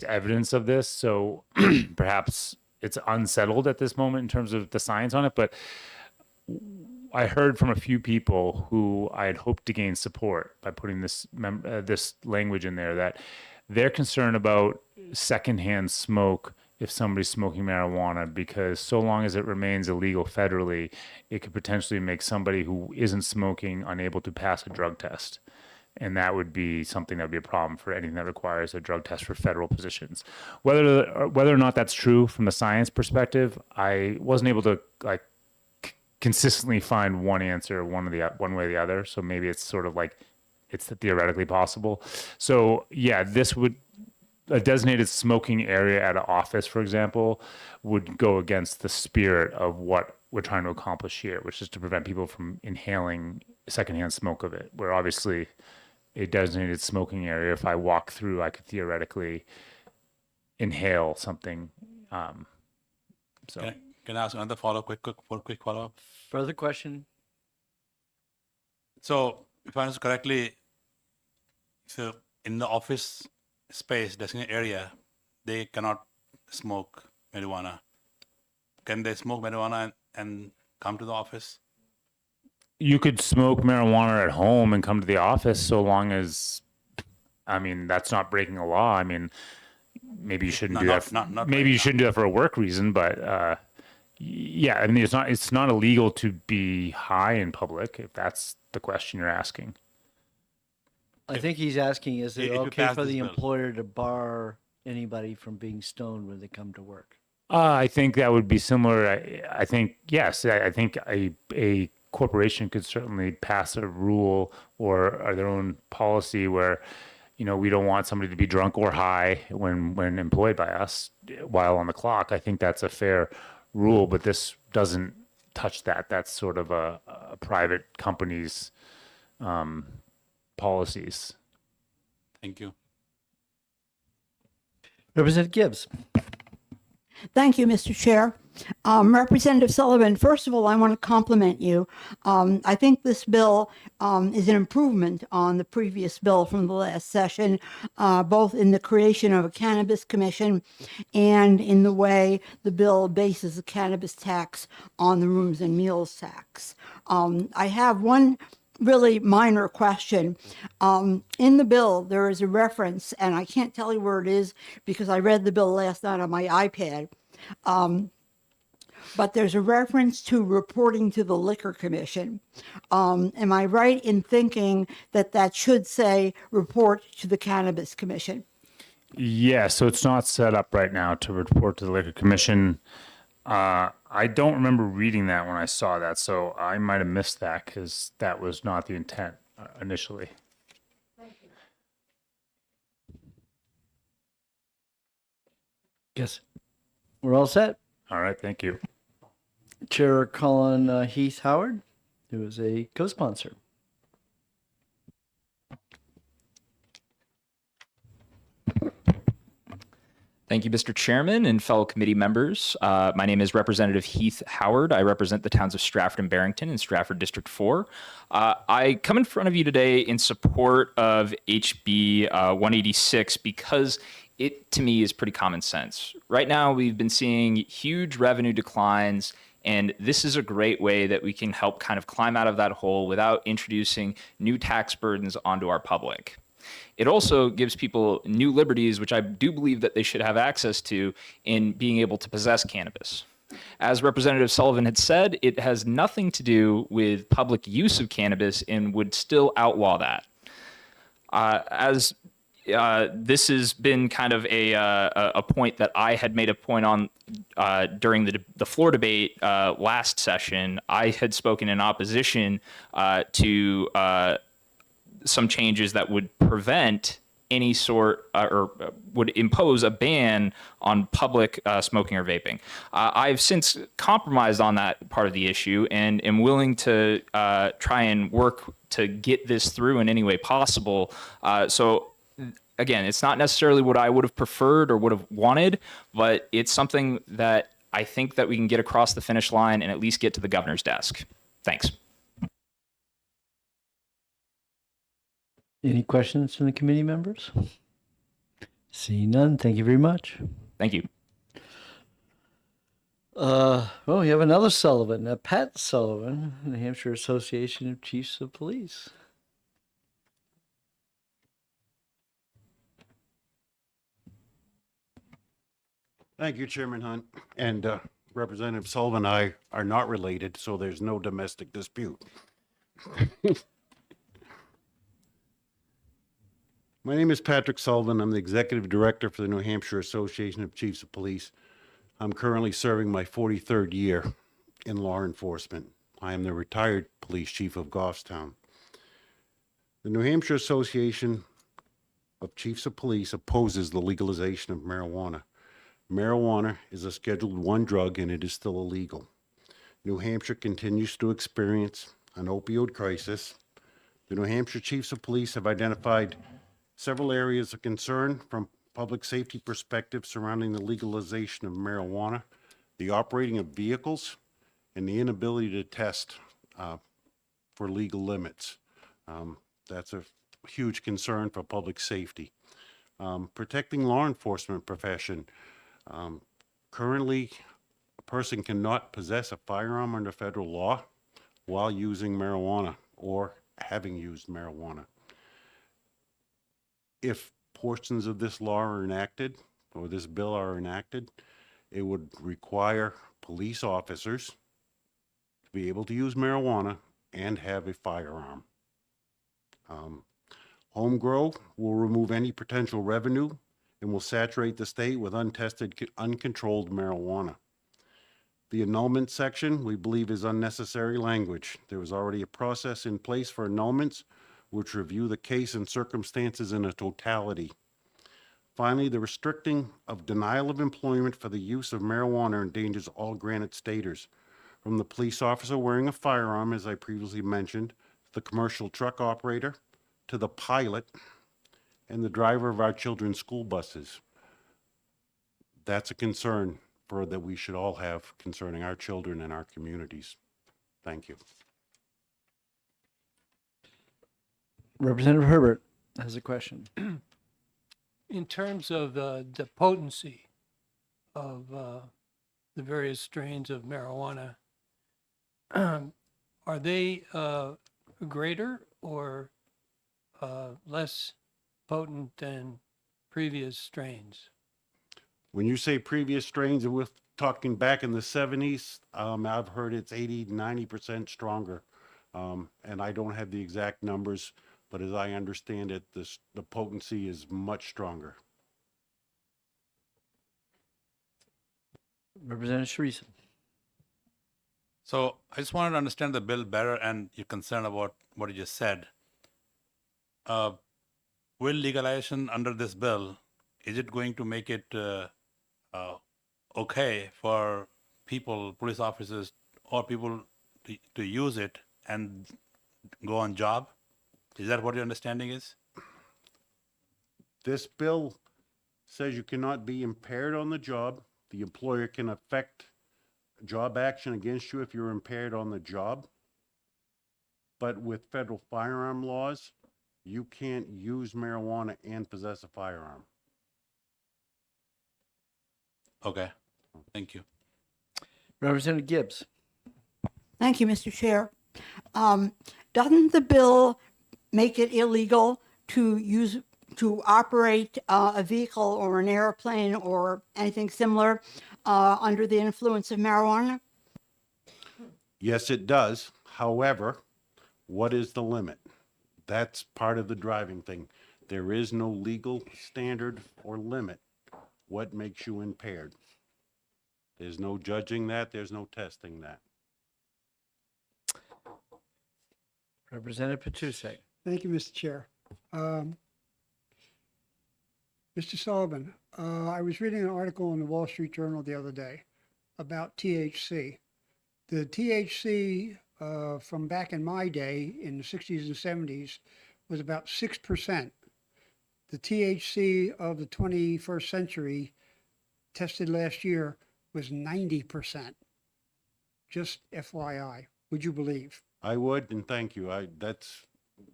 evidence of this, so perhaps it's unsettled at this moment in terms of the science on it, but I heard from a few people who I had hoped to gain support by putting this language in there that they're concerned about secondhand smoke if somebody's smoking marijuana, because so long as it remains illegal federally, it could potentially make somebody who isn't smoking unable to pass a drug test. And that would be something that would be a problem for anything that requires a drug test for federal positions. Whether or not that's true from the science perspective, I wasn't able to consistently find one answer one way or the other. So maybe it's sort of like it's theoretically possible. So yeah, a designated smoking area at an office, for example, would go against the spirit of what we're trying to accomplish here, which is to prevent people from inhaling secondhand smoke of it. Where obviously a designated smoking area, if I walk through, I could theoretically inhale something. Can I ask another quick follow-up? Further question? So if I understand correctly, so in the office space, designated area, they cannot smoke marijuana. Can they smoke marijuana and come to the office? You could smoke marijuana at home and come to the office so long as, I mean, that's not breaking a law. I mean, maybe you shouldn't do that. Maybe you shouldn't do that for a work reason, but yeah, I mean, it's not illegal to be high in public, if that's the question you're asking. I think he's asking, is it If you okay pass for this the bill. employer to bar anybody from being stoned when they come to work? I think that would be similar. I think, yes, I think a corporation could certainly pass a rule or their own policy where, we don't want somebody to be drunk or high when employed by us while on the clock. I think that's a fair rule, but this doesn't touch that. That's sort of a private company's policies. Thank you. Representative Gibbs. Thank you, Mr. Chair. Representative Sullivan, first of all, I want to compliment you. I think this bill is an improvement on the previous bill from the last session, both in the creation of a cannabis commission and in the way the bill bases the cannabis tax on the rooms and meals tax. I have one really minor question. In the bill, there is a reference, and I can't tell you where it is because I read the bill last night on my iPad. But there's a reference to reporting to the Liquor Commission. Am I right in thinking that that should say report to the Cannabis Commission? Yeah, so it's not set up right now to report to the Liquor Commission. I don't remember reading that when I saw that, so I might have missed that because that was not the intent initially. Yes. We're all set. All right, thank you. Chair Colin Heath Howard, who is a co-sponsor. Thank you, Mr. Chairman and fellow committee members. My name is Representative Heath Howard. I represent the towns of Stratford and Barrington in Stratford District 4. I come in front of you today in support of HB 186 because it, to me, is pretty common sense. Right now, we've been seeing huge revenue declines, and this is a great way that we can help kind of climb out of that hole without introducing new tax burdens onto our public. It also gives people new liberties, which I do believe that they should have access to in being able to possess cannabis. As Representative Sullivan had said, it has nothing to do with public use of cannabis and would still outlaw that. This has been kind of a point that I had made a point on during the floor debate last session. I had spoken in opposition to some changes that would prevent any sort or would impose a ban on public smoking or vaping. I've since compromised on that part of the issue and am willing to try and work to get this through in any way possible. So again, it's not necessarily what I would have preferred or would have wanted, but it's something that I think that we can get across the finish line and at least get to the governor's desk. Thanks. Any questions from the committee members? Seeing none, thank you very much. Thank you. Well, we have another Sullivan, Pat Sullivan, New Hampshire Association of Chiefs of Police. Thank you, Chairman Hunt. And Representative Sullivan and I are not related, so there's no domestic dispute. My name is Patrick Sullivan. I'm the Executive Director for the New Hampshire Association of Chiefs of Police. I'm currently serving my 43rd year in law enforcement. I am the retired police chief of Goffstown. The New Hampshire Association of Chiefs of Police opposes the legalization of marijuana. Marijuana is a Scheduled I drug and it is still illegal. New Hampshire continues to experience an opioid crisis. The New Hampshire Chiefs of Police have identified several areas of concern from public safety perspective surrounding the legalization of marijuana, the operating of vehicles, and the inability to test for legal limits. That's a huge concern for public safety. Protecting law enforcement profession. Currently, a person cannot possess a firearm under federal law while using marijuana or having used marijuana. If portions of this law are enacted, or this bill are enacted, it would require police officers to be able to use marijuana and have a firearm. Home grow will remove any potential revenue and will saturate the state with untested, uncontrolled marijuana. The annulment section, we believe, is unnecessary language. There was already a process in place for annulments, which review the case and circumstances in a totality. Finally, the restricting of denial of employment for the use of marijuana endangers all granite staters. from the police officer wearing a firearm, as I previously mentioned, the commercial truck operator, to the pilot, and the driver of our children's school buses. That's a concern that we should all have concerning our children and our communities. Thank you. Representative Herbert has a question. In terms of the potency of the various strains of marijuana, are they greater or less potent than previous strains? When you say previous strains, we're talking back in the 70s, I've heard it's 80, 90% stronger. And I don't have the exact numbers, but as I understand it, the potency is much stronger. Representative Sharice. So I just wanted to understand the bill better and your concern about what you just said. Will legalization under this bill, is it going to make it okay for people, police officers, or people to use it and go on job? Is that what your understanding is? This bill says you cannot be impaired on the job. The employer can affect job action against you if you're impaired on the job. But with federal firearm laws, you can't use marijuana and possess a firearm. Okay, thank you. Representative Gibbs. Thank you, Mr. Chair. Doesn't the bill make it illegal to operate a vehicle or an airplane or anything similar under the influence of marijuana? Yes, it does. However, what is the limit? That's part of the driving thing. There is no legal standard or limit. What makes you impaired? There's no judging that. There's no testing that. Representative Petrusek. Thank you, Mr. Chair. Mr. Sullivan, I was reading an article in the Wall Street Journal the other day about THC. The THC from back in my day in the 60s and 70s was about 6%. The THC of the 21st century tested last year was 90%. Just FYI, would you believe? I would, and thank you. That's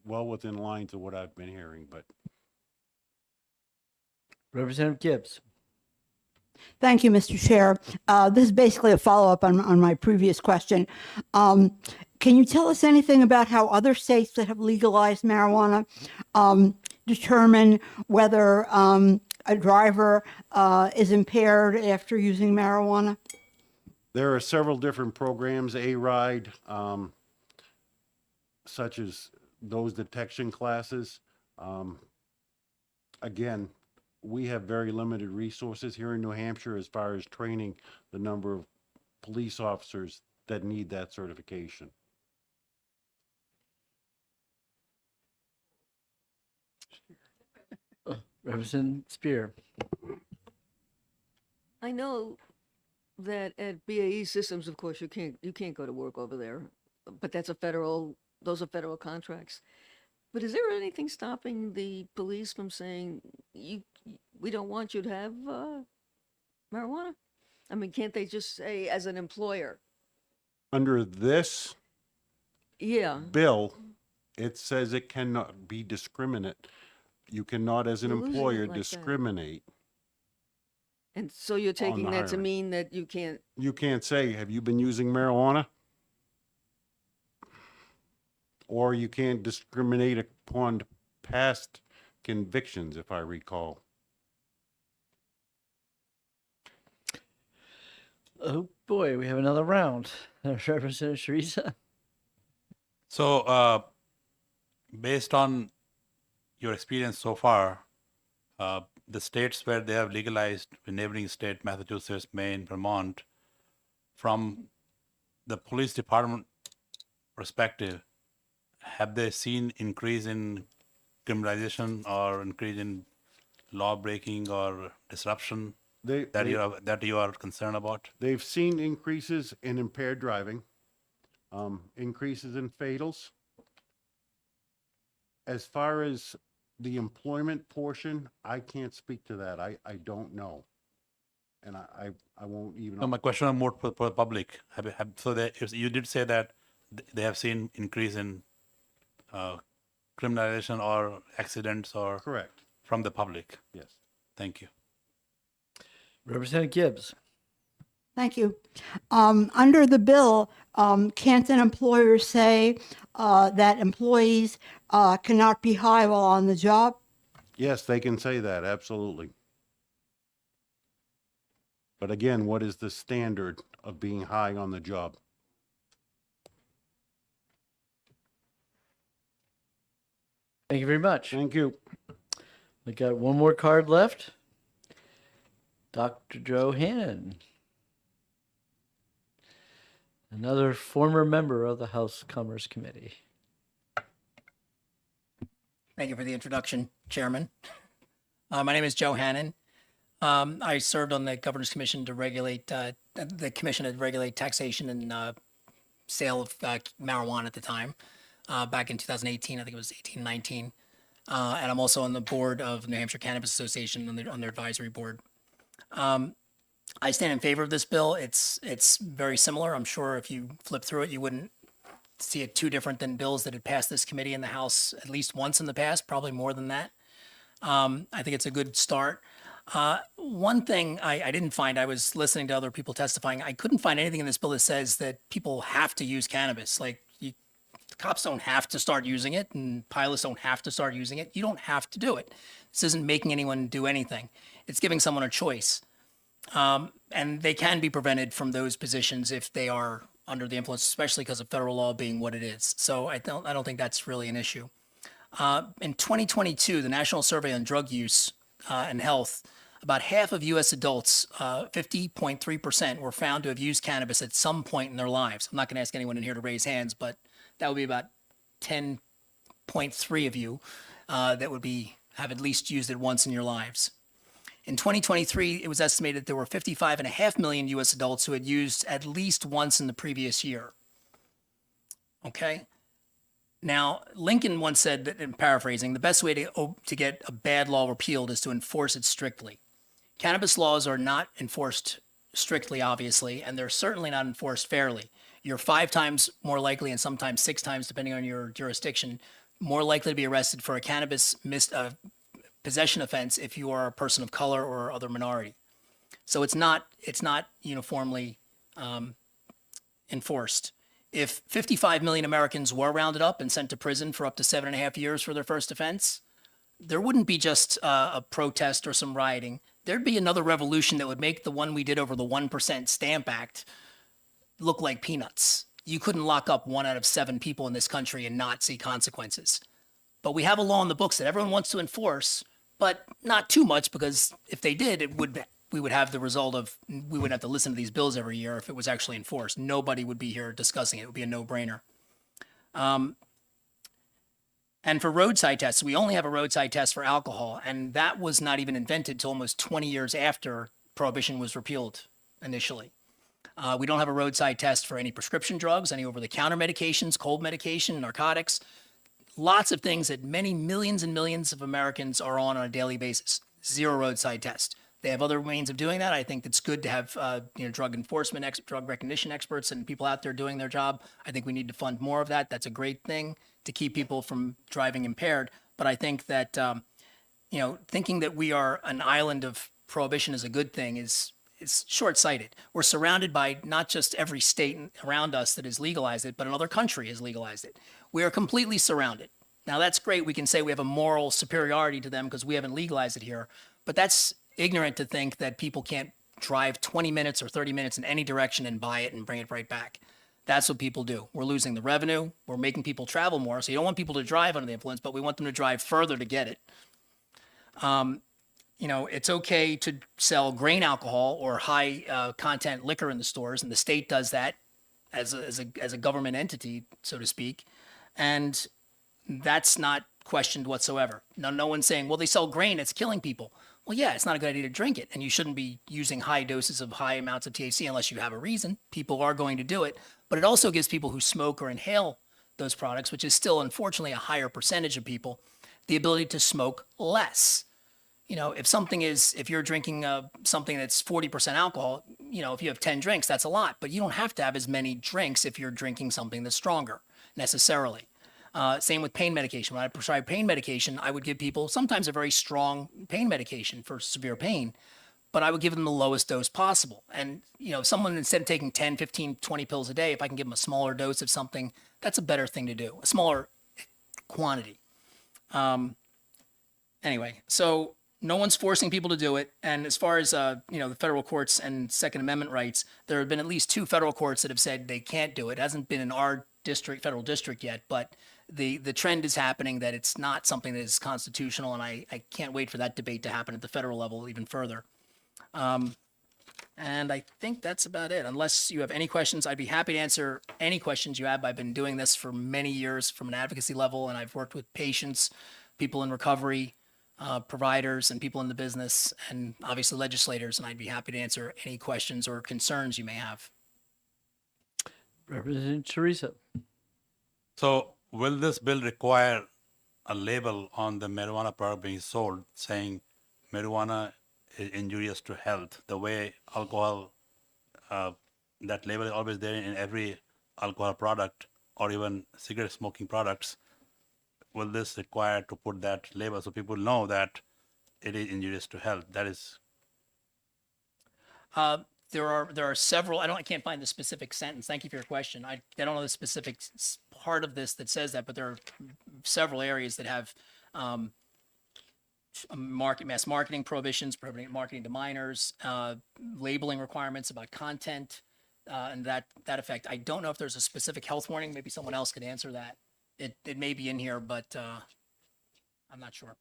well within lines of what I've been hearing, but. Representative Gibbs. Thank you, Mr. Chair. This is basically a follow-up on my previous question. Can you tell us anything about how other states that have legalized marijuana determine whether a driver is impaired after using marijuana? There are several different programs, A-RIDE, such as those detection classes. Again, we have very limited resources here in New Hampshire as far as training the number of police officers that need that certification. Representative Spear. I know that at BAE Systems, of course, you can't go to work over there, but those are federal contracts. But is there anything stopping the police from saying, we don't want you to have marijuana? I mean, can't they just say as an employer? Under this bill, it says it cannot be discriminate. You cannot, as an You're losing it employer, like that. discriminate. And so you're taking the that to hiring. mean that you can't, You can't say, have you been using marijuana? Or you can't discriminate upon past convictions, if I recall. Oh boy, we have another round. Representative Sharice. So, based on your experience so far, the states where they have legalized, the neighboring state, Massachusetts, Maine, Vermont, from the police department perspective, have they seen increase in criminalization or increase in law breaking or disruption? that you are concerned about? They've seen increases in impaired driving, increases in fatals. As far as the employment portion, I can't speak to that. I don't know. And I won't even. No, my question is more for the public. You did say that they have seen increase in criminalization or accidents or. Correct. From the public. Yes. Thank you. Representative Gibbs. Thank you. Under the bill, can't an employer say that employees cannot be high while on the job? Yes, they can say that, absolutely. But again, what is the standard of being high on the job? Thank you very much. Thank you. We got one more card left. Dr. Joe Hannon. Another former member of the House Commerce Committee. Thank you for the introduction, Chairman. My name is Joe Hannon. I served on the Governor's Commission to regulate taxation and sale of marijuana at the time, back in 2018. I think it was 18-19. And I'm also on the board of New Hampshire Cannabis Association on their advisory board. I stand in favor of this bill. It's very similar. I'm sure if you flip through it, you wouldn't see it too different than bills that had passed this committee in the House at least once in the past, probably more than that. I think it's a good start. One thing I didn't find, I was listening to other people testifying, I couldn't find anything in this bill that says that people have to use cannabis. Like, cops don't have to start using it, and pilots don't have to start using it. You don't have to do it. This isn't making anyone do anything. It's giving someone a choice. And they can be prevented from those positions if they are under the influence, especially because of federal law being what it is. So I don't think that's really an issue. In 2022, the National Survey on Drug Use and Health, about half of U.S. adults, 50.3%, were found to have used cannabis at some point in their lives. I'm not going to ask anyone in here to raise hands, but that would be about 10.3 of you that would have at least used it once in your lives. In 2023, it was estimated there were 55.5 million U.S. adults who had used at least once in the previous year. Okay? Now, Lincoln once said, that, in paraphrasing, the best way to get a bad law repealed is to enforce it strictly. Cannabis laws are not enforced strictly, obviously, and they're certainly not enforced fairly. You're 5 times more likely, and sometimes 6 times, depending on your jurisdiction, more likely to be arrested for a cannabis possession offense if you are a person of color or other minority. So it's not uniformly enforced. If 55 million Americans were rounded up and sent to prison for up to 7.5 years for their first offense, there wouldn't be just a protest or some rioting. There'd be another revolution that would make the one we did over the 1% Stamp Act look like peanuts. You couldn't lock up 1 out of 7 people in this country and not see consequences. But we have a law in the books that everyone wants to enforce, but not too much, because if they did, we would have the result of, we wouldn't have to listen to these bills every year if it was actually enforced. Nobody would be here discussing it. It would be a no-brainer. And for roadside tests, we only have a roadside test for alcohol, and that was not even invented till almost 20 years after Prohibition was repealed initially. We don't have a roadside test for any prescription drugs, any over-the-counter medications, cold medication, narcotics, lots of things that many millions and millions of Americans are on a daily basis. Zero roadside test. They have other means of doing that. I think it's good to have drug enforcement, drug recognition experts and people out there doing their job. I think we need to fund more of that. That's a great thing to keep people from driving impaired. But I think that thinking that we are an island of prohibition is a good thing is short-sighted. We're surrounded by not just every state around us that has legalized it, but another country has legalized it. We are completely surrounded. Now, that's great. We can say we have a moral superiority to them because we haven't legalized it here. But that's ignorant to think that people can't drive 20 minutes or 30 minutes in any direction and buy it and bring it right back. That's what people do. We're losing the revenue. We're making people travel more. So you don't want people to drive under the influence, but we want them to drive further to get it. It's okay to sell grain alcohol or high content liquor in the stores, and the state does that as a government entity, so to speak. And that's not questioned whatsoever. No one's saying, well, they sell grain, it's killing people. well, yeah, it's not a good idea to drink it, and you shouldn't be using high doses of high amounts of THC unless you have a reason. People are going to do it, but it also gives people who smoke or inhale those products, which is still unfortunately a higher percentage of people, the ability to smoke less. You know, if you're drinking something that's 40% alcohol, you know, if you have 10 drinks, that's a lot, but you don't have to have as many drinks if you're drinking something that's stronger necessarily. Same with pain medication. When I prescribe pain medication, I would give people sometimes a very strong pain medication for severe pain, but I would give them the lowest dose possible. And, you know, someone instead of taking 10, 15, 20 pills a day, if I can give them a smaller dose of something, that's a better thing to do, a smaller quantity. Anyway, so no one's forcing people to do it. And as far as, you know, the federal courts and Second Amendment rights, there have been at least 2 federal courts that have said they can't do it. It hasn't been in our federal district yet, but the trend is happening that it's not something that is constitutional, and I can't wait for that debate to happen at the federal level even further. And I think that's about it. Unless you have any questions, I'd be happy to answer any questions you have. I've been doing this for many years from an advocacy level, and I've worked with patients, people in recovery, providers, and people in the business, and obviously legislators, and I'd be happy to answer any questions or concerns you may have. Representative Teresa. So will this bill require a label on the marijuana product being sold saying marijuana is injurious to health, the way alcohol, that label is always there in every alcohol product or even cigarette smoking products? Will this require to put that label so people know that it is injurious to health? That is. There are several. I can't find the specific sentence. Thank you for your question. I don't know the specific part of this that says that, but there are several areas that have mass marketing prohibitions, prohibiting marketing to minors, labeling requirements about content, and that effect. I don't know if there's a specific health warning. Maybe someone else could answer that. It may be in here, but I'm not sure.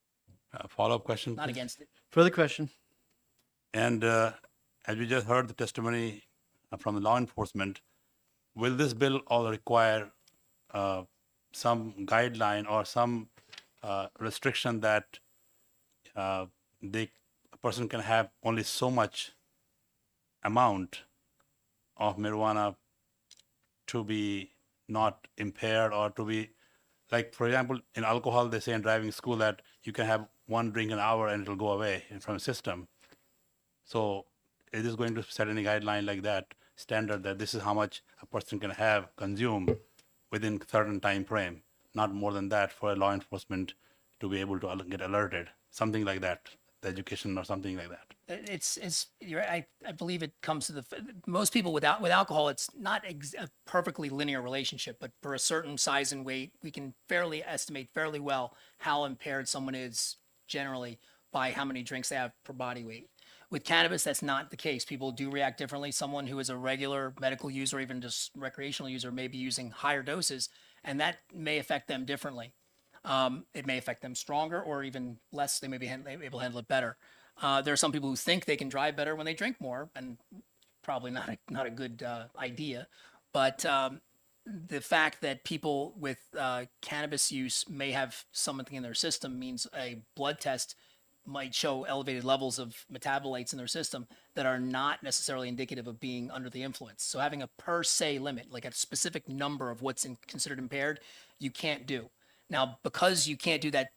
Follow-up question? Not please? against it. Further question? And as we just heard the testimony from the law enforcement, will this bill all require some guideline or some restriction that a person can have only so much amount of marijuana to be not impaired or to be, like, for example, in alcohol, they say in driving school that you can have 1 drink an hour and it'll go away from the system. So is this going to set any guideline like that, standard that this is how much a person can have, consume within a certain time frame, not more than that for law enforcement to be able to get alerted, something like that, the education or something like that? I believe it comes to most people with alcohol, it's not a perfectly linear relationship, but for a certain size and weight, we can estimate fairly well how impaired someone is generally by how many drinks they have per body weight. With cannabis, that's not the case. People do react differently. Someone who is a regular medical user, even just recreational user, may be using higher doses, and that may affect them differently. It may affect them stronger or even less. They may be able to handle it better. There are some people who think they can drive better when they drink more, and probably not a good idea. But the fact that people with cannabis use may have something in their system means a blood test might show elevated levels of metabolites in their system that are not necessarily indicative of being under the influence. So having a per se limit, like a specific number of what's considered impaired, you can't do. Now, because you can't do that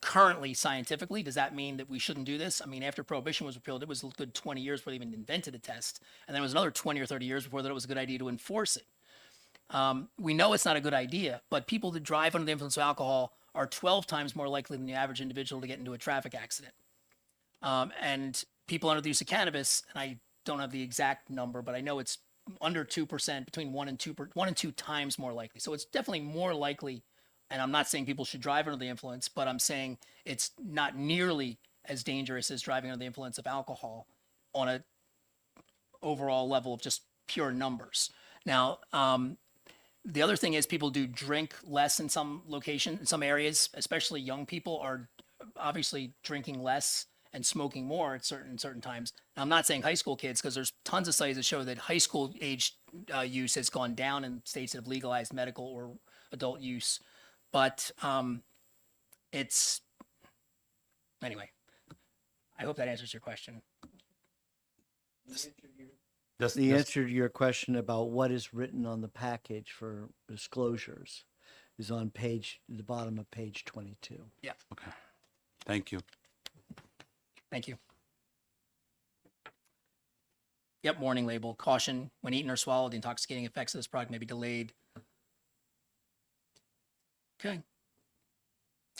currently scientifically, does that mean that we shouldn't do this? I mean, after Prohibition was repealed, it was a good 20 years before they even invented a test. And then it was another 20 or 30 years before that it was a good idea to enforce it. We know it's not a good idea, but people that drive under the influence of alcohol are 12 times more likely than the average individual to get into a traffic accident. And people under the use of cannabis, and I don't have the exact number, but I know it's under 2%, between 1 and 2 times more likely. So it's definitely more likely. And I'm not saying people should drive under the influence, but I'm saying it's not nearly as dangerous as driving under the influence of alcohol on a overall level of just pure numbers. Now, the other thing is people do drink less in some locations, in some areas, especially young people are obviously drinking less and smoking more at certain times. Now, I'm not saying high school kids, because there's tons of studies that show that high school age use has gone down in states that have legalized medical or adult use. But anyway, I hope that answers your question. The answer to your question about what is written on the package for disclosures is on the bottom of page 22. Yeah. Okay. Thank you. Thank you. Yep, warning label, caution, when eaten or swallowed, the intoxicating effects of this product may be delayed. Okay.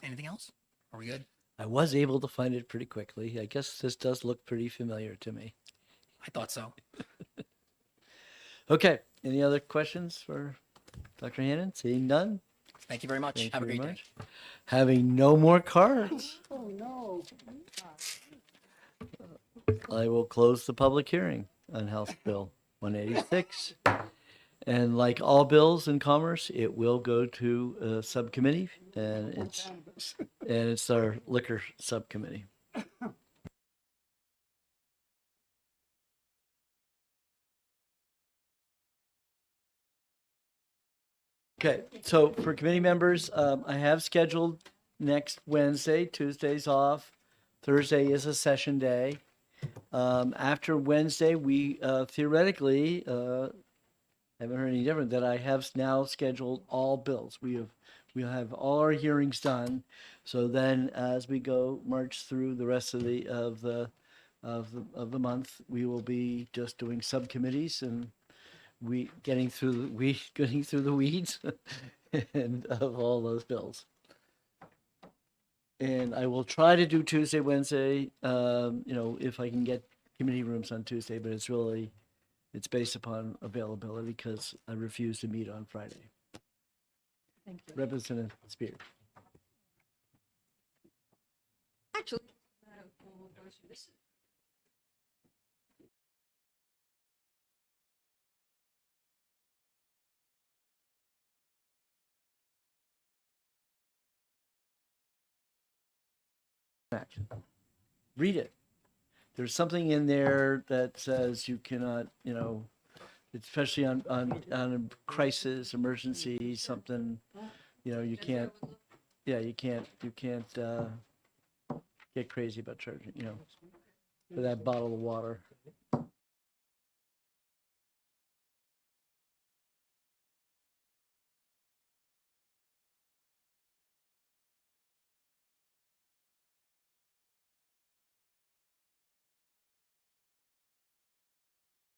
Anything else? Are we good? I was able to find it pretty quickly. I guess this does look pretty familiar to me. I thought so. Okay. Any other questions for Dr. Hannon? Seeing none? Thank you very much. Thank Have a you very great much. day. Having no more cards, Oh, no. I will close the public hearing on House Bill 186. And like all bills in commerce, it will go to a subcommittee, and it's our liquor subcommittee. Okay, so for committee members, I have scheduled next Wednesday. Tuesday's off. Thursday is a session day. After Wednesday, we theoretically haven't heard any different that I have now scheduled all bills. We'll have all our hearings done. So then, as we go march through the rest of the month, we will be just doing subcommittees and getting through the weeds and of all those bills. And I will try to do Tuesday, Wednesday, if I can get committee rooms on Tuesday, but it's based upon availability because I refuse to meet on Friday. Thank you. Representative Spear. Actually, Read it. There's something in there that says you cannot, especially on a crisis, emergency, something, you can't get crazy about charging, for that bottle of water.